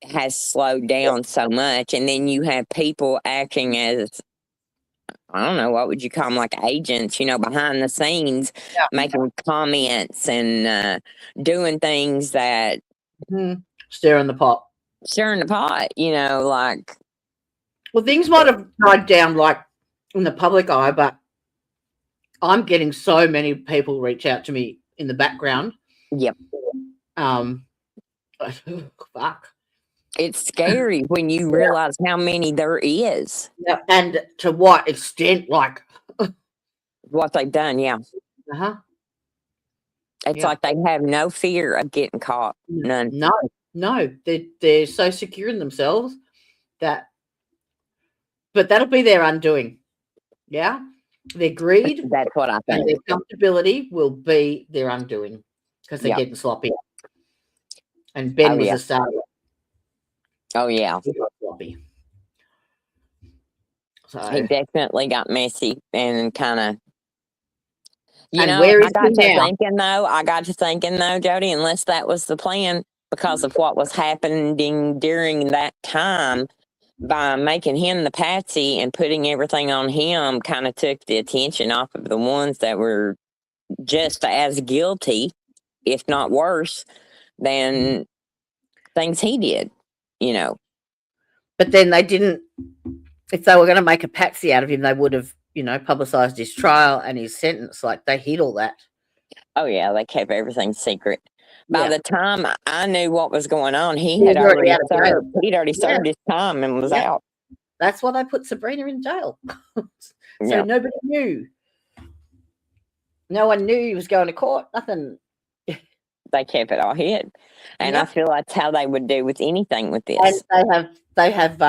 Has slowed down so much. And then you have people acting as, I don't know, what would you call them, like agents, behind the scenes, Yeah. making comments and doing things that Stirring the pot. stirring the pot, like. Well, things might have died down like in the public eye, but I'm getting so many people reach out to me in the background. Yep. Fuck. It's scary when you realize how many there is. Yeah. And to what extent, like. What they've done, yeah. Uh-huh. It's like they have no fear of getting caught. None. No. They're so secure in themselves but that'll be their undoing. Yeah. Their greed. That's what I And think. their comfortability will be their undoing because they're getting sloppy. And Ben was a starter. Oh, yeah. He got sloppy. So, He definitely got messy and kind of, where is I got he to now? thinking though, Jody, unless that was the plan because of what was happening during that time, by making him the patsy and putting everything on him kind of took the attention off of the ones that were just as guilty, if not worse, than things he did, But then they didn't, if they were going to make a patsy out of him, they would have, publicized his trial and his sentence. Like they hid all that. Oh, yeah, they kept everything secret. By Yeah. the time I knew what was going on, he He had was already already out of jail. served. He'd already Yeah. served his time and was Yeah. out. That's why they put Sabrina in jail. So Yeah. nobody knew. No one knew he was going to court. Nothing. They kept it all hid, and I Yep. feel that's how they would do with anything with And this. they have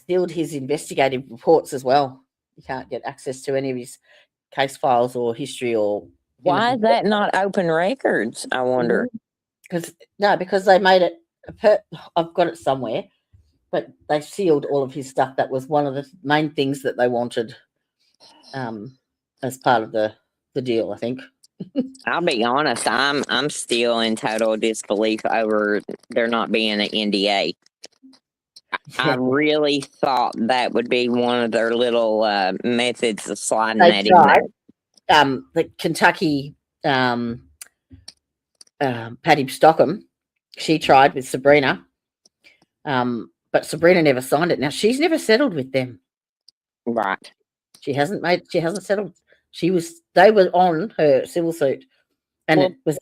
sealed his investigative reports as well. You can't get access to any of his case files or history or Why is that not open records? I wonder. because they made it. I've got it somewhere, but they sealed all of his stuff. That was one of the main things that they wanted, as part of the deal. I think. I'll be honest, I'm still in total disbelief over there not being an NDA. I really thought that would be one of their little methods of sliding They that in tried. there. The Kentucky Patty Stockham, she tried with Sabrina, but Sabrina never signed it. Now she's never settled with them. Right. She hasn't settled. They were on her civil suit, and it was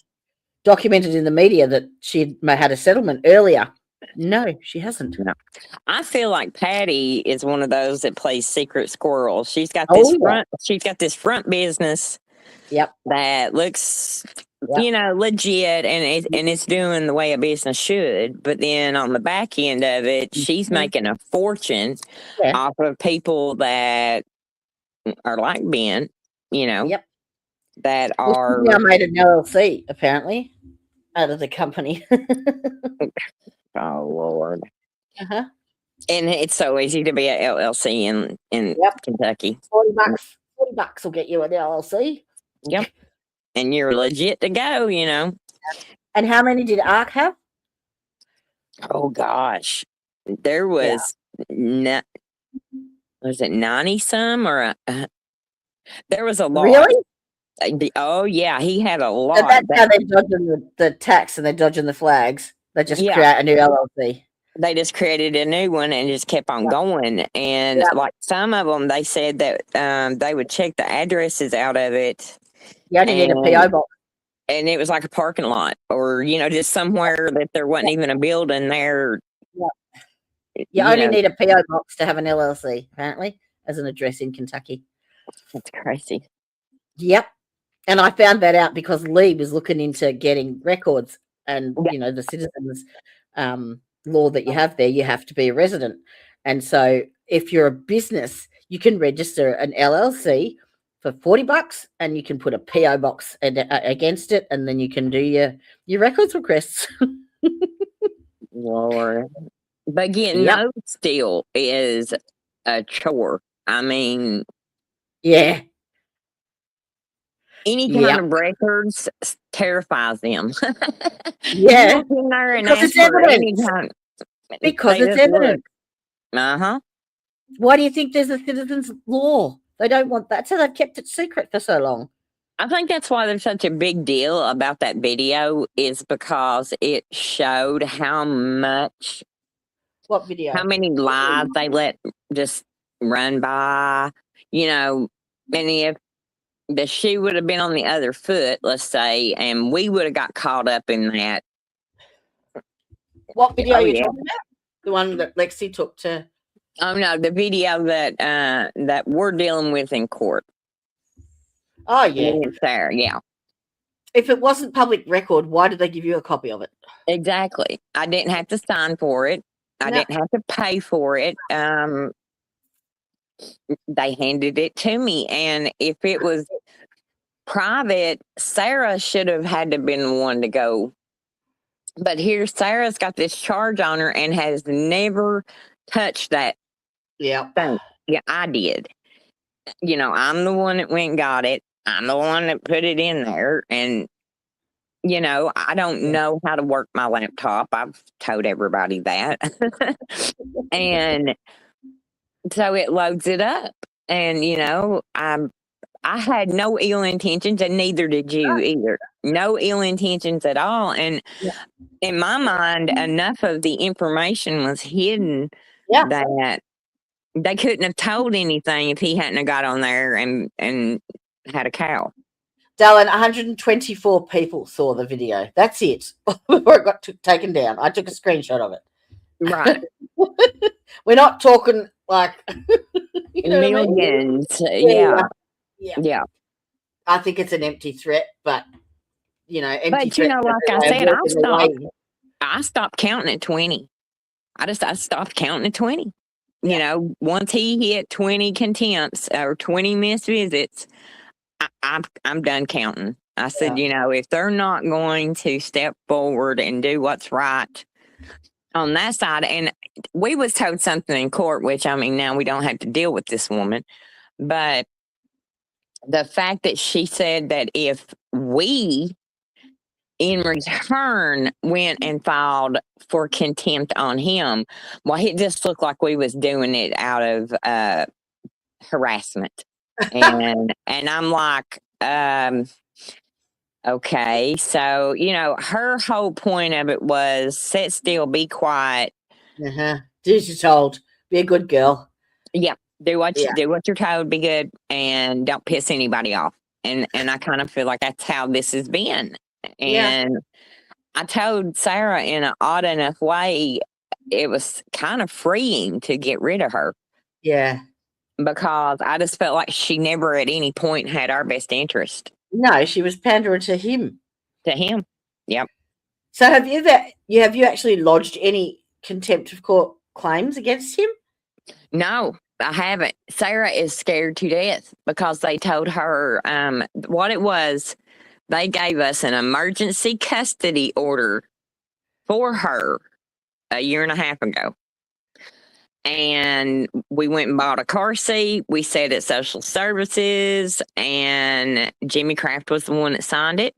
documented in the media that she had a settlement earlier. No, she hasn't. No. I feel like Patty is one of those that plays secret squirrel. She's got this front business. Yep. That looks, Yep. legit, and it's doing the way a business should. But then on the back end of it, she's making a fortune off of people that are like Ben, Yep. that Well, are. she now made an LLC apparently out of the company. Oh Lord. Uh-huh. And it's so easy to be an LLC in Kentucky. $40 will get you an LLC. Yep. And you're legit to go, And how many did ARC have? Oh gosh. There was was it 90 some or there was a lot. Really? Oh yeah, he had a lot. So that's how they're dodging the tax and they're dodging the flags. They just create a new LLC. They just created a new one and just kept on going. And like some of them, they said that they would check the addresses out of it. You only need a PO box. And it was like a parking lot or, just somewhere that there wasn't even a building there. You only need a PO box to have an LLC, apparently, as an address in Kentucky. That's crazy. Yep. And I found that out because Lee was looking into getting records and, the citizens law that you have there, you have to be a resident. And so if you're a business, you can register an LLC for $40 and you can put a PO box against it, and then you can do your records requests. Lord. But getting those still is a chore. I mean, yeah. Any kind of records terrifies them. Yeah. Because it's evidence. Because it's evidence. Uh-huh. Why do you think there's a citizen's law? They don't want that, so they've kept it secret for so long. I think that's why there's such a big deal about that video, is because it showed how much. What video? How many lies they let just run by, and if the shoe would have been on the other foot, let's say, and we would have got caught up in that. What video are you talking about? The one that Lexi took to. Oh no, the video that we're dealing with in court. Oh yeah, it's there. Yeah. If it wasn't public record, why did they give you a copy of it? Exactly. I didn't have to sign for it. I didn't have to pay for it. They handed it to me, and if it was private, Sarah should have had to been the one to go. But here, Sarah's got this charge on her and has never touched that. Yeah. Thing. Yeah, I did. I'm the one that went and got it. I'm the one that put it in there, and I don't know how to work my laptop. I've told everybody that. And so it loads it up. And, I had no ill intentions, and neither did you either. No ill intentions at all. And in my mind, enough of the information was hidden that they couldn't have told anything if he hadn't have got on there and had a cow. Dallin, 124 people saw the video. That's it. Before it got taken down. I took a screenshot of it. Right. We're not talking like you know what I mean? Millions. Yeah. Yeah. Yeah. I think it's an empty threat, but empty But, threat. like I said, I stopped counting at 20. I stopped counting at 20. Once he hit 20 contempts or 20 missed visits, I'm done counting. I said, if they're not going to step forward and do what's right on that side, and we was told something in court, which now we don't have to deal with this woman, but the fact that she said that if we in return went and filed for contempt on him, well, it just looked like we was doing it out of harassment. And I'm like, okay. So, her whole point of it was sit still, be quiet. Do as you're told. Be a good girl. Yeah. Do what you're told, be good, and don't piss anybody off. And I kind of feel like that's how this has been. And I told Sarah in an odd enough way, it was kind of freeing to get rid of her. Yeah. Because I just felt like she never at any point had our best interest. No, she was pandering to him. To him. Yep. So have you actually lodged any contempt of court claims against him? No, I haven't. Sarah is scared to death because they told her what it was. They gave us an emergency custody order for her a year and a half ago. And we went and bought a car seat. We said at social services, and Jimmy Kraft was the one that signed it.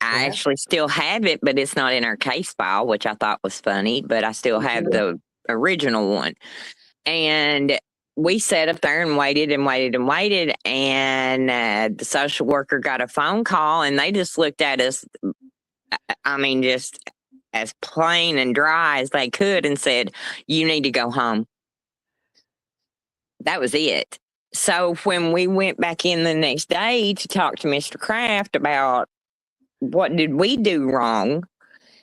I actually still have it, but it's not in our case file, which I thought was funny, but I still have the original one. And we sat up there and waited and waited and waited. And the social worker got a phone call, and they just looked at us, just as plain and dry as they could, and said, you need to go home. That was it. So when we went back in the next day to talk to Mr. Kraft about what did we do wrong,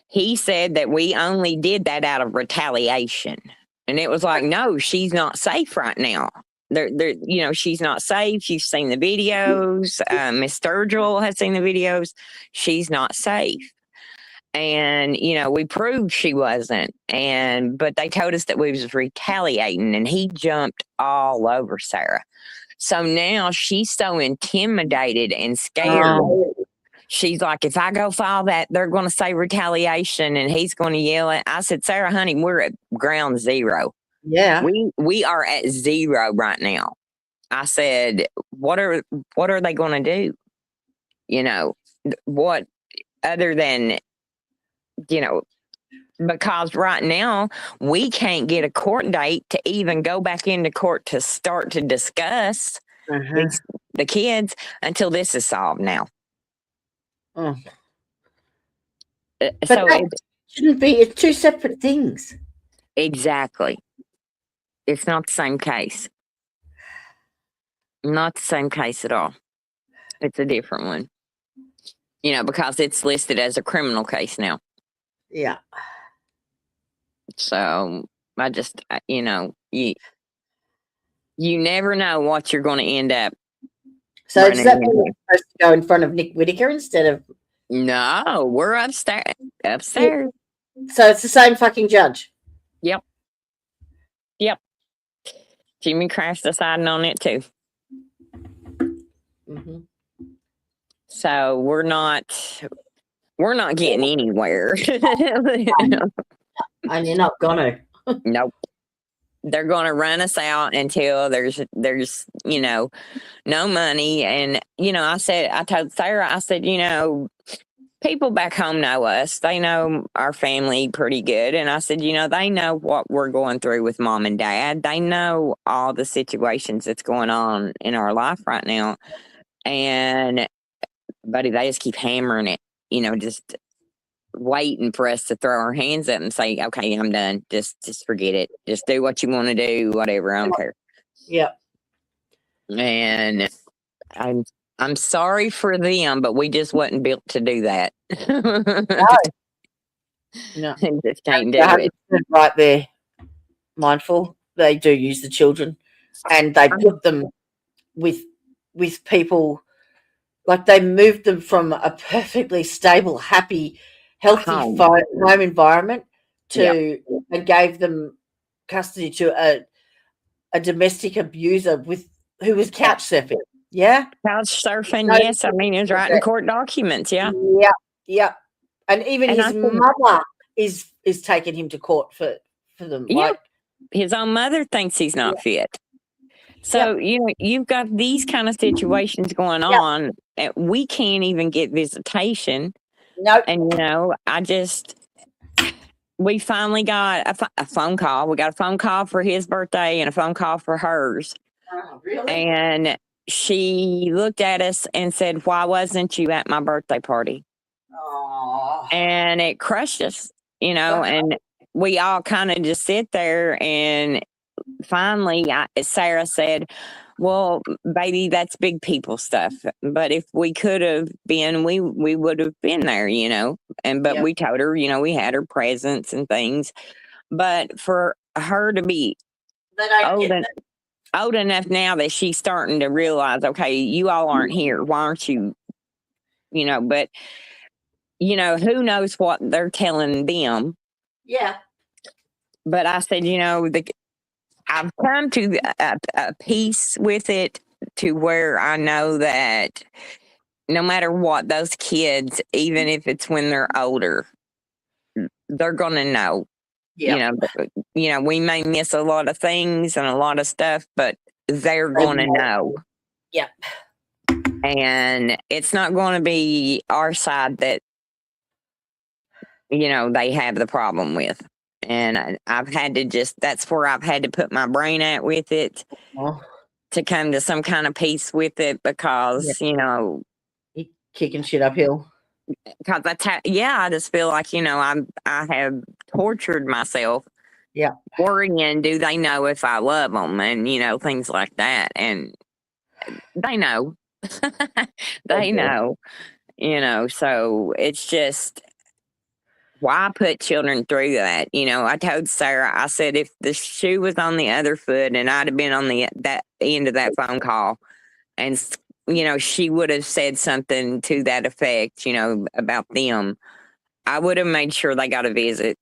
he said that we only did that out of retaliation. And it was like, no, she's not safe right now. She's not safe. You've seen the videos. Miss Sturgill has seen the videos. She's not safe. And, we proved she wasn't. But they told us that we was retaliating, and he jumped all over Sarah. So now she's so intimidated and scared. She's like, if I go file that, they're going to say retaliation, and he's going to yell at. I said, Sarah, honey, we're at ground zero. Yeah. We are at zero right now. I said, what are they going to do? What other than, because right now we can't get a court date to even go back into court to start to discuss the kids until this is solved now. But So that shouldn't be. It's two separate things. exactly. It's not the same case. Not the same case at all. It's a different one. Because it's listed as a criminal case now. Yeah. So I just, you never know what you're going to end up. So running does that mean into. we're supposed to go in front of Nick Whitaker instead of? No, we're upstairs. Upstairs. So it's the same fucking judge. Yep. Jimmy Kraft's deciding on it too. Mm-hmm. So we're not getting anywhere. And you're not gonna. Nope. They're going to run us out until there's no money. And I told Sarah, I said, people back home know us. They know our family pretty good. And I said, they know what we're going through with mom and dad. They know all the situations that's going on in our life right now. And buddy, they just keep hammering it, just waiting for us to throw our hands up and say, okay, I'm done. Just forget it. Just do what you want to do, whatever. I don't care. Yep. And I'm sorry for them, but we just wasn't built to do that. No, Just can't do they're it. 100% right there. Mindful. They do use the children, and they put them with people. Like they moved them from a perfectly stable, happy, healthy Home. home environment Yeah. to and gave them custody to a domestic abuser who was couch surfing. Yeah. Couch surfing, No, yes. I mean, it's right in court documents, yeah. Yeah. Yeah. And even And I his think- mother is taking him to court for them. Yeah. Like, His own mother thinks he's not fit. So, you know, you've got these kind of situations going on, and we can't even get visitation. no. And, you know, we finally got a phone call. We got a phone call for his birthday and a phone call for hers. Oh, really? And she looked at us and said, "Why wasn't you at my birthday party?" Oh. And it crushed us, you know, and we all kind of just sit there. And finally, Sarah said, "Well, baby, that's big people stuff. But if we could have been, we would have been there, you know." But Yeah. we told her, you know, we had her presents and things. But for her to be They don't old, get that. old enough now that she's starting to realize, okay, you all aren't here. Why aren't you? You know, but you know, who knows what they're telling them. Yeah. But I said, you know, I've come to a peace with it to where I know that no matter what, those kids, even if it's when they're older, they're going to know. Yeah. You know, we may miss a lot of things and a lot of stuff, but they're going to know. Yep. And it's not going to be our side that, you know, they have the problem with. And I've had to that's where I've had to put my brain at with it Oh, to come to some kind of peace with it because, you know, you're kicking shit uphill. because I just feel like, you know, I have tortured myself. Yeah. Worrying, do they know if I love them, and you know, things like that, and they know, they know, you know. So it's just why put children through that? You know, I told Sarah, I said if the shoe was on the other foot and I'd have been on that end of that phone call, and you know, she would have said something to that effect, you know, about them, I would have made sure they got a visit.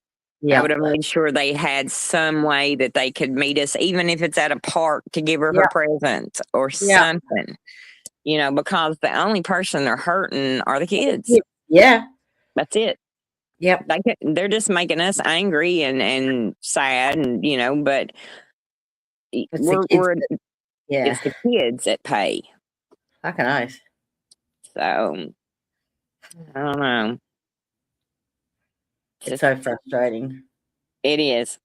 I would have made sure they had some way that they could meet us, even if it's at a park, to give her her presents or something, you know, because the only person they're hurting are the kids. Yeah. That's it. Yep. They're just making us angry and sad, and you know, but It's the it's the kids that pay. Fucking nice. So I don't know. It's so frustrating. It is.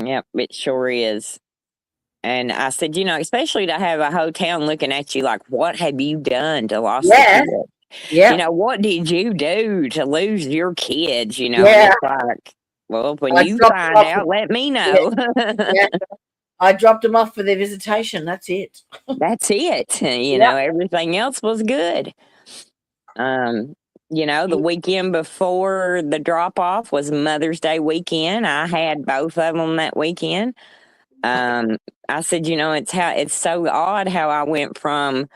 Yep, it sure is. And I said, you know, especially to have a whole town looking at you like, what have you done to lose the kid? Yeah. You know, what did you do to lose your kids? You know, Yeah. it's like, well, when I you dropped find off out, let me know. Yeah. I dropped them off for their visitation. That's it. That's it. You know, everything else was good. You know, the weekend before the drop off was Mother's Day weekend. I had both of them that weekend. I said, you know, it's so odd how I went from,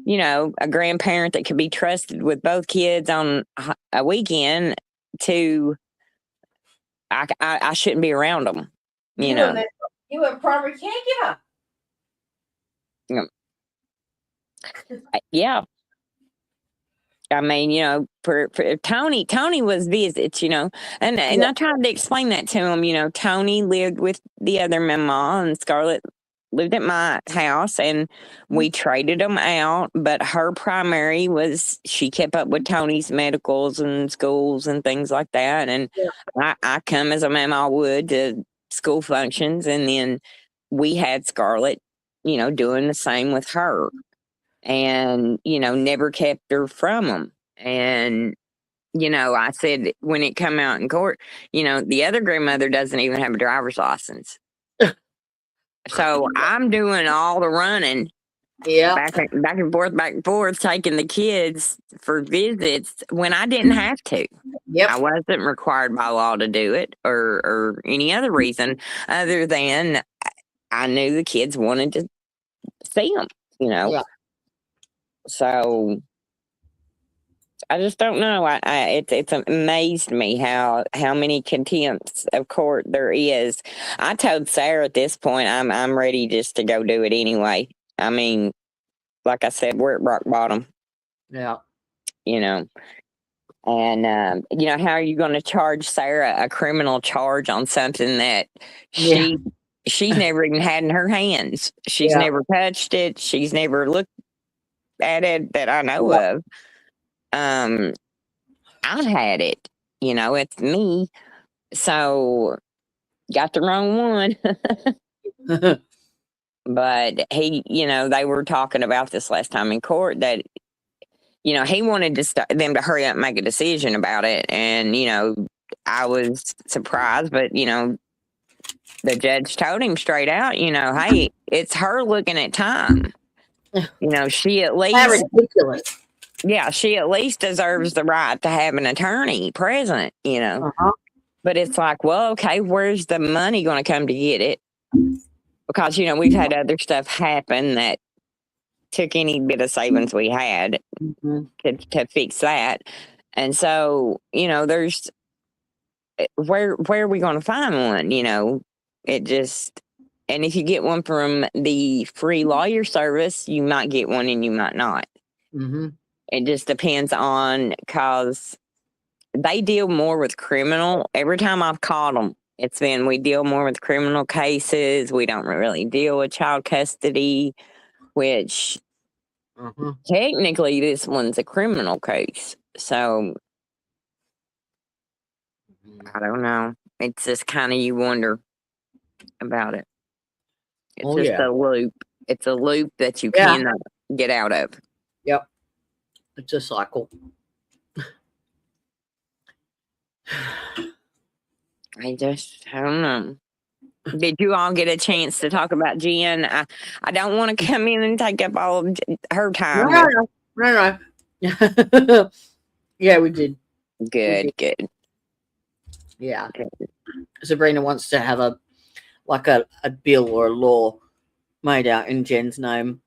you know, a grandparent that could be trusted with both kids on a weekend to I shouldn't be around them. You know, You were a primary caregiver. Yeah. I mean, you know, for Tony was visits, you know, and I tried to explain that to him. You know, Tony lived with the other mama, and Scarlett lived at my house, and we traded them out. But her primary was she kept up with Tony's medicals and schools and things like that. And I come as a mama would to school functions, and then we had Scarlett, you know, doing the same with her. And, you know, never kept her from them. And, you know, I said, when it come out in court, you know, the other grandmother doesn't even have a driver's license. So I'm doing all the running Yeah. back and forth, taking the kids for visits when I didn't have to. Yep. I wasn't required by law to do it or any other reason other than I knew the kids wanted to see them, you know. Yeah. So I just don't know. It's amazed me how many contempts of court there is. I told Sarah at this point I'm ready just to go do it anyway. I mean, like I said, we're at rock bottom, Yeah. you know. And you know, how are you going to charge Sarah a criminal charge on something that Yeah. she's never even had in her hands? She's Yeah. never touched it. She's never looked at it that I know of. I had it, you know, it's me. So got the wrong one. But he, you know, they were talking about this last time in court that, you know, he wanted them to hurry up and make a decision about it. And, you know, I was surprised, but, you know, the judge told him straight out, you know, hey, it's her looking at time. You know, she at How least, ridiculous. yeah, she at least deserves the right to have an attorney present, you know. Uh-huh. But it's like, well, okay, where's the money going to come to get it? Because, you know, we've had other stuff happen that took any bit of savings we had Mhm. to fix that. And so, you know, there's where are we going to find one? You know, it just, and if you get one from the free lawyer service, you might get one and you might not. Mm-hmm. It just depends on, because they deal more with criminal. Every time I've called them, it's been, we deal more with criminal cases. We don't really deal with child custody, which Mm-hmm. technically this one's a criminal case. So I don't know. It's just kind of, you wonder about it. It's Oh, just yeah. a loop. It's a loop that you Yeah. cannot get out of. Yep. It's a cycle. I don't know. Did you all get a chance to talk about Jen? I don't want to come in and take up all of her time. No. Yeah, we did. Good. Yeah. Good. Sabrina wants to have a bill or a law made out in Jen's name.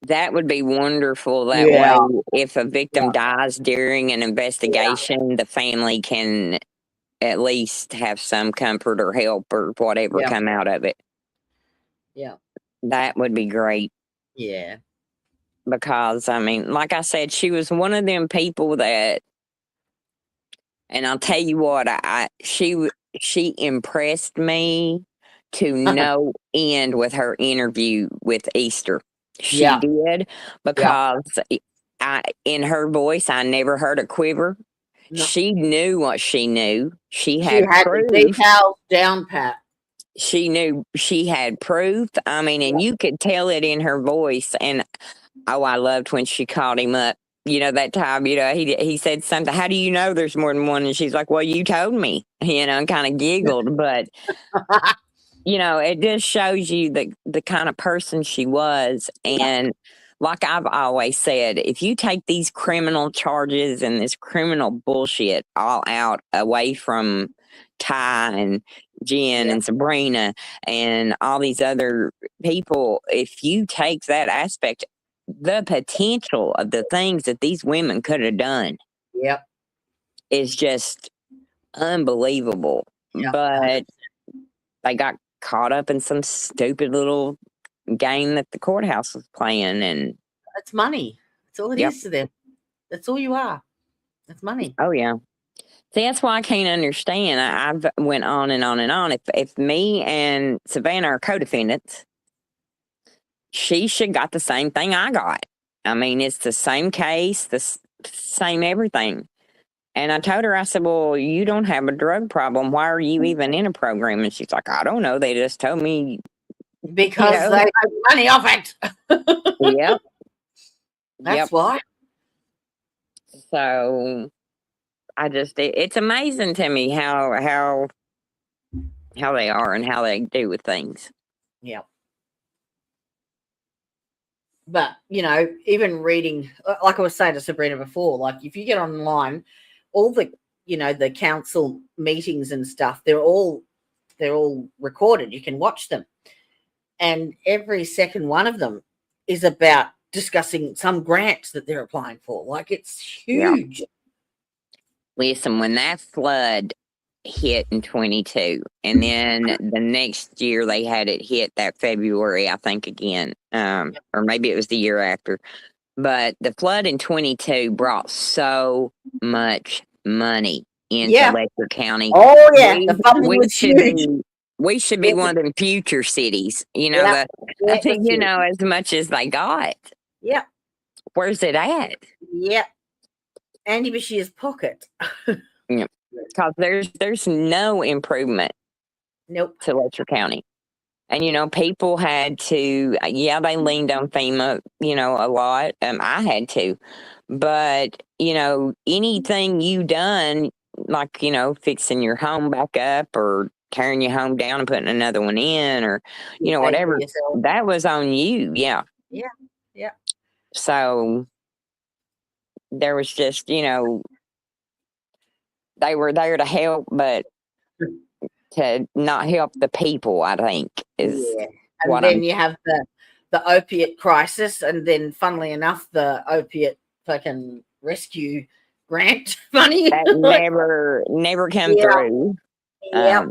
That would be wonderful. That Yeah. way, if a victim dies during an investigation, the family can at least have some comfort or help or whatever come out of it. Yeah. That would be great. Yeah. Because, I mean, like I said, she was one of them people that, and I'll tell you what, she impressed me to no end with her interview with Easter. She did, because in her voice, I never heard a quiver. No. She knew what she knew. She had proof. The details down pat. She knew, she had proof. I mean, and you could tell it in her voice. And I loved when she called him up. You know, that time, you know, he said something, how do you know there's more than one? And she's like, well, you told me, you know, and kind of giggled. But, you know, it just shows you the kind of person she was. And like I've always said, if you take these criminal charges and this criminal bullshit all out away from Ty and Jen and Sabrina and all these other people, if you take that aspect, the potential of the things that these women could have done is just unbelievable. But they got caught up in some stupid little game that the courthouse was playing, and that's money. That's all it is to them. That's all you are. That's money. Oh yeah. See, that's why I can't understand. I've went on and on and on. If me and Savannah are co-defendants, she should got the same thing I got. I mean, it's the same case, the same everything. And I told her, I said, well, you don't have a drug problem. Why are you even in a program? And she's like, I don't know. They just told me. Because they make money off it. Yep. That's why. So I just, it's amazing to me how they are and how they do with things. Yeah. But even reading, like I was saying to Sabrina before, like if you get online, all the the council meetings and stuff, they're all recorded. You can watch them, and every second one of them is about discussing some grants that they're applying for. Like it's Yeah. huge. Listen, when that flood hit in 22, and then the next year they had it hit that February, I think again, or maybe it was the year after. But the flood in 22 brought so much money into Yeah. Letcher County. Oh yeah, the funding We was should huge. be, we should be Yeah. one of them future cities. Yeah. Yeah, it was huge. As much as they got. Yep. Where's it at? Yep. Andy Bashir's pocket. Because there's no improvement Nope. to Letcher County. And, people had to, they leaned on FEMA, a lot. I had to. But, anything you done, like, fixing your home back up or tearing your home down and putting another one in or, You pay for whatever, yourself. that was on you. Yeah. Yeah. Yeah. So there was just, they were there to help, but to not help the people, I think, is Yeah. And what then you have the opiate crisis, and then funnily enough, the opiate fucking rescue grant money. that never come Yeah. through. Yeah.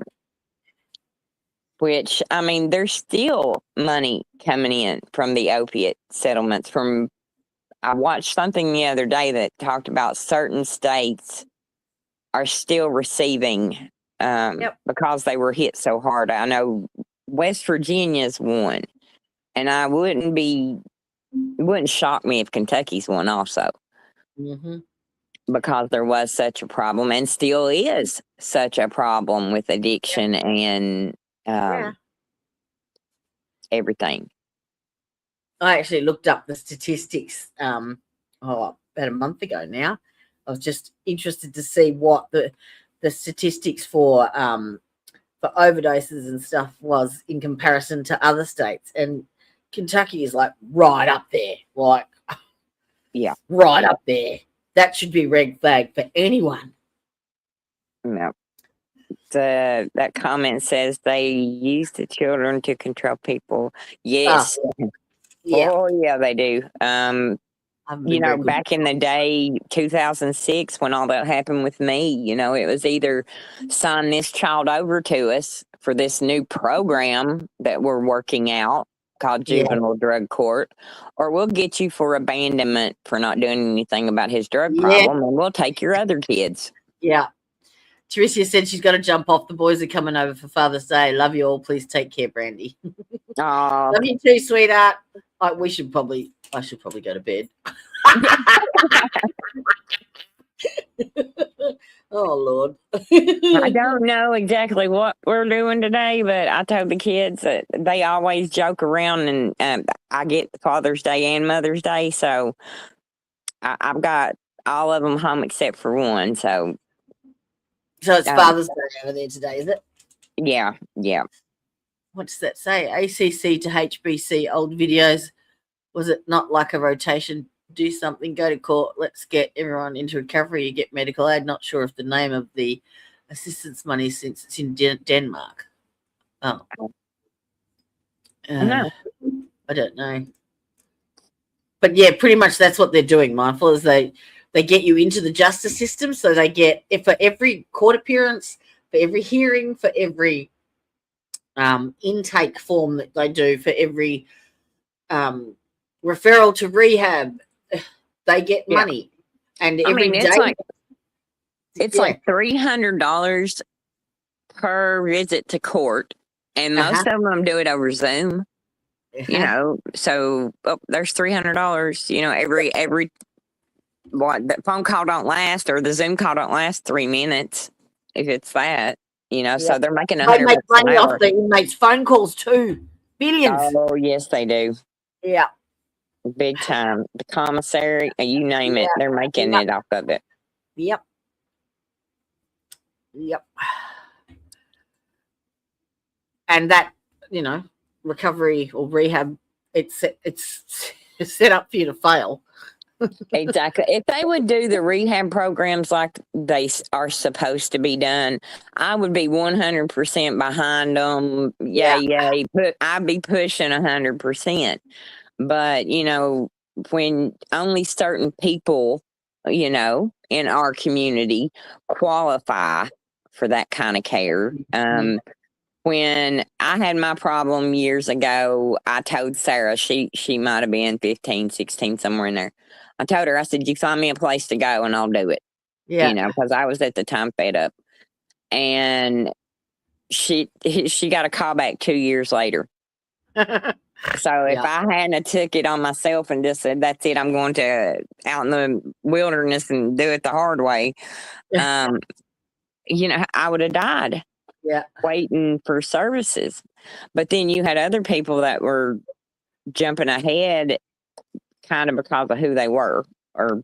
Which, there's still money coming in from the opiate settlements. I watched something the other day that talked about certain states are still receiving because they were hit so hard. I know West Virginia's one, and it wouldn't shock me if Kentucky's one also. Mm-hmm. Because there was such a problem and still is such a problem with addiction and everything. I actually looked up the statistics about a month ago now. I was just interested to see what the statistics for overdoses and stuff was in comparison to other states, and Kentucky is like right up there, right up there. That should be red flag for anyone. No. That comment says they use the children to control people. Yes. Yeah. Oh yeah, they do. Back in the day, 2006, when all that happened with me, it was either sign this child over to us for this new program that we're working out called juvenile drug court, or we'll get you for abandonment for not doing anything about his drug problem, and we'll take your other kids. Yeah. Teresa said she's got to jump off. The boys are coming over for Father's Day. Love you all. Please take care, Brandy. Love you too, sweetheart. I should probably go to bed. Oh, Lord. I don't know exactly what we're doing today, but I told the kids that they always joke around, and I get Father's Day and Mother's Day, so I've got all of them home except for one, so it's Father's Day over there today, is it? Yeah. What does that say? ACC to HBC old videos. Was it not like a rotation? Do something, go to court. Let's get everyone into recovery. You get medical aid. Not sure if the name of the assistance money since it's in Denmark. Oh. I don't know. But yeah, pretty much that's what they're doing, Mindful, is they get you into the justice system. So they get, for every court appearance, for every hearing, for every intake form that they do, for every referral to rehab, they get money. And every day it's like $300 per visit to court, and most of them do it over Zoom. So there's $300. Every the phone call don't last, or the Zoom call don't last 3 minutes, if it's that. So they're making $100 They make money off the inmates' phone calls too. Billions. Oh yes, they do. Yeah. Big time. The commissary, you name it, they're making it off of it. Yep. And that, recovery or rehab, it's set up for you to fail. Exactly. If they would do the rehab programs like they are supposed to be done, I would be 100% behind them. Yay. But I'd be pushing 100%. But, when only certain people, in our community qualify for that kind of care. When I had my problem years ago, I told Sarah, she might have been 15, 16, somewhere in there. I told her, I said, you find me a place to go and I'll do it. Yeah. Because I was at the time fed up. And she got a call back 2 years later. So if I hadn't took it on myself and just said, that's it, I'm going to out in the wilderness and do it the hard way, I would have died. Yeah. Waiting for services. But then you had other people that were jumping ahead kind of because of who they were, or,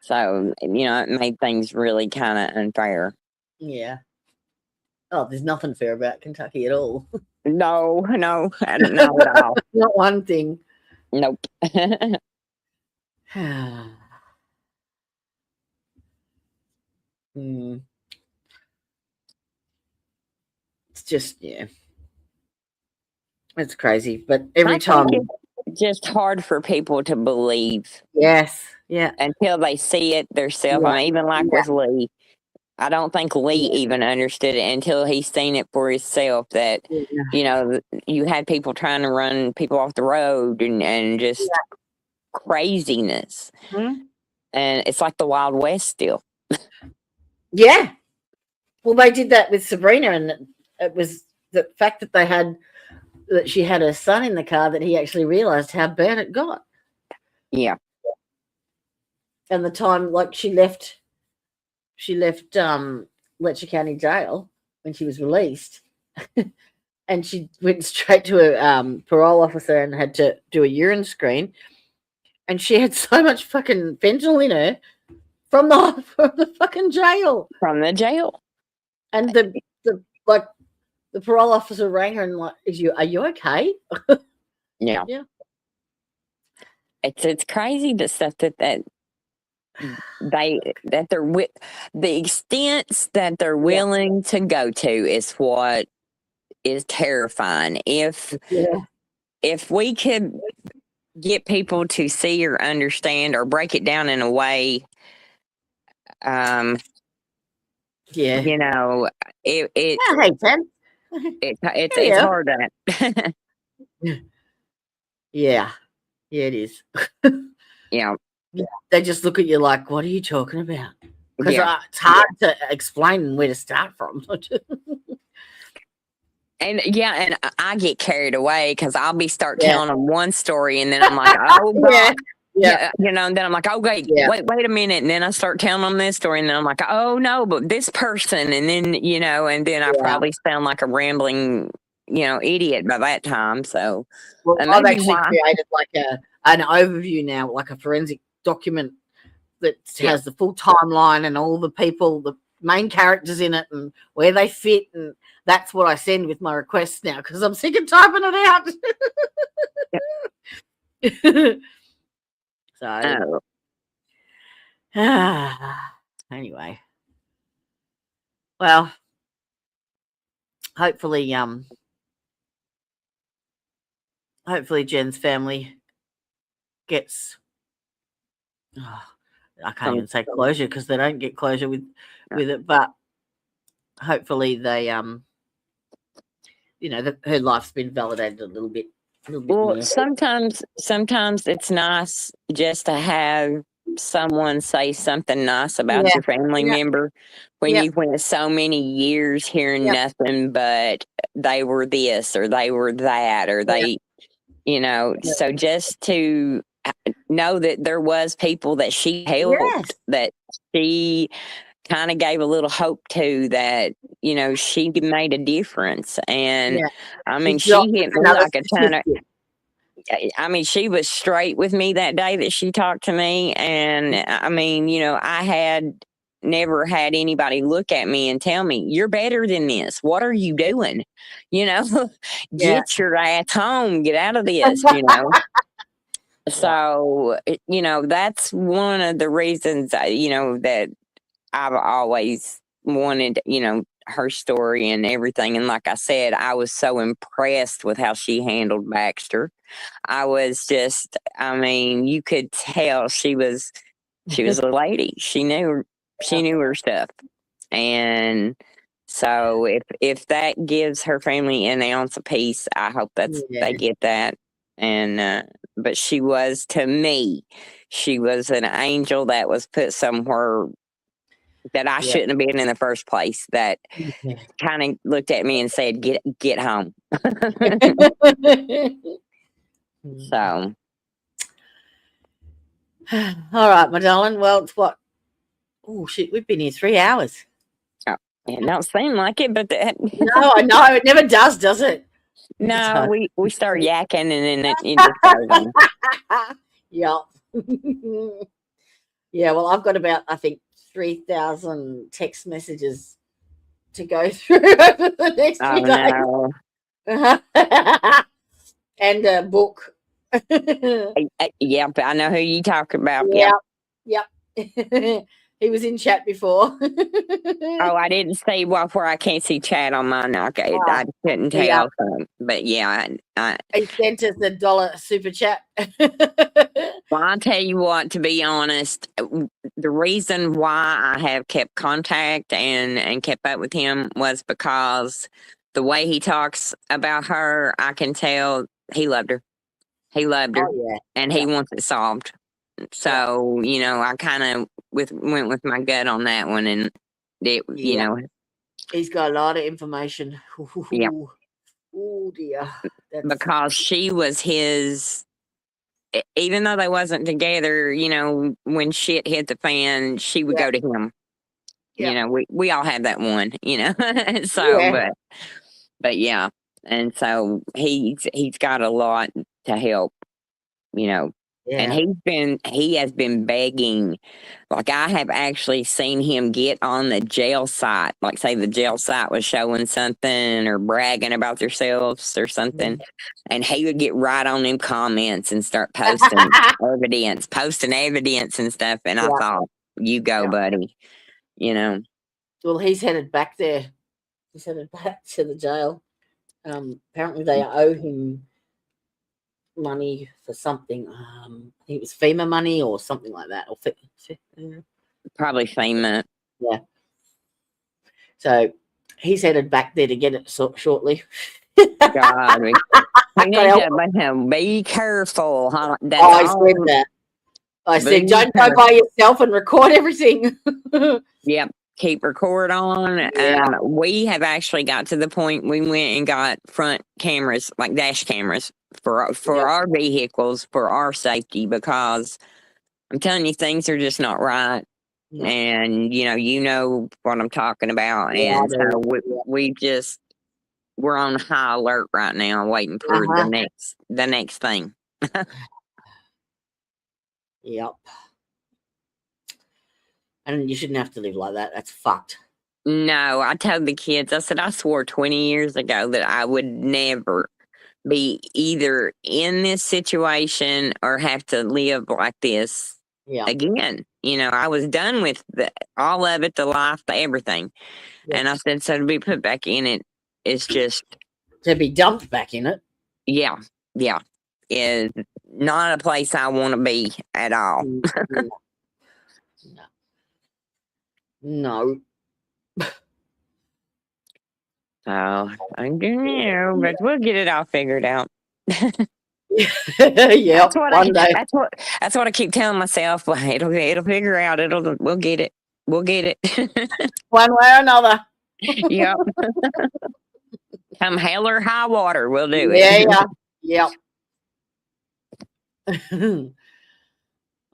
so, it made things really kind of unfair. Yeah. Oh, there's nothing fair about Kentucky at all. No, not at all. Not one thing. Nope. It's just, it's crazy. But every time, it's just hard for people to believe. Yes. Yeah. Until they see it themselves. I mean, even like with Lee, I don't think Lee even understood it until he's seen it for himself. That you had people trying to run people off the road and just craziness, and it's like the Wild West still. Yeah. Well, they did that with Sabrina, and it was the fact that she had her son in the car that he actually realized how bad it got. Yeah. And the time, like, she left Letcher County Jail when she was released, and she went straight to a parole officer and had to do a urine screen, and she had so much fucking fentanyl in her from the fucking jail. From the jail. And the parole officer rang her and like, are you okay? Yeah. Yeah. It's crazy the stuff that they're with, the extents that they're willing to go to is what is terrifying. If we could get people to see or understand or break it down in a way, it's hard to Yeah, it is. Yeah. They just look at you like, what are you talking about? Because it's hard to explain where to start from. And I get carried away because I'll be telling them one story and then I'm like, oh God. And then I'm like, oh wait a minute, and then I start telling them this story, and then I'm like, oh no, but this person, and then and then I probably sound like a rambling idiot by that time. So I've actually created like an overview now, like a forensic document that has the full timeline and all the people, the main characters in it, and where they fit, and that's what I send with my requests now because I'm sick of typing it out. So anyway, well, hopefully Jen's family gets I can't even say closure because they don't get closure with it, but hopefully they her life's been validated a little bit. Well, sometimes it's nice just to have someone say something nice about your family member when you went so many years hearing nothing but they were this or they were that or they, so just to know that there was people that she helped, that she kind of gave a little hope to, that she made a difference. And I mean, she hit me like a ton of she was straight with me that day that she talked to me. And I mean, I had never had anybody look at me and tell me, "You're better than this. What are you doing?" You know, Yeah. get your ass home, get out of this, you know. So, you know, that's one of the reasons, you know, that I've always wanted, you know, her story and everything. And like I said, I was so impressed with how she handled Baxter. I was just, I mean, you could tell she was a lady. She knew her stuff. And so if that gives her family an ounce of peace, I hope they get that. And but she was, to me, she was an angel that was put somewhere that I shouldn't have been in the first place, that kind of looked at me and said, get home. So all right, my darling. Well, it's what? Oh shit, we've been here 3 hours. it don't seem like it, but No, I know it never does it? no, we start yakking and then it just goes on. Yeah. Yeah, well, I've got about, I think, 3,000 text messages to go through over the next few days. No. And a book. Yep, I know who you talk about. Yep. He was in chat before. Oh, I didn't see where I can't see chat on mine. Okay, I couldn't tell. Yeah. But yeah, He sent us $1 super chat. well, I'll tell you what, to be honest, the reason why I have kept contact and kept up with him was because the way he talks about her, I can tell he loved her. He loved her, and he wants it solved. So, you know, I kind of went with my gut on that one, and it, you know, he's got a lot of information. Yeah. Oh dear. Because she was his, even though they wasn't together, you know, when shit hit the fan, she would go to him. You know, we all have that one, you know. So, but yeah, and so he's got a lot to help, you know. And he has been begging. Like, I have actually seen him get on the jail site. Like, say the jail site was showing something or bragging about themselves or something. And he would get right on them comments and start posting evidence and stuff. And I thought, you go, buddy. You know. Well, he's headed back there. He's headed back to the jail. Apparently they owe him money for something. I think it was FEMA money or something like that. Or probably FEMA. Yeah. So he's headed back there to get it shortly. God, we need to be careful. Huh? I said that. I said, don't go by yourself and record everything. Yep. Keep record on. We have actually got to the point we went and got front cameras, like dash cameras for our vehicles, for our safety, because I'm telling you, things are just not right. And you know what I'm talking about. And so we're on high alert right now, waiting for the next thing. Yep. And you shouldn't have to live like that. That's fucked. No, I told the kids, I said, I swore 20 years ago that I would never be either in this situation or have to live like this again. You know, I was done with all of it, the life, the everything. And I said, so to be put back in it is just... To be dumped back in it? Yeah. Is not a place I want to be at all. No. So I don't know, but we'll get it all figured out. Yeah, that's what I keep telling myself. It'll figure out. We'll get it. We'll get it. One way or another. Yep. Come hell or high water, we'll do it. Yeah.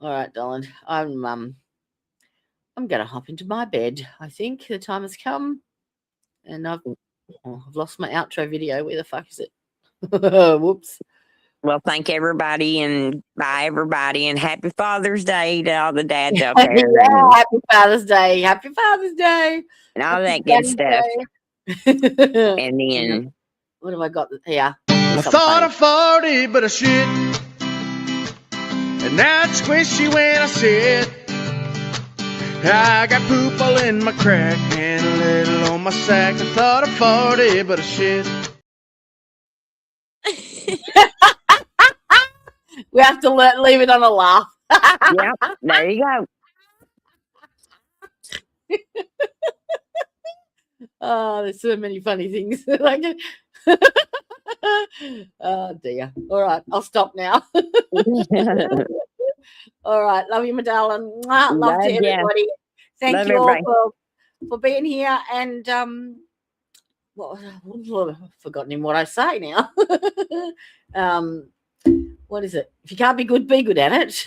All right, darling. I'm gonna hop into my bed. I think the time has come, and I've lost my outro video. Where the fuck is it? Whoops. Well, thank everybody and bye, everybody. And happy Father's Day to all the dads out there Yeah, happy Father's Day. Happy Father's Day. and all that Happy good Daddy's stuff. Day. And then, What have I got here? I thought I farted, but I shit. And now it's squishy when I sit. I got poop all in my crack and a little on my sack. I thought I farted, but I shit. We have to leave it on a laugh. yeah, there you go. Oh, there's so many funny things. Like, oh dear. All right, I'll stop now. All right, love you, my darling. Mwah, love Love to ya. everybody. Thank Love you everybody. all for being here. And I've forgotten what I say now. What is it? If you can't be good at it.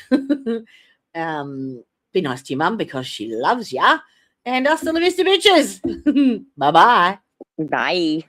Be nice to your mum because she loves ya. And hasta la vista, bitches. Bye-bye. Bye.